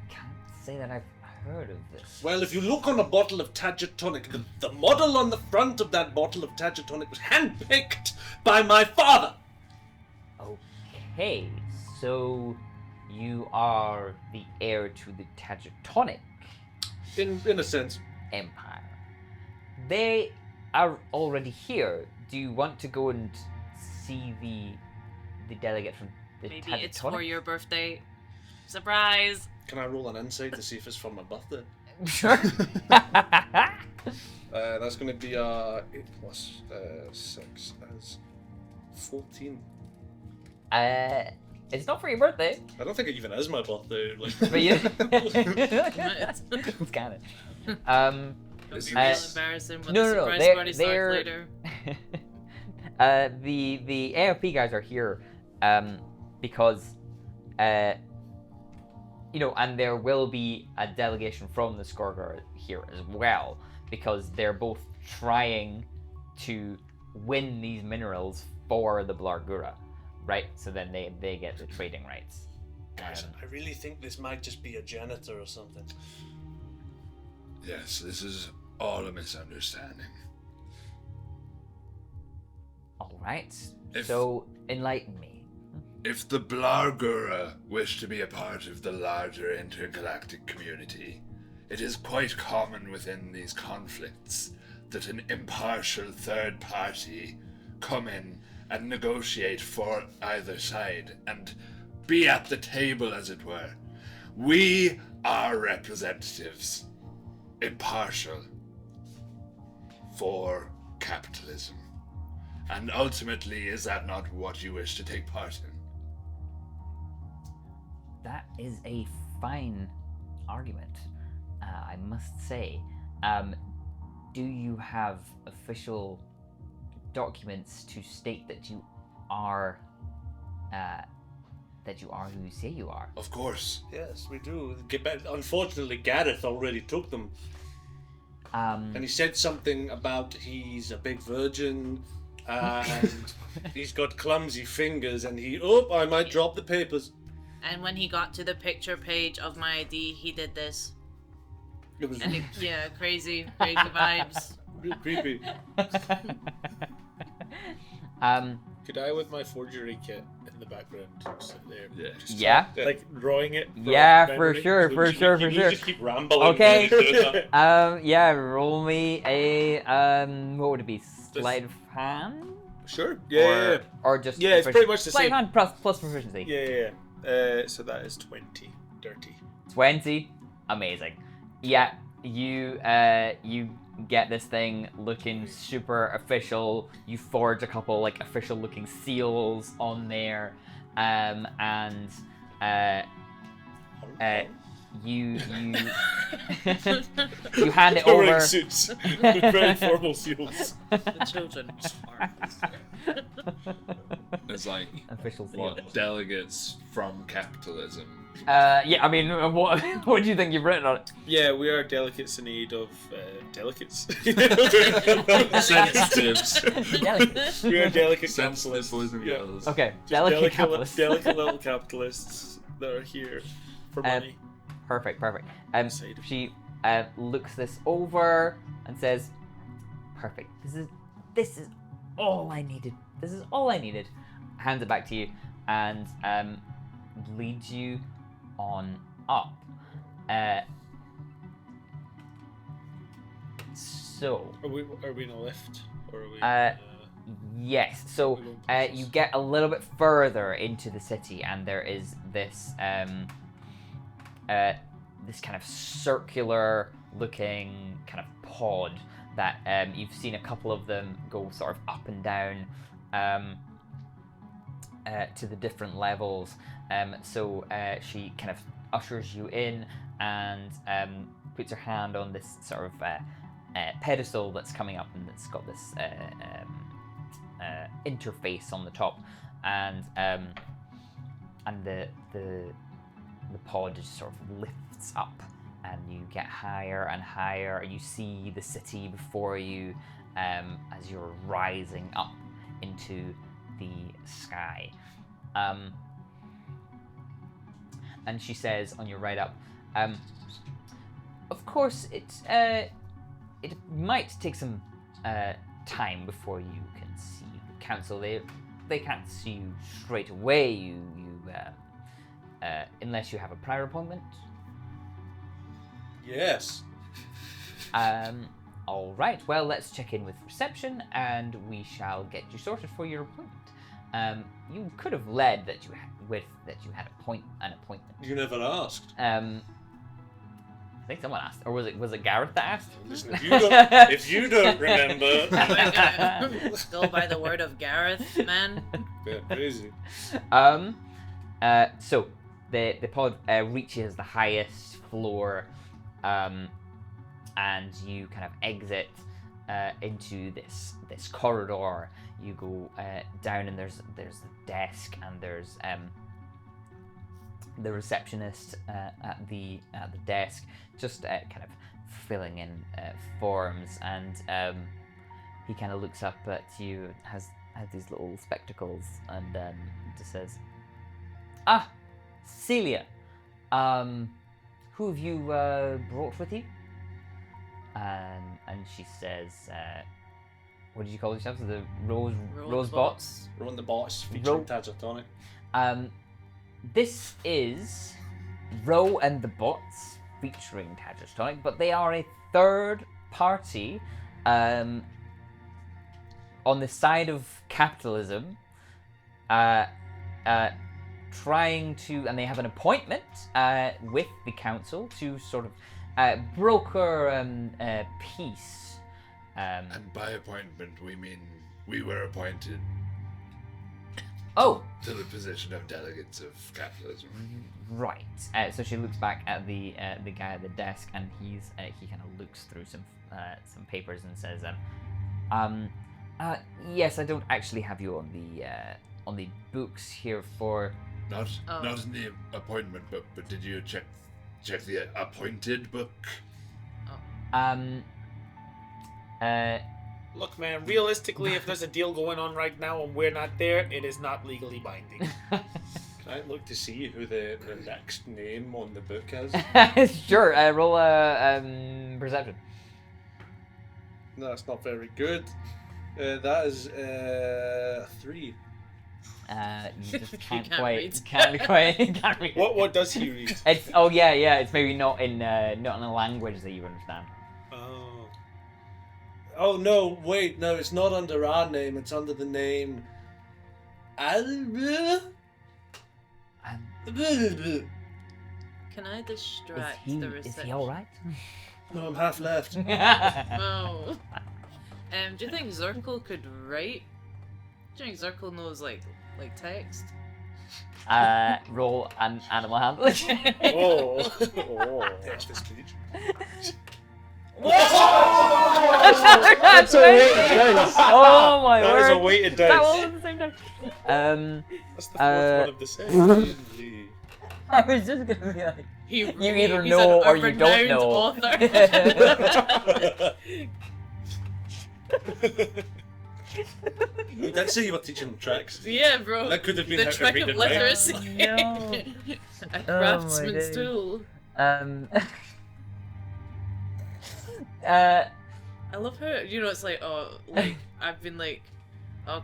A: can't say that I've heard of this.
B: Well, if you look on a bottle of Tagatonic, the model on the front of that bottle of Tagatonic was handpicked by my father.
A: Okay, so you are the heir to the Tagatonic
B: In a sense.
A: Empire. They are already here. Do you want to go and see the delegate from the
D: Maybe
A: Tagatonic?
D: it's for your birthday. Surprise!
B: Can I roll an insight to see if it's for my birthday?
A: Sure.
B: That's going to be 8 plus 6 as 14.
A: It's not for your birthday,
B: I don't think it even is my birthday. Like,
A: but you. It's kind of.
D: It'll be
C: Uh,
D: real embarrassing when
A: no,
D: the
A: no,
D: surprise
A: they're-
D: party
A: they're-
D: starts later.
A: The AFP guys are here, because, and there will be a delegation from the Skorgar here as well, because they're both trying to win these minerals for the Blargura, right? So then they get the trading rights.
B: guys, I really think this might just be a janitor or something.
C: Yes, this is all a misunderstanding.
A: All right. So enlighten me.
C: If the Blargura wish to be a part of the larger intergalactic community, it is quite common within these conflicts that an impartial third party come in and negotiate for either side and be at the table, as it were. We are representatives, impartial, for capitalism. And ultimately, is that not what you wish to take part in?
A: That is a fine argument, I must say. Do you have official documents to state that you are who you say you are?
C: Of course.
B: Yes, we do. Unfortunately, Gareth already took them. And he said something about he's a big virgin and he's got clumsy fingers and I might drop the papers.
D: And when he got to the picture page of my ID, he did this.
B: It was
D: And crazy vibes.
B: real creepy.
F: Could I, with my forgery kit in the background, sit there?
C: Yeah.
F: Just
A: Yeah.
F: like drawing it. from
A: Yeah, for
F: memory?
A: sure, for sure.
B: Just keep rambling.
A: Okay.
B: when you do that.
A: Yeah, roll me a what would it be? Sleight of hand?
F: Sure. Yeah.
A: Or just
F: Yeah, it's pretty much the
A: sleight
F: same.
A: of hand plus proficiency.
F: Yeah. So that is 20. Dirty.
A: 20. Amazing. Yeah, you get this thing looking super official. You forge a couple like official looking seals on there, and you you hand it
F: Wearing
A: over.
F: suits with very formal seals.
D: The children are.
C: It's like
A: Official seal.
C: what delegates from capitalism.
A: Yeah, I mean, what what do you think you've written on it?
F: Yeah, we are delegates in aid of delegates.
C: Sensitives.
A: Delicate.
F: We are delicate
C: Sensitive
F: capitalists.
C: boys and
F: Yeah.
C: girls.
A: Okay,
F: Just
A: delicate capitalist.
F: delicate little capitalists that are here for money.
A: Perfect.
F: Side.
A: She looks this over and says, "Perfect. This is all I needed. This is all I needed." Hands it back to you and leads you on up. So.
F: Are we in a lift? Or are we
A: Yes. So you get a little bit further into the city, and there is this this kind of circular-looking kind of pod that you've seen a couple of them go sort of up and down to the different levels. So she kind of ushers you in and puts her hand on this sort of pedestal that's coming up, and it's got this interface on the top, and the pod just sort of lifts up, and you get higher and higher. You see the city before you as you're rising up into the sky. And she says on your ride up, of course it might take some time before you can see the council. They can't see you straight away. You unless you have a prior appointment.
B: Yes.
A: All right. Well, let's check in with reception, and we shall get you sorted for your appointment. You could have led that you had an appointment.
B: You never asked.
A: I think someone asked, or was it Gareth that asked?
B: Listen, if you don't remember,
D: Go by the word of Gareth, man.
B: yeah, crazy.
A: So the pod reaches the highest floor, and you kind of exit into this corridor. You go down, and there's the desk, and there's the receptionist at the desk, just kind of filling in forms, and he kind of looks up at you, has these little spectacles, and just says, "Ah, Celia, who have you brought with you?" And she says, what did you call yourselves? The rose
D: Roll the
A: bots.
B: Run the bots featuring
A: Ro-
B: Tagatonic.
A: This is Row and the Bots featuring Tagatonic, but they are a third party on the side of capitalism, trying to, and they have an appointment with the council to sort of broker peace.
C: And by appointment, we mean we were appointed
A: Oh,
C: to the position of delegates of capitalism.
A: right. So she looks back at the guy at the desk, and he kind of looks through some papers and says, yes, I don't actually have you on the books here for.
C: Not in the appointment book, but did you check the appointed book?
E: Look, man, realistically, if there's a deal going on right now and we're not there, it is not legally binding.
B: Can I look to see who the next name on the book is?
A: Sure. Roll a perception.
B: No, that's not very good. That is 3.
A: You just
D: Can't
A: can't read.
F: What does he read?
A: It's it's maybe not in a language that you understand.
B: Oh no! Wait, no, it's not under our name. It's under the name.
A: Um,
D: Can I distract the
A: is
D: reception?
A: he all right?
B: No, I'm half left.
D: Oh. Do you think Zirkle could write? Do you think Zirkle knows like text?
A: Roll an animal handling.
F: Oh.
B: Text to speech.
A: That's
F: a weighted dice.
A: Oh my
F: That
A: word!
F: is a weighted
A: That
F: dice.
A: all at the same time.
F: That's the fourth one of the set.
A: I was just gonna be like,
D: You
A: either
D: he's
A: know
D: an
A: or you don't
D: renowned
A: know.
D: Author.
B: You did say you were teaching them tricks.
D: Yeah, bro.
B: That could have been
D: The
B: how to
D: trick
B: read
D: of
B: and write.
D: literacy.
A: No.
D: A
A: my
D: craftsman's
A: days.
D: tool. I love her. You know, it's like, I've been like,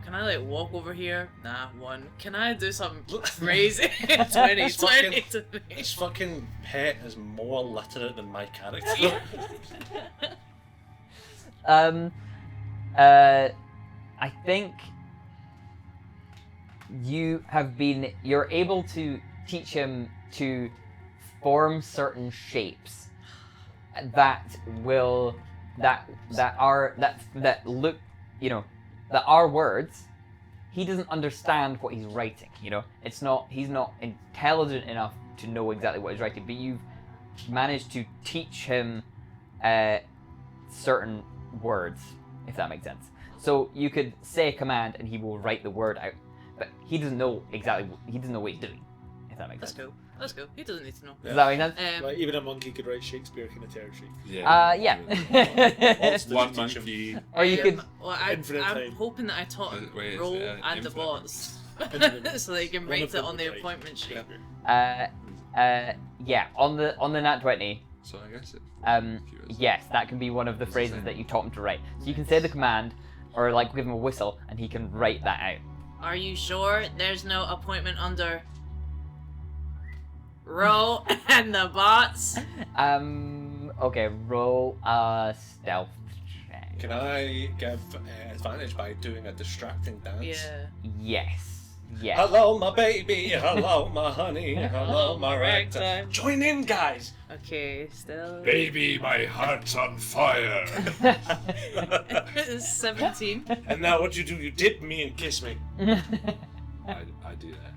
D: can I like walk over here? Nah, 1. Can I do something crazy? 20
B: His
D: to me.
B: His fucking pet is more literate than my character.
A: I think you're able to teach him to form certain shapes that are words. He doesn't understand what he's writing, he's not intelligent enough to know exactly what he's writing, but you've managed to teach him certain words, if that makes sense. So you could say a command and he will write the word out, but he doesn't know what he's doing, if that makes
D: That's
A: sense.
D: cool. That's cool. He doesn't need to know.
A: Does that make sense?
F: Like, even a monkey could write Shakespeare in a territory.
A: Yeah.
C: One monkey.
A: Or you could.
D: Well,
F: Infinite
D: I'm
F: time.
D: hoping that I taught
C: Wait,
D: Roll
C: it's,
D: and the
C: infinite.
D: bots,
F: Infinite.
D: so they can
F: One
D: write
F: of
D: it
F: them
D: on the
F: would write.
D: appointment sheet.
A: Yeah, on the nat 20.
C: So I guess it.
A: Yes, that can be one of the phrases that you taught him to write. So you can say the command, or like give him a whistle, and he can write that out.
D: Are you sure there's no appointment under Roll and the bots?
A: Okay, roll a stealth check.
B: Can I give advantage by doing a distracting dance?
D: Yeah.
A: Yes. Yes.
B: Hello, my baby. Hello, my honey. Hello, my ragtime.
D: ragtime.
B: Join in, guys.
D: Okay, still.
C: Baby, my heart's on fire.
D: 17.
B: And now what you do, you dip me and kiss me.
C: I do that.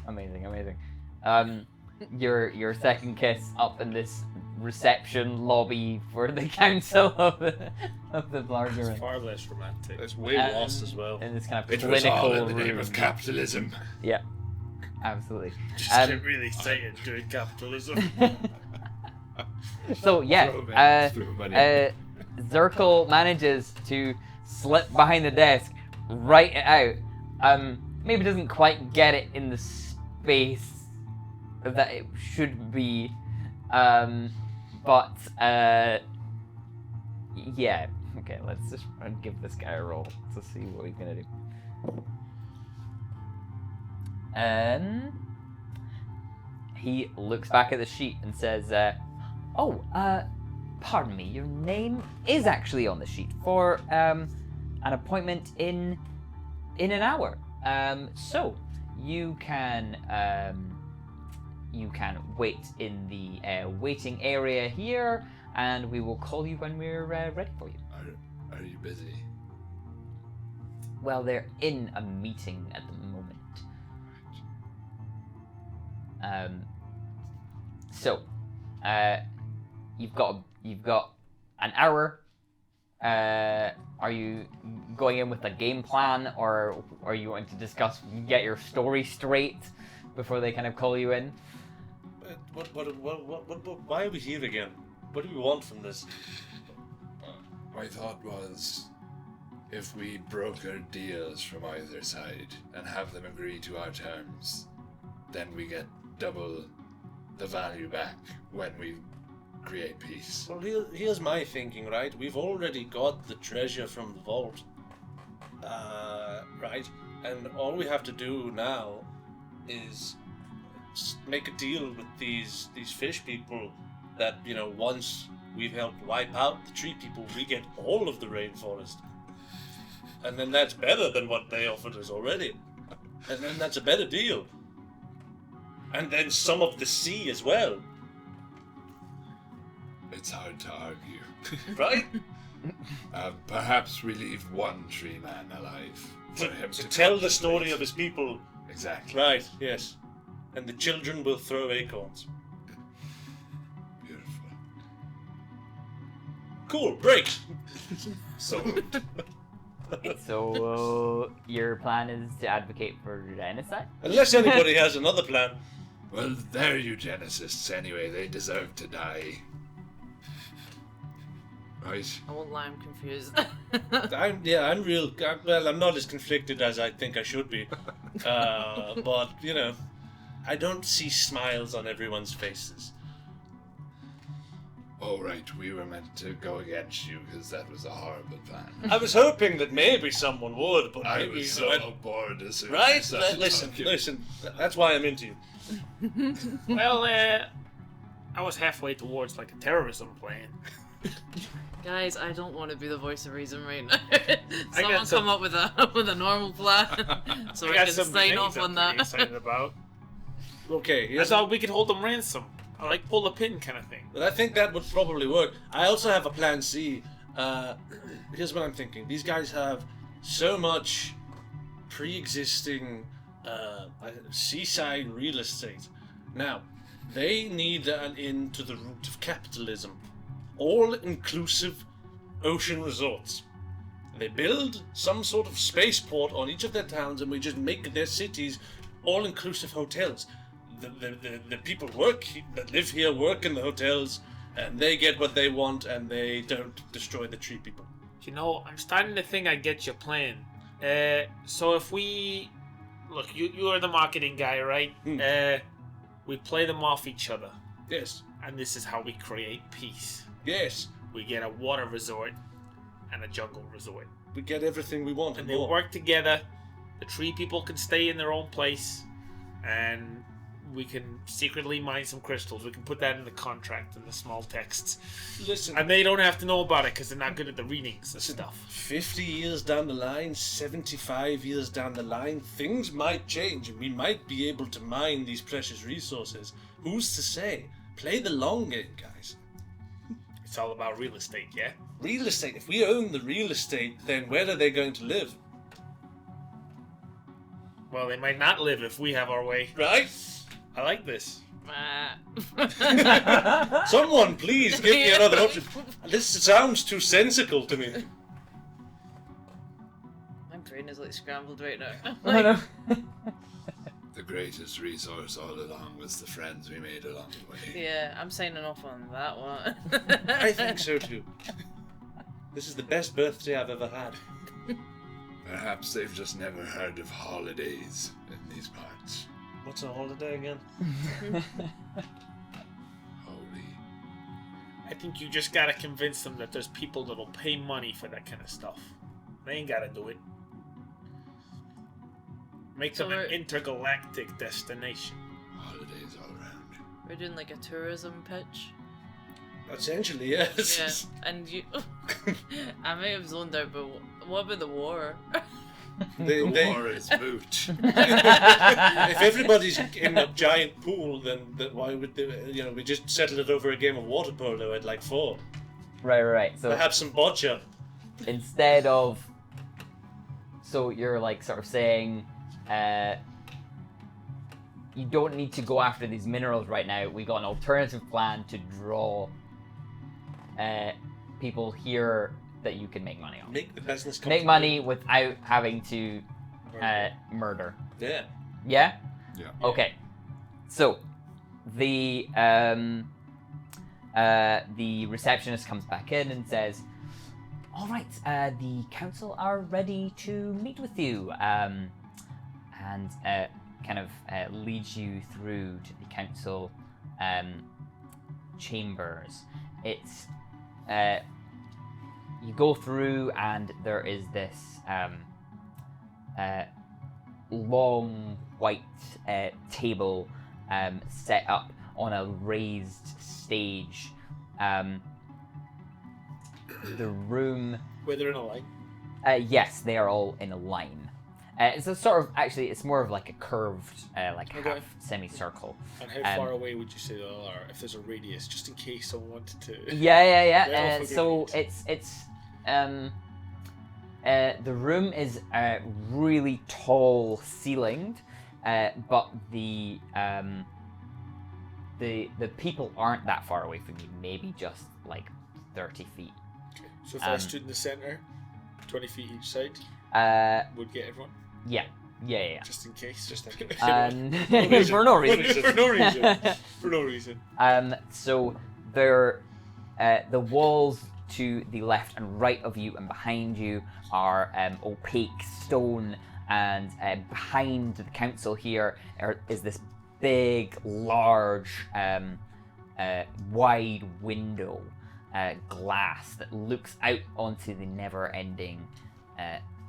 A: Amazing. Your second kiss up in this reception lobby for the council of the larger
F: It's far less romantic.
B: It's way lost as well.
A: in this kind of
C: It was all
A: clinical
C: in the name
A: room.
C: of capitalism.
A: Yeah, absolutely.
F: Just
A: Um,
F: get really excited doing capitalism.
A: So yeah,
C: Throw money.
A: Zirkle manages to slip behind the desk, write it out. Maybe doesn't quite get it in the space that it should be. But yeah, Okay, let's just give this guy a roll to see what he's gonna do. He looks back at the sheet and says, pardon me, your name is actually on the sheet for an appointment in an hour. So you can wait in the waiting area here, and we will call you when we're ready for you.
C: Are you busy?
A: Well, they're in a meeting at the moment. You've got an hour. Are you going in with a game plan, or are you going to get your story straight before they kind of call you in?
B: Why are we here again? What do we want from this?
C: My thought was, if we broker deals from either side and have them agree to our terms, then we get double the value back when we create peace.
B: Well, here's my thinking, right? We've already got the treasure from the vault, right? And all we have to do now is make a deal with these fish people that, once we've helped wipe out the tree people, we get all of the rainforest. And then that's better than what they offered us already. And then that's a better deal. And then some of the sea as well.
C: It's hard to argue.
B: Right?
C: Perhaps we leave one tree man alive. For him
B: to tell the
C: contemplate.
B: story of his people.
C: Exactly.
B: Right, yes. And the children will throw acorns.
C: Beautiful.
B: Cool, break!
C: So,
A: So your plan is to advocate for genocide?
B: Unless anybody has another plan.
C: well, they're eugenicists anyway. They deserve to die. Right?
D: I won't lie, I'm confused.
B: I'm not as conflicted as I think I should be. But, I don't see smiles on everyone's faces.
C: Oh, right. We were meant to go against you because that was a horrible plan.
B: I was hoping that maybe someone would, but
C: I
B: maybe
C: was so bored as soon
B: Right?
C: as I
B: Listen,
C: talking.
B: listen. That's why I'm into you.
E: Well, I was halfway towards like a terrorism plan.
D: Guys, I don't want to be the voice of reason right now.
E: I
D: Someone
E: got some-
D: come up with a normal plan, so I
E: got
D: can
E: some
D: sign
E: grenades
D: off
E: I'm
D: on
E: pretty
D: that.
E: excited about.
B: Okay,
E: I
B: here's
E: thought we could hold them ransom. I like pull a pin kind of thing.
B: But I think that would probably work. I also have a plan C. Here's what I'm thinking. These guys have so much pre-existing seaside real estate. Now, they need an end to the root of capitalism. All-inclusive ocean resorts. They build some sort of spaceport on each of their towns, and we just make their cities all-inclusive hotels. The people that live here work in the hotels, and they get what they want, and they don't destroy the tree people.
E: I'm starting to think I get your plan. So if we look, you are the marketing guy, right? We play them off each other,
B: Yes,
E: and this is how we create peace.
B: yes,
E: We get a water resort and a jungle resort,
B: we get everything we want
E: and
B: and
E: they
B: more.
E: work together. The tree people can stay in their own place, and we can secretly mine some crystals. We can put that in the contract in the small texts,
B: Listen,
E: and they don't have to know about it because they're not good at the readings and stuff.
B: 50 years down the line, 75 years down the line, things might change, and we might be able to mine these precious resources. Who's to say? Play the long game, guys.
E: It's all about real estate, yeah?
B: Real estate. If we own the real estate, then where are they going to live?
E: Well, they might not live if we have our way.
B: Right?
E: I like this.
B: Someone, please give me another option. This sounds too sensical to me.
D: My brain is like scrambled right now.
A: Oh, no.
C: The greatest resource all along was the friends we made along the way.
D: Yeah, I'm signing off on that one.
B: I think so too. This is the best birthday I've ever had.
C: Perhaps they've just never heard of holidays in these parts.
B: What's a holiday again?
C: Holy.
E: I think you just gotta convince them that there's people that'll pay money for that kind of stuff. They ain't gotta do it. Make them an intergalactic destination.
C: Holidays all around.
D: We're doing like a tourism pitch.
B: Essentially, yes.
D: Yeah, and you. I may have zoned out, but what about the war?
C: The war is moot.
B: If everybody's in a giant pool, then why would they, we just settle it over a game of water polo at like 4.
A: Right. So
B: Perhaps some boccia.
A: instead of, so you're like sort of saying, you don't need to go after these minerals right now. We got an alternative plan to draw people here that you can make money on.
B: Make the business come
A: Make money without having to murder.
B: Yeah.
A: Yeah?
C: Yeah.
A: Okay. So the receptionist comes back in and says, "All right, the council are ready to meet with you," and kind of leads you through to the council chambers. It's you go through, and there is this long white table set up on a raised stage. The room.
E: Where they're in a line.
A: Yes, they are all in a line. It's a sort of, actually, it's more of like a curved, like
E: Okay.
A: half semicircle.
E: And how far away would you say they all are? If there's a radius, just in case someone wanted to.
A: Yeah.
E: Yeah, I'll
A: So
E: forgive
A: it's the room is really tall ceilinged, but the people aren't that far away from you. Maybe just like 30 feet.
E: Okay. So if I stood in the center, 20 feet each side, would get everyone.
A: Yeah.
E: Just in case.
B: Just in case.
A: For no reason.
E: For no reason. For no reason.
A: So there, the walls to the left and right of you and behind you are opaque stone, and behind the council here is this big, large, wide window, glass that looks out onto the never-ending,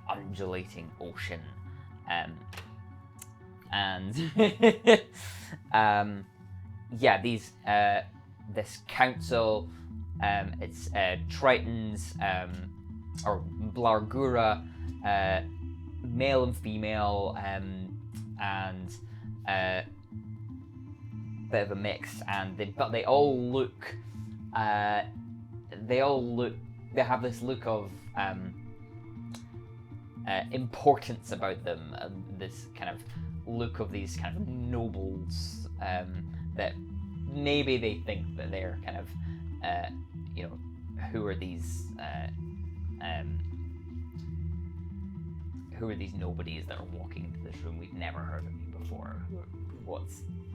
A: undulating ocean. And this council, it's Tritons, or Blargura, male and female, and bit of a mix, and they all look, they have this look of importance about them, this kind of look of these kind of nobles, that maybe they think that they're kind of, who are these nobodies that are walking into this room? We've never heard of you before.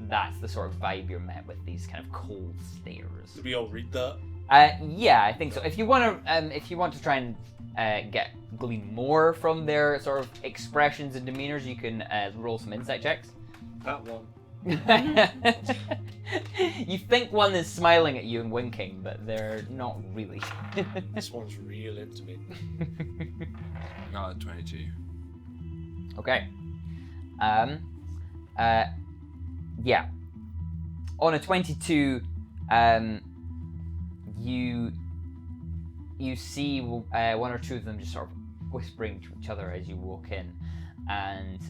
A: That's the sort of vibe you're met with, these kind of cold stares.
B: Did we all read that?
A: Yeah, I think so. If you want to try and glean more from their sort of expressions and demeanors, you can roll some insight checks.
B: That one.
A: You think one is smiling at you and winking, but they're not really.
B: This one's real into me.
C: I got a 22.
A: Okay. Yeah. On a 22, you see one or two of them just sort of whispering to each other as you walk in, and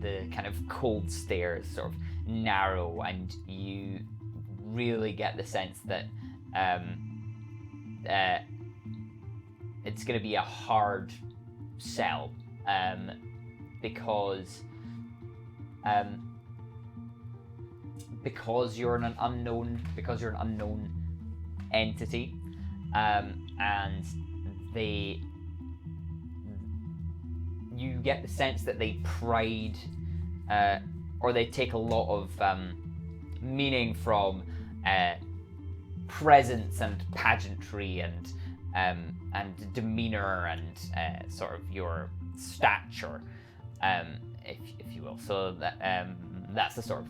A: the kind of cold stares sort of narrow, and you really get the sense that it's going to be a hard sell, because you're an unknown entity, and you get the sense that they pride, or they take a lot of meaning from presence and pageantry and demeanor and sort of your stature, if you will. So that that's the sort of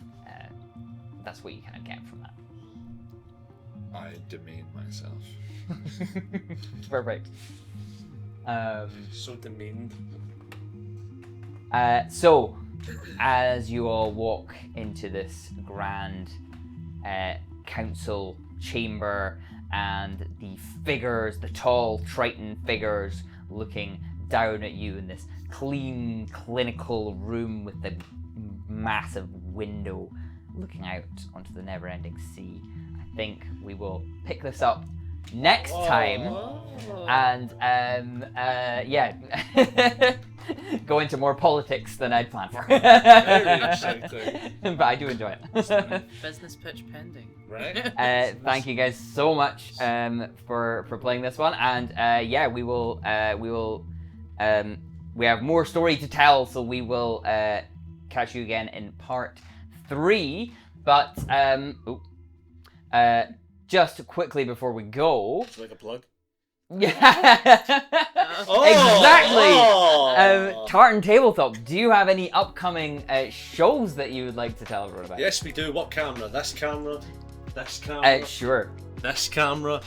A: that's what you kind of get from that.
C: I demean myself.
A: Perfect.
B: So demeaned.
A: So, as you all walk into this grand council chamber, and the tall Triton figures looking down at you in this clean, clinical room with the massive window looking out onto the never-ending sea, I think we will pick this up next time, and go into more politics than I'd planned for.
B: Very exciting.
A: But I do enjoy it.
D: Business pitch pending.
B: Right?
A: Thank you guys so much for playing this one, and we have more story to tell, so we will catch you again in part 3. But just quickly before we go,
F: It's like a plug.
A: yeah, exactly. Tartan Tabletop. Do you have any upcoming shows that you would like to tell everyone about?
B: Yes, we do. What camera? This camera? This camera?
A: Sure.
B: This camera?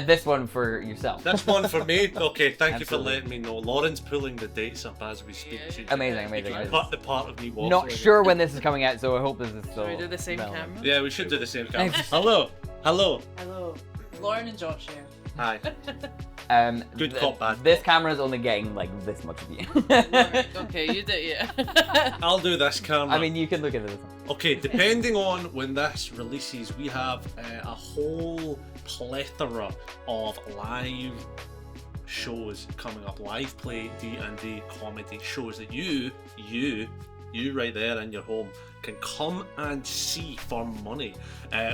A: This one for yourself.
B: That's one for me. Okay, thank you for
A: Absolutely.
B: letting me know. Lauren's pulling the dates up as we speak.
D: Yeah.
B: She-
A: Amazing,
B: you can
A: amazing.
B: cut the part of me walking.
A: Not sure when this is coming out, so I hope this is still.
D: Should we do the same
A: relevant.
D: camera?
B: Yeah, we should do the same camera. Hello. Hello.
D: Hello. Lauren and Josh here.
B: Hi. Good
A: th-
B: cop, bad
A: This
B: cop.
A: camera is only getting like this much of you.
D: Okay, you do it, yeah.
B: I'll do this camera.
A: I mean, you can look at this one.
B: Okay, depending on when this releases, we have a whole plethora of live shows coming up. Live play D&D comedy shows that you right there in your home can come and see for money.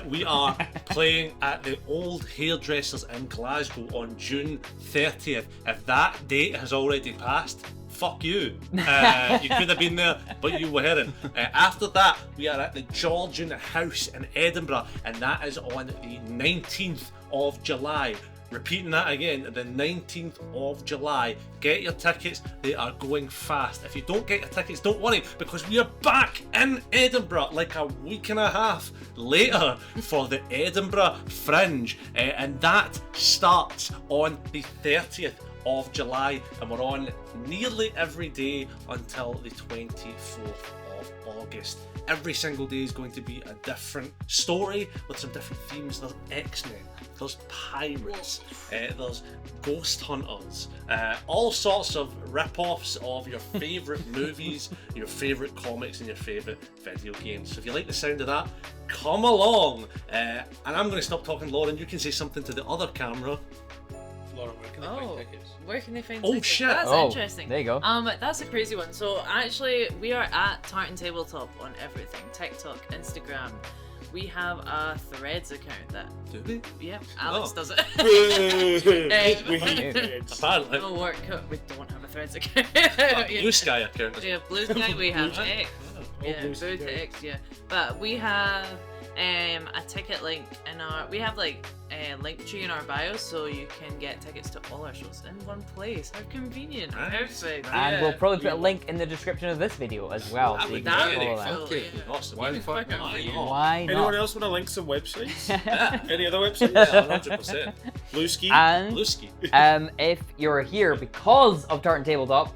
B: We are playing at the Old Hairdressers in Glasgow on June 30th. If that date has already passed, fuck you. You could have been there, but you weren't. After that, we are at the Georgian House in Edinburgh, and that is on the 19th of July. Repeating that again, the 19th of July. Get your tickets, they are going fast. If you don't get your tickets, don't worry, because we are back in Edinburgh like a week and a half later for the Edinburgh Fringe. And that starts on the 30th of July, and we're on nearly every day until the 24th of August. Every single day is going to be a different story with some different themes. There's X-Men, there's pirates, there's ghost hunters, all sorts of rip-offs of your favourite movies, your favourite comics, and your favourite video games. So if you like the sound of that, come along. And I'm going to stop talking, Lauren. You can say something to the other camera.
F: Lauren, where can they find tickets?
D: Where can they find
B: Oh,
D: tickets?
B: shit.
D: That's
A: Oh,
D: interesting.
A: there you go.
D: That's a crazy one. So actually, we are at Tartan Tabletop on everything: TikTok, Instagram. We have a Threads account that,
B: Do we?
D: yeah, Alex
B: Oh.
D: does it.
F: We hate kids.
B: Apparently.
D: No work. We don't have a Threads account.
B: Blue Sky account.
D: We have Blue Sky. We have X. Yeah,
F: Blue
D: Blue
F: Sky.
D: to X. Yeah, but we have a ticket link in our. We have like a link tree in our bio, so you can get tickets to all our shows in one place. How convenient!
B: Nice.
D: Perfect.
A: And
D: yeah.
A: we'll probably put a link in the description of this video as well.
B: That
A: So you
B: would
A: can
D: That
B: be
D: would
A: follow
D: be
A: that.
D: cool.
B: Okay.
D: Yeah.
B: Awesome.
C: Why the fuck
D: Fuck
C: not?
B: it.
A: Why
F: Anyone
A: not?
F: else want to link some websites?
B: Yeah.
F: Any other websites?
B: Yeah, 100%.
F: Blueski?
A: And
B: Blueski.
A: if you're here because of Tartan Tabletop,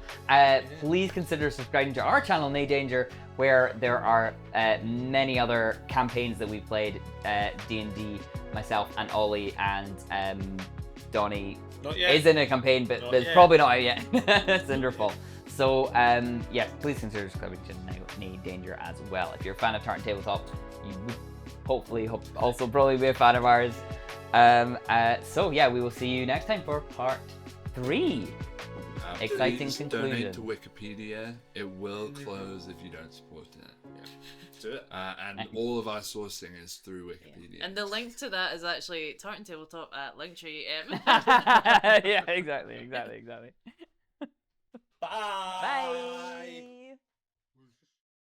A: please consider subscribing to our channel, Nay Danger, where there are many other campaigns that we've played. D&D, myself and Ollie and Donnie
F: Not yet.
A: is in a campaign, but
F: Not
A: it's
F: yet.
A: probably not out yet. It's Cinderfall. So yes, please consider subscribing to Nay Danger as well. If you're a fan of Tartan Tabletop, you would hopefully also probably be a fan of ours. So yeah, we will see you next time for part 3. Exciting
C: Please
A: conclusion.
C: donate to Wikipedia. It will close if you don't support it. Yeah.
B: Do it.
C: And all of our sourcing is through Wikipedia.
D: And the link to that is actually Tartan Tabletop at Linktree.
A: Yeah, exactly.
B: Bye.
A: Bye.